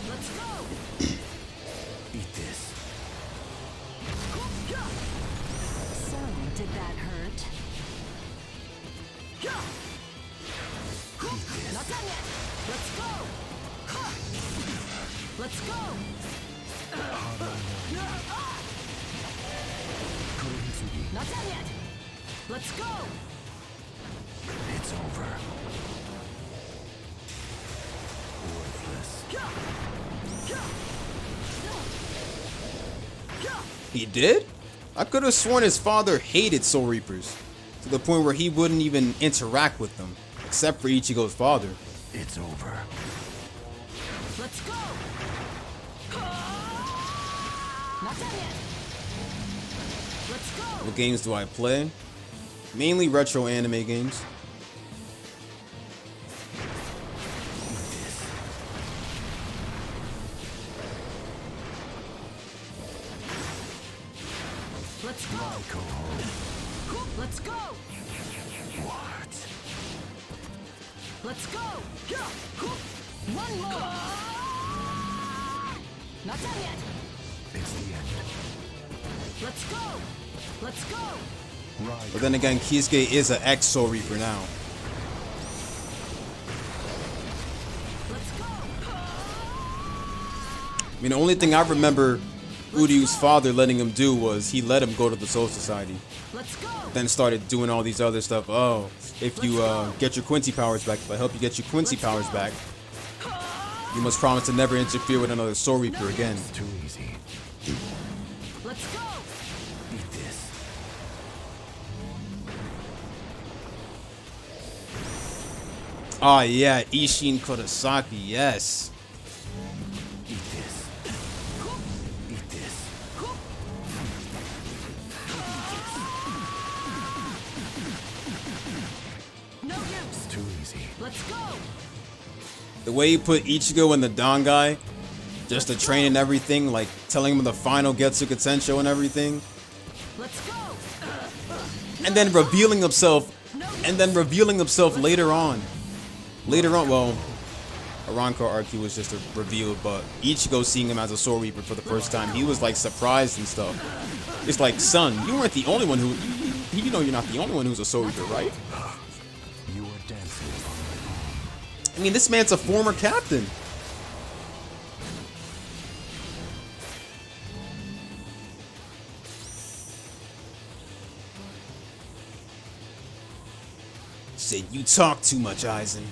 Let's go. Eat this. So, did that hurt? Not done yet. Let's go. Let's go. Not done yet. Let's go. It's over. Worthless. He did? I could have sworn his father hated Soul Reapers to the point where he wouldn't even interact with them, except for Ichigo's father. It's over. Let's go! Not done yet. Let's go! What games do I play? Mainly retro anime games. Let's go! Let's go! What? Let's go! One more! Not done yet! It's the end. Let's go! Let's go! But then again, Kisuke is an ex Soul Reaper now. Let's go! I mean, the only thing I remember Uryu's father letting him do was he let him go to the Soul Society. Let's go! Then started doing all these other stuff. Oh, if you get your Quincy powers back, if I help you get your Quincy powers back, you must promise to never interfere with another Soul Reaper again. Too easy. Let's go! Eat this. Ah, yeah, Ishin Kurosaki, yes. Eat this. Eat this. No use! Too easy. Let's go! The way he put Ichigo in the Don guy, just to train and everything, like telling him the final Getsuga Tensho and everything, Let's go! and then revealing himself, later on. Later on, well, Aranko arc he was just a reveal, but Ichigo seeing him as a Soul Reaper for the first time, he was like surprised and stuff. It's like, son, you weren't the only one who, you know you're not the only one who's a Soul Reaper, right? You are dancing on my arm. I mean, this man's a former captain. Said you talk too much, Aizen.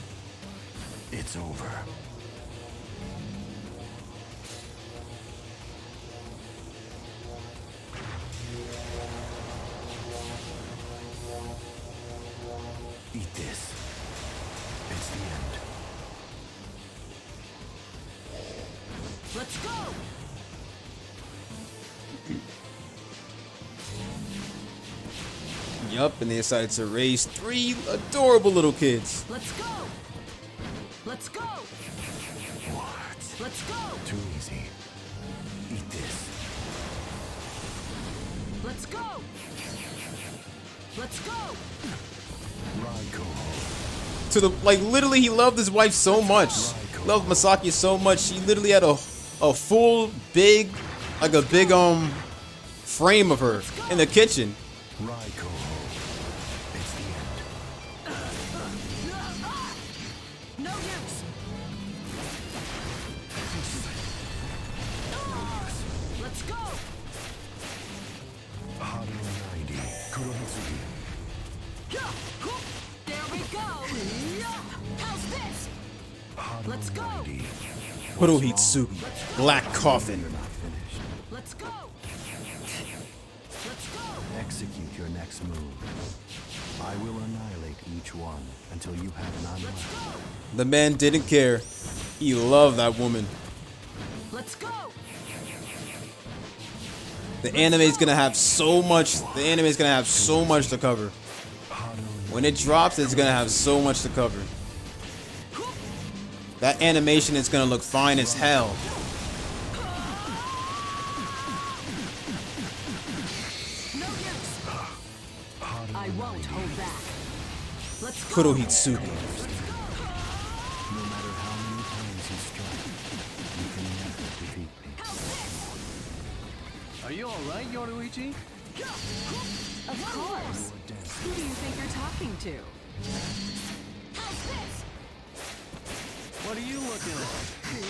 It's over. Eat this. It's the end. Let's go! Yup, and they decided to raise 3 adorable little kids. Let's go! Let's go! What? Let's go! Too easy. Eat this. Let's go! Let's go! Ride To the, like, literally he loved his wife so much. Loved Masaki so much. She literally had a full big, like a big frame of her in the kitchen. Raiko. It's the end. No use! Let's go! Hado 90. Kuromitsugi. There we go! How's this? Hado Let's go. 90. Kurohitsugi, Black Coffin. You're not finished. Let's go! Let's go! Execute your next move. I will annihilate each one until you have none left. The man didn't care. He loved that woman. Let's go! The anime's gonna have so much. The anime's gonna have so much to cover. When it drops, it's gonna have so much to cover. That animation is gonna look fine as hell. No use! I won't hold back. Let's go! Kurohitsugi. No matter how many times you strike, you can never defeat me. Are you alright, Yoruichi? Of course. Who do you think you're talking to? How's this? What are you looking at? There's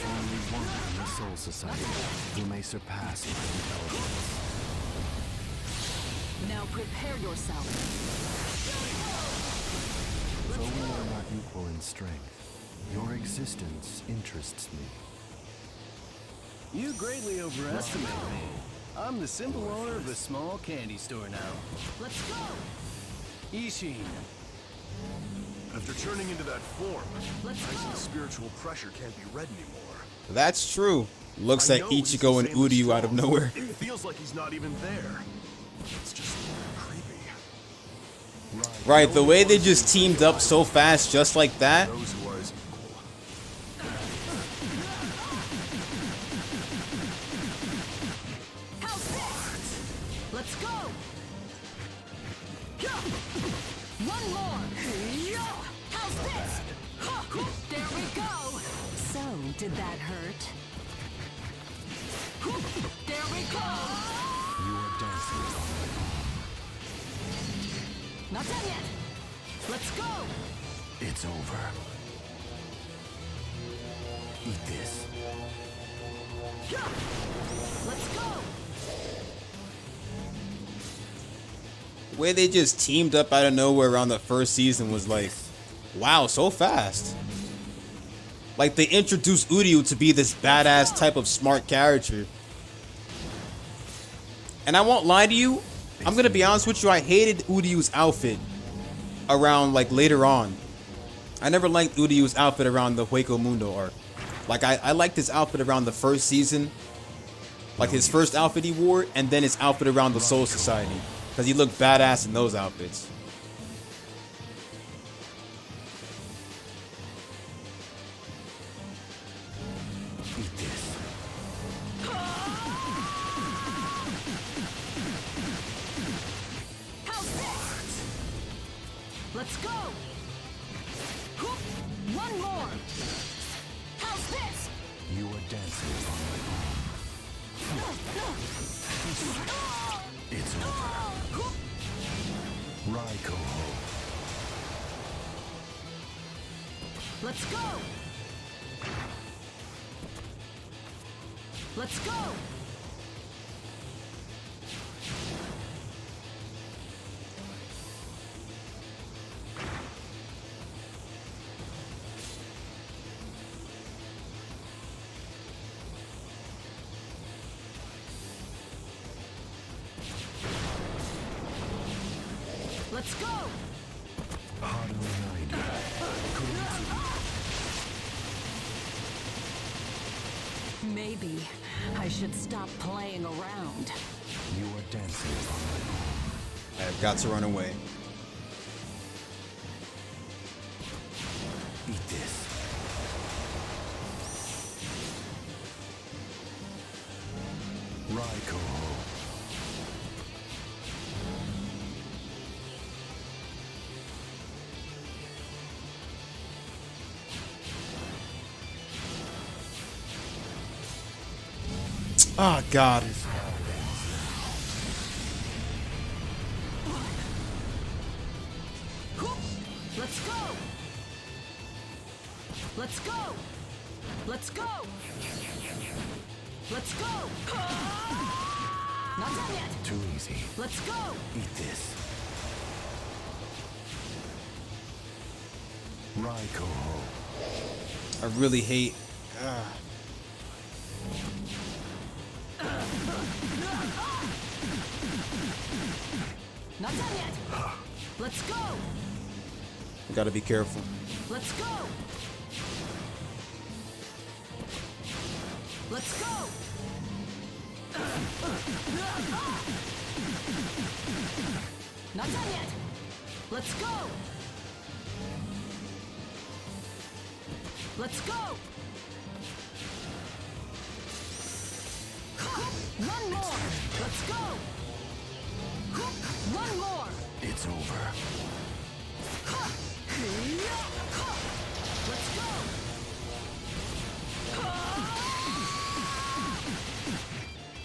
only one in the Soul Society who may surpass my intelligence. Now prepare yourself. Though we are not equal in strength, Your existence interests me. You greatly overestimate me. I'm the simple owner of a small candy store now. Let's go! Ishin. After turning into that form, Let's Aizen's go! spiritual pressure can't be read anymore. That's true. Looks I like know he's Ichigo and insanely Uryu out of strong. nowhere. It feels like he's not even there. It's just creepy. Right, the way they just teamed up so fast, just like that. Those who are his equal. How's this? Let's go! Yeah. One more! Yeah. How's this? Ha. There we go! So, did that hurt? There we go! You are dancing on my Not done yet! Let's go! It's over. Eat this. Yeah. Let's go! The way they just teamed up out of nowhere around the first season was like, wow, so fast. Like they introduced Uryu to be this badass type of smart character. And I won't lie to you, I'm gonna be honest with you, I hated Uryu's outfit around like later on. I never liked Uryu's outfit around the Hueco Mundo arc. Like I liked his outfit around the first season. Like his first outfit he wore, and then his outfit around the Soul Society. Because he looked badass in those outfits. Eat this. How's this? Let's go! One more! How's this? You are dancing on my It's over. Raiko. Let's go! Let's go! Let's go! Maybe I should stop playing around. You are dancing on my I've got to run away. Eat this. Raiko. Oh God. Let's go! Let's go! Let's go! Let's go! Not done yet! Too easy. Let's go! Eat this. Raiko. I really hate. Not done yet! Let's go! Gotta be careful. Let's go! Let's go! Not done yet! Let's go! Let's go! One more! Let's go! One more! It's over. Let's go!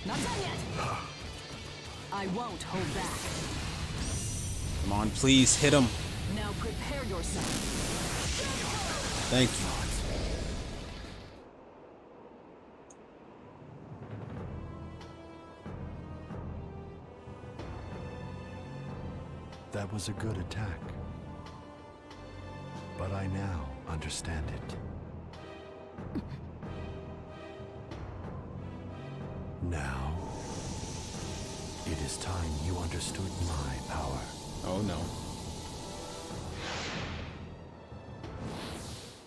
Not done yet! I won't hold back. Come on, please hit him. Now prepare yourself. Thank you. That was a good attack. But I now understand it. Now, it is time you understood my power. Oh no.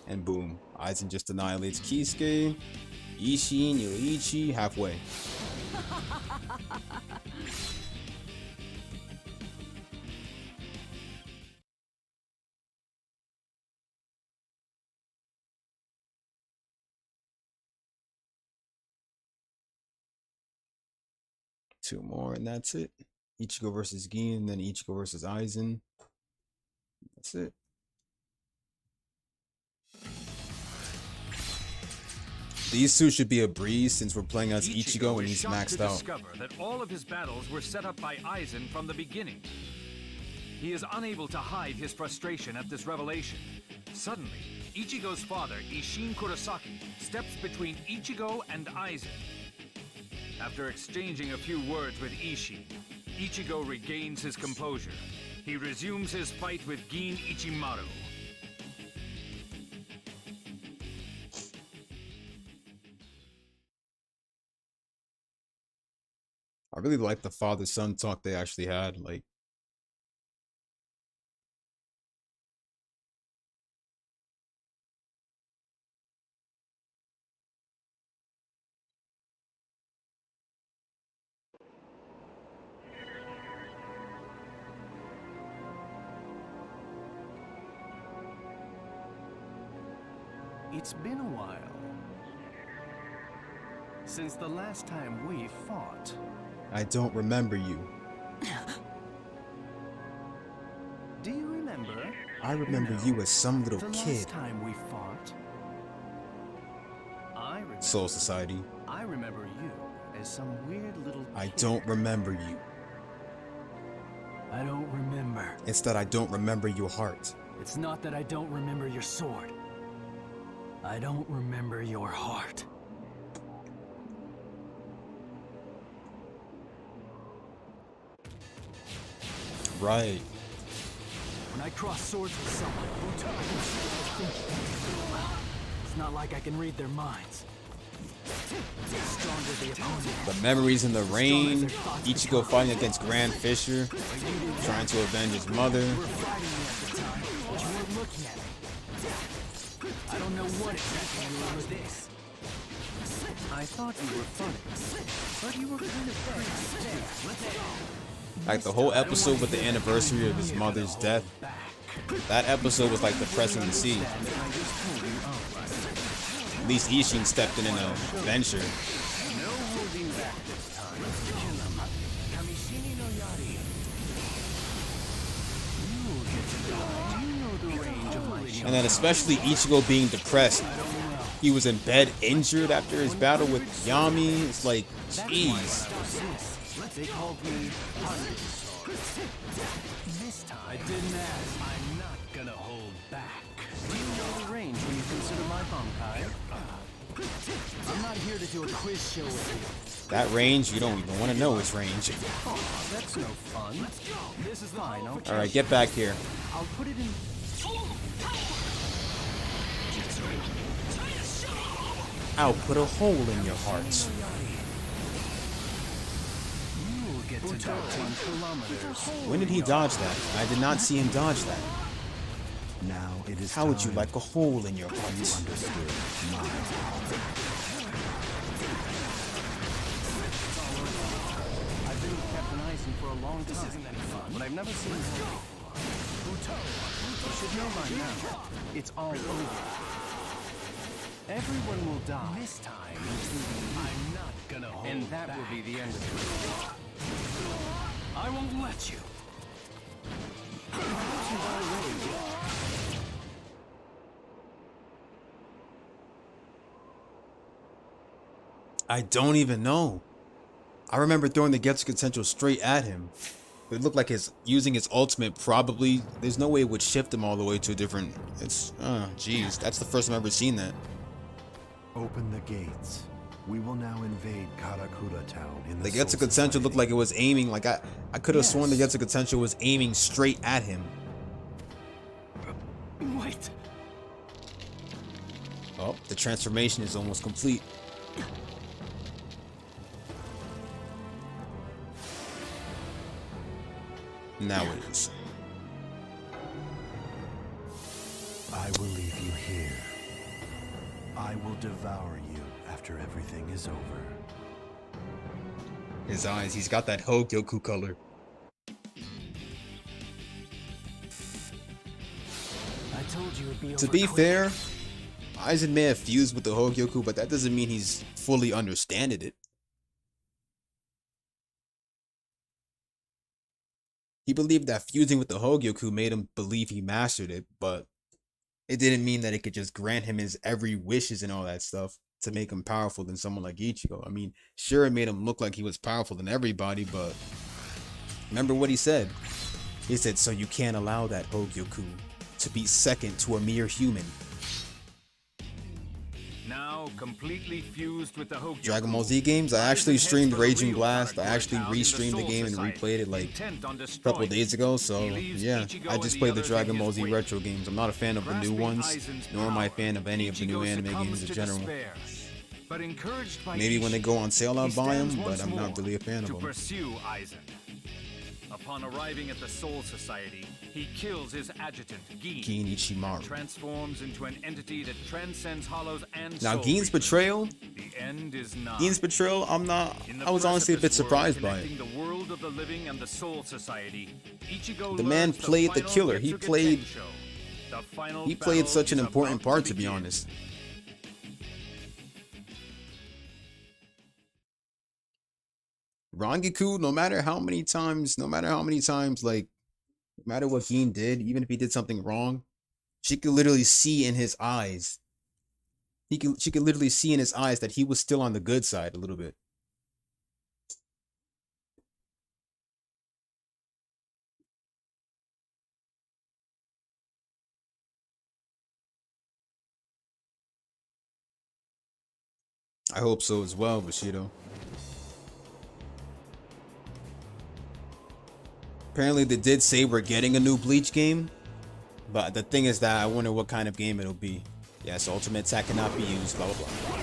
And boom, Aizen just annihilates Kisuke, Ishin, Yoichi, halfway. Two more and that's it. Ichigo versus Gin, and then Ichigo versus Aizen. That's it. These two should be a breeze since we're playing as Ichigo and is he's shocked maxed to out. discover that all of his battles were set up by Aizen from the beginning. He is unable to hide his frustration at this revelation. Suddenly, Ichigo's father, Isshin Kurosaki, steps between Ichigo and Aizen. After exchanging a few words with Isshin, Ichigo regains his composure. He resumes his fight with Gin Ichimaru. I really like the father-son talk they actually had. Like, It's been a while since the last time we fought. I don't remember you. Do you remember? I remember No. you as some little The kid. last time we fought, I remember. Soul Society. I remember you as some weird little. I kid. don't remember you. I don't remember. It's that I don't remember your heart. It's not that I don't remember your sword. I don't remember your heart. Right. When I cross swords with someone, I can see what they're thinking. It's not like I can read their minds. The stronger the opponent, The memories in the rain, Ichigo fighting against Grand Fisher, trying to avenge his mother. you were fighting me at the time, but you weren't looking at me. I don't know what exactly you were with this. I thought you were funny, but you were kind of bad. Like the whole episode with the anniversary of his mother's death. That episode was like depressing to see. At least Isshin stepped in an adventure. No holding back this time. Kill him. Kamishini no Yari. You will get to die. Do you know the range of my And then especially Ichigo being depressed. He was in bed injured after his battle with Yammy. It's like, jeez. They called me Hundred Sword. This time, I didn't ask. I'm not gonna hold back. Do you know the range when you consider my Bankai? I'm not here to do a quiz show with That range, you don't even want to know its range. Oh, that's no fun. you. This is the Fine, okay. Alright, get back here. I'll put it in. I'll put a hole in your heart. You will get to 13 kilometers. When did he dodge that? I did not see him dodge that. Now it is How would you time like a hole in your you heart? understood my power. I've been with Captain Aizen for a long time. This isn't any fun. But I've never seen him before. You should know by now. It's all over. Everyone will die. This time, including me. I'm not gonna hold And that back. Will be the end of it. I won't let you. I don't even know. I remember throwing the Getsuga Central straight at him. It looked like his using his ultimate probably. There's no way it would shift him all the way to a different. It's jeez. That's the first time I've ever seen that. Open the gates. We will now invade Karakura Town in The the Soul Getsuga Central looked Society. like it was aiming. Like I could have sworn the Getsuga Central was aiming straight at him. Wait. Oh, the transformation is almost complete. Now it is. I will leave you here. I will devour you after everything is over. His eyes, he's got that Hogyoku color. I told you it'd be To over be quick. fair, Aizen may have fused with the Hogyoku, but that doesn't mean he's fully understanded it. He believed that fusing with the Hogyoku made him believe he mastered it, but it didn't mean that it could just grant him his every wishes and all that stuff to make him powerful than someone like Ichigo. I mean, sure, it made him look like he was powerful than everybody, but remember what he said? He said, so you can't allow that Hogyoku to be second to a mere human. Now completely fused with the Hogyoku. Dragon Ball Z games, I actually Aizen streamed heads for the Raging real Blast. I Baraggan actually town in the restreamed the Soul game and Society, replayed it like intent on a destroying couple days ago, so He leaves yeah, Ichigo I and just the played the others Dragon in Ball his Z wake. retro games. I'm not a fan of the new Grasping ones, Aizen's nor am I a power, fan of any of the new Ichigo anime succumbs games in to general. despair. But encouraged by Maybe when they go on sale I'll he buy them, stands but once I'm not more really a fan of to them. pursue Aizen. Upon arriving at the Soul Society, he kills his adjutant, Gin, Gin Ichimaru. transforms into an entity that transcends hollows and Now soul Gin's reapers. betrayal, The end is nigh. Gin's betrayal, In the I was honestly a bit precipice world surprised by it. connecting the world of the living and the Soul Society, Ichigo The man learns played the final killer. He Getsuga played- Tensho. The final He played battle such an is important about part, to be begin. honest. Rangiku, no matter how many times, like, no matter what Gin did, even if he did something wrong, she could literally see in his eyes. She could literally see in his eyes that he was still on the good side a little bit. I hope so as well, Bushido. Apparently they did say we're getting a new Bleach game, but the thing is that I wonder what kind of game it'll be. Yes, ultimate attack cannot be used, blah blah blah.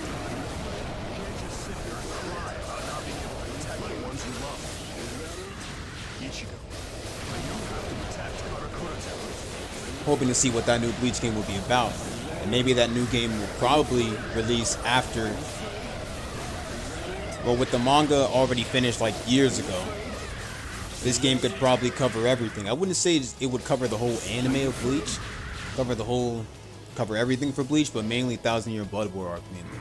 Hoping to see what that new Bleach game will be about. And maybe that new game will probably release after, well, with the manga already finished like years ago. This game could probably cover everything. I wouldn't say it would cover the whole anime of Bleach, cover everything for Bleach, but mainly 1,000 Year Blood War arc mainly.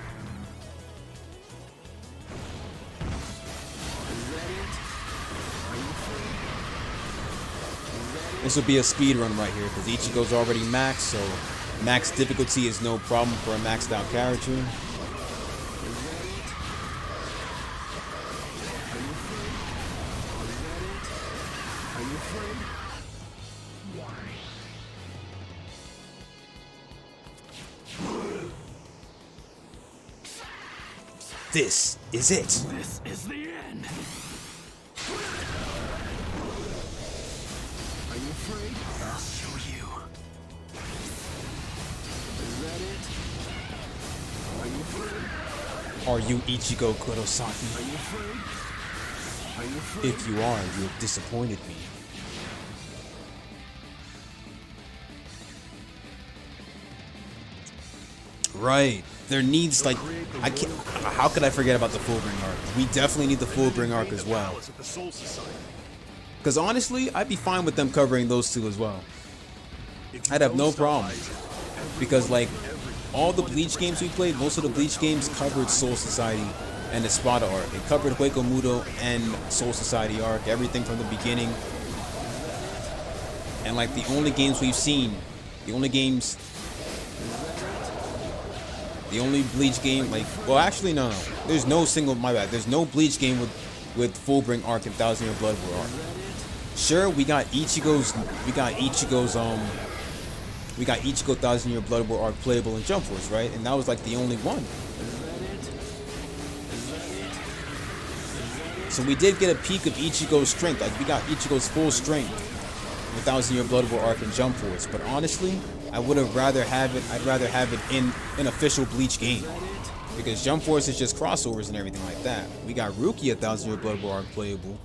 This will be a speed run right here because Ichigo's already maxed, so max difficulty is no problem for a maxed out character. This is it. This is the end. Are you afraid? I'll show you. Is that it? Are you afraid? Are you Ichigo Kurosaki? Are you afraid? Are you afraid? If you are, you have disappointed me. Right. There needs, like, I can't. How could I forget about the Fullbring arc? We definitely need the Fullbring arc as well. Because honestly, I'd be fine with them covering those two as well. I'd have no problem. Because, like, all the Bleach games we played, most of the Bleach games covered Soul Society and the Espada arc. It covered Hueco Mudo and Soul Society arc, everything from the beginning. And, like, the only games we've seen, the only Bleach game, like, well, actually, no. There's no single, my bad. There's no Bleach game with Fullbring arc and 1,000 Year Blood War arc. Sure, we got Ichigo 1,000 Year Blood War arc playable in Jump Force, right? And that was like the only one. So we did get a peek of Ichigo's strength. Like, we got Ichigo's full strength in 1,000 Year Blood War arc in Jump Force. But honestly, I'd rather have it in an official Bleach game. Because Jump Force is just crossovers and everything like that. We got Rukia 1,000 Year Blood War arc playable.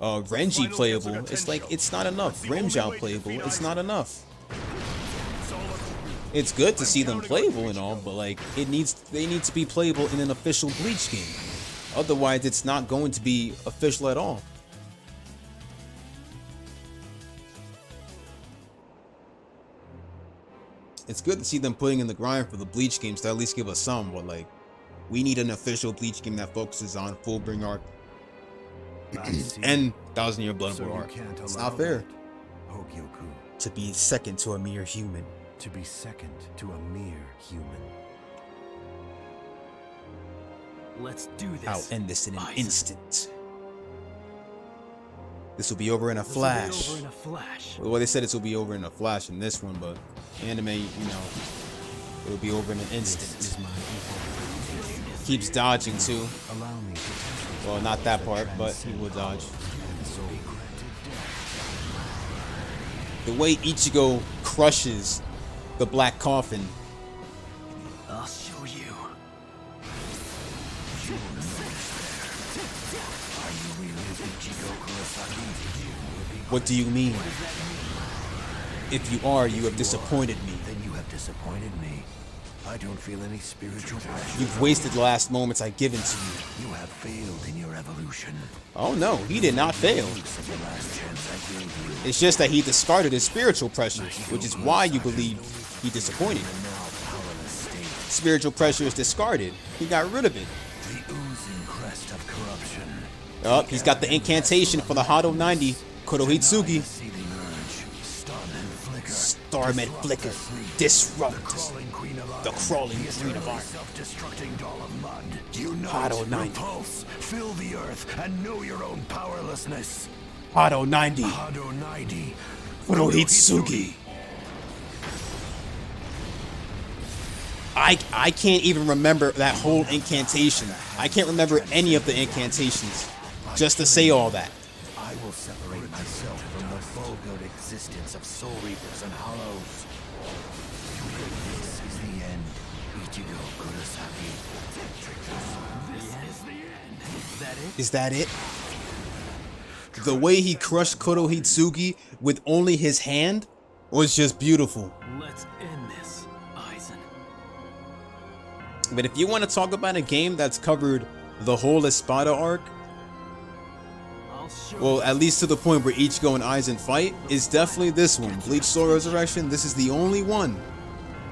Renji playable, it's like, it's not enough. Rimjow playable, it's not enough. It's good to see them playable and all, but like, they need to be playable in an official Bleach game. Otherwise, it's not going to be official at all. It's good to see them putting in the grind for the Bleach games to at least give us some, but like, we need an official Bleach game that focuses on Fullbring arc and 1000-Year Blood War arc. It's not fair to be second to a mere human. To be second to a mere human. Let's do this. I'll end this in an instant. This will be over in a flash. Well, they said this will be over in a flash in this one, but anime, you know, it will be over in an instant. Keeps dodging too. Well, not that part, but he will dodge. The way Ichigo crushes the black coffin. I'll show you. What do you mean? If you are, you have disappointed me. Then you have disappointed me. I don't feel any spiritual pressure. You've wasted the last moments I've given to you. You have failed in your evolution. Oh no, he did not fail. It's just that he discarded his spiritual pressures, which is why you believe he disappointed. Spiritual pressure is discarded. He got rid of it. The oozing crest of corruption. Oh, he's got the incantation for the Hado 90, Kurohitsugi. Starman Flicker. Disrupt. The crawling queen of art. Self-destructing doll of mud. You know Hado it. 90. Repulse. Fill the earth and know your own powerlessness. Hado 90. Hado 90. Kurohitsugi. I can't even remember that whole incantation. I can't remember any of the incantations. Just to say all that. I will separate myself from the vulgar existence of soul reapers and hollows. This is the end, Ichigo Kurosaki. This is the end. Is that it? Is that it? The way he crushed Kurohitsugi with only his hand was just beautiful. Let's end this, Aizen. But if you want to talk about a game that's covered the whole Espada arc, well, at least to the point where Ichigo and Aizen fight, is definitely this one. Bleach Soul Resurrection, this is the only one.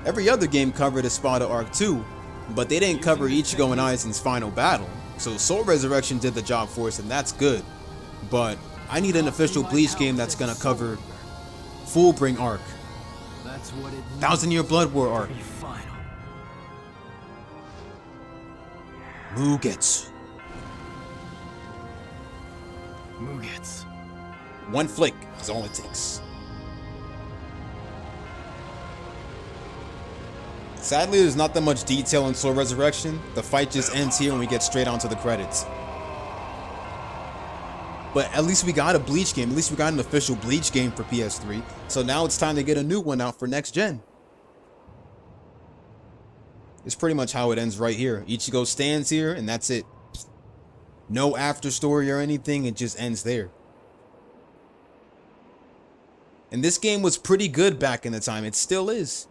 Every other game covered Espada arc too, but they didn't cover Ichigo and Aizen's final battle. So Soul Resurrection did the job for us, and that's good. But I need an official Bleach game that's gonna cover Fullbring arc, That's what it 1000-Year Blood War arc, be final. Mugetsu. Mugetsu. One flick is all it takes. Sadly, there's not that much detail in Soul Resurrection. The fight just ends here and we get straight onto the credits. But at least we got a Bleach game. At least we got an official Bleach game for PS3. So now it's time to get a new one out for next gen. It's pretty much how it ends right here. Ichigo stands here and that's it. No after story or anything. It just ends there. And this game was pretty good back in the time. It still is.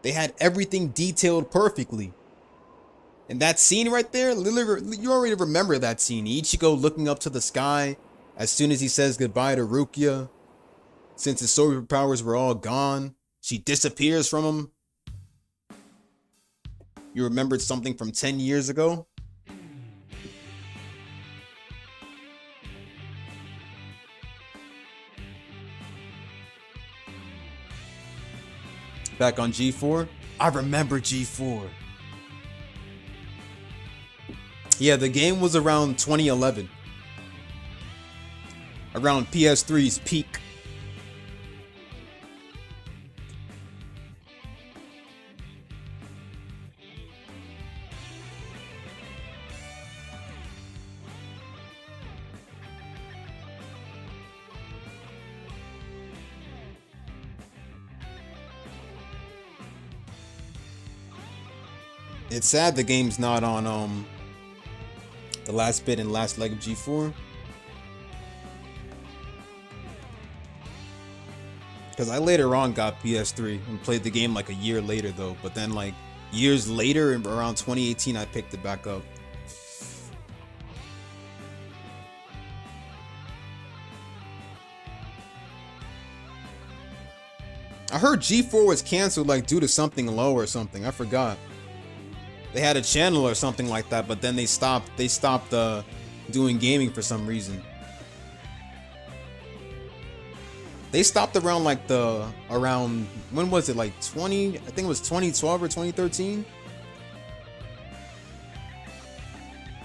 They had everything detailed perfectly. And that scene right there, literally, you already remember that scene. Ichigo looking up to the sky as soon as he says goodbye to Rukia. Since his superpowers were all gone, she disappears from him. You remembered something from 10 years ago? Back on G4? I remember G4. Yeah, the game was around 2011. Around PS3's peak. It's sad the game's not on the last bit and last leg of G4. Because I later on got PS3 and played the game like a year later though. But then like years later, around 2018, I picked it back up. I heard G4 was canceled like due to something low or something. I forgot. They had a channel or something like that, but then they stopped doing gaming for some reason. They stopped around like around when was it, like 20, I think it was 2012 or 2013.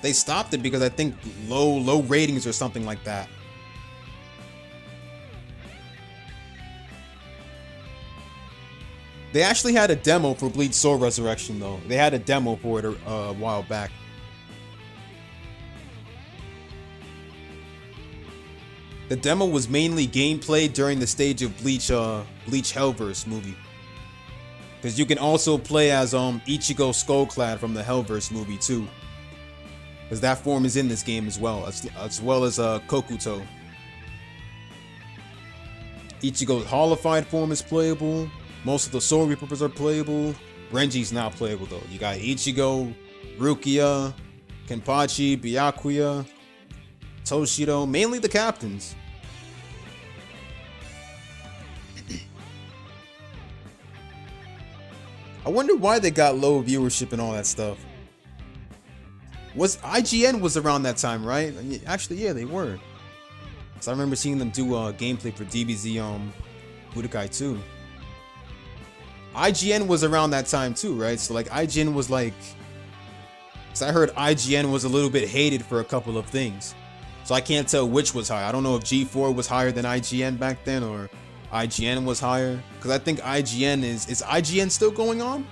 They stopped it because I think low ratings or something like that. They actually had a demo for Bleach Soul Resurrection though. They had a demo for it a while back. The demo was mainly gameplay during the stage of Bleach Hellverse movie. Because you can also play as Ichigo Skullclad from the Hellverse movie too. Because that form is in this game as well as Kokuto. Ichigo's holified form is playable. Most of the Soul Reapers are playable. Renji's not playable though. You got Ichigo, Rukia, Kenpachi, Byakuya, Toshiro, mainly the captains. I wonder why they got low viewership and all that stuff. Was IGN was around that time, right? Actually, yeah, they were. So I remember seeing them do gameplay for DBZ Budokai 2. IGN was around that time too, right? So like IGN was like, so I heard IGN was a little bit hated for a couple of things. So I can't tell which was higher. I don't know if G4 was higher than IGN back then or IGN was higher. Because I think IGN is IGN still going on?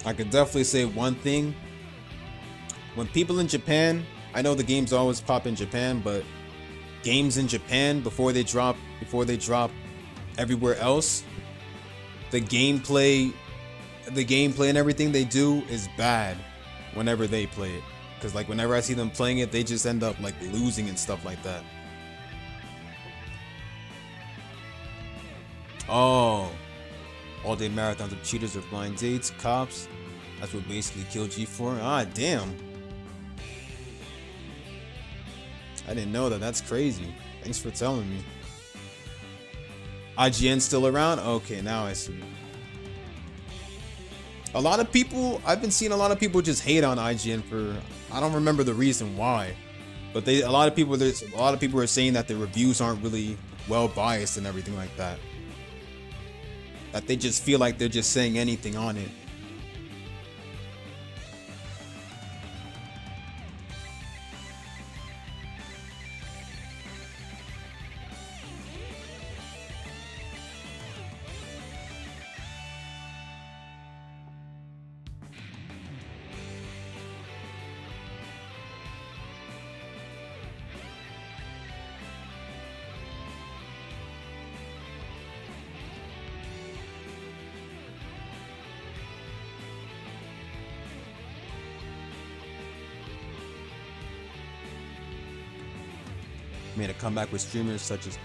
I could definitely say one thing. When people in Japan, I know the games always pop in Japan, but games in Japan before they drop everywhere else, the gameplay and everything they do is bad whenever they play it. Because like whenever I see them playing it, they just end up like losing and stuff like that. Oh, all-day marathons of cheaters or blind dates, cops. That's what basically killed G4. Ah, damn. I didn't know that. That's crazy. Thanks for telling me. IGN still around? Okay, now I see. A lot of people, I've been seeing a lot of people just hate on IGN for, I don't remember the reason why, but a lot of people are saying that the reviews aren't really well biased and everything like that. That they just feel like they're just saying anything on it. Made a comeback with streamers such as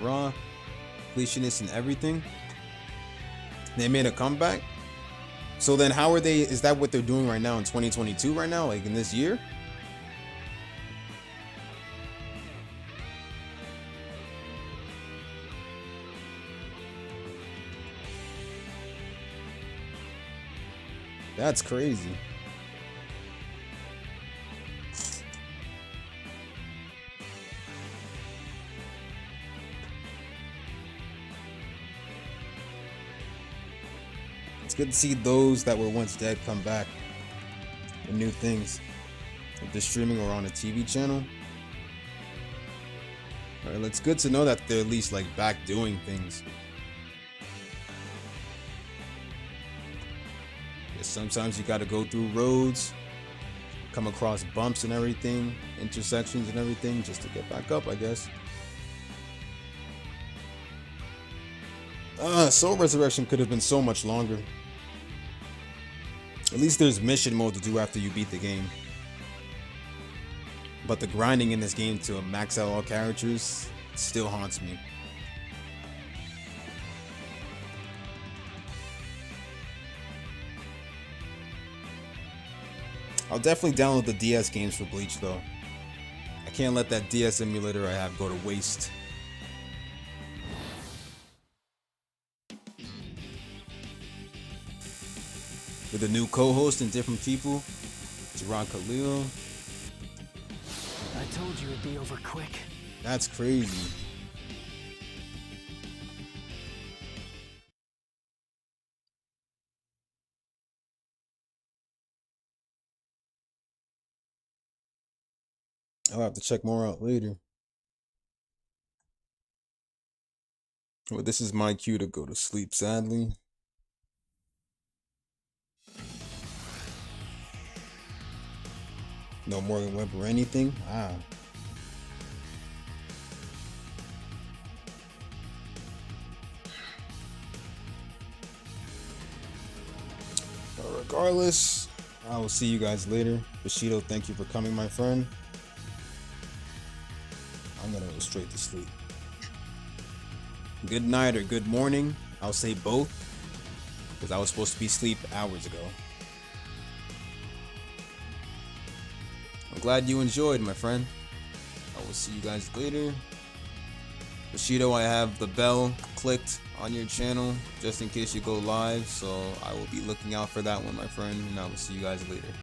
Raw, Completionist, and everything. They made a comeback. So then how are they, is that what they're doing right now in 2022 right now, like in this year? That's crazy. good to see those that were once dead come back with new things. If they're streaming or on a TV channel. Alright, it's good to know that they're at least like back doing things. Yeah, sometimes you gotta go through roads, come across bumps and everything, intersections and everything, just to get back up, I guess. Soul Resurreccion could have been so much longer. At least there's mission mode to do after you beat the game. But the grinding in this game to max out all characters still haunts me. I'll definitely download the DS games for Bleach though. I can't let that DS emulator I have go to waste. With a new co-host and different people, Gerard Khalil. I told you it'd be over quick. That's crazy. I'll have to check more out later. Well, this is my cue to go to sleep, sadly. No Morgan Webb or anything? Ah. But regardless, I will see you guys later. Bushido, thank you for coming, my friend. I'm gonna go straight to sleep. Good night or good morning. I'll say both, because I was supposed to be asleep hours ago. I'm glad you enjoyed, my friend. I will see you guys later. Bushido, I have the bell clicked on your channel just in case you go live, so I will be looking out for that one, my friend, and I will see you guys later.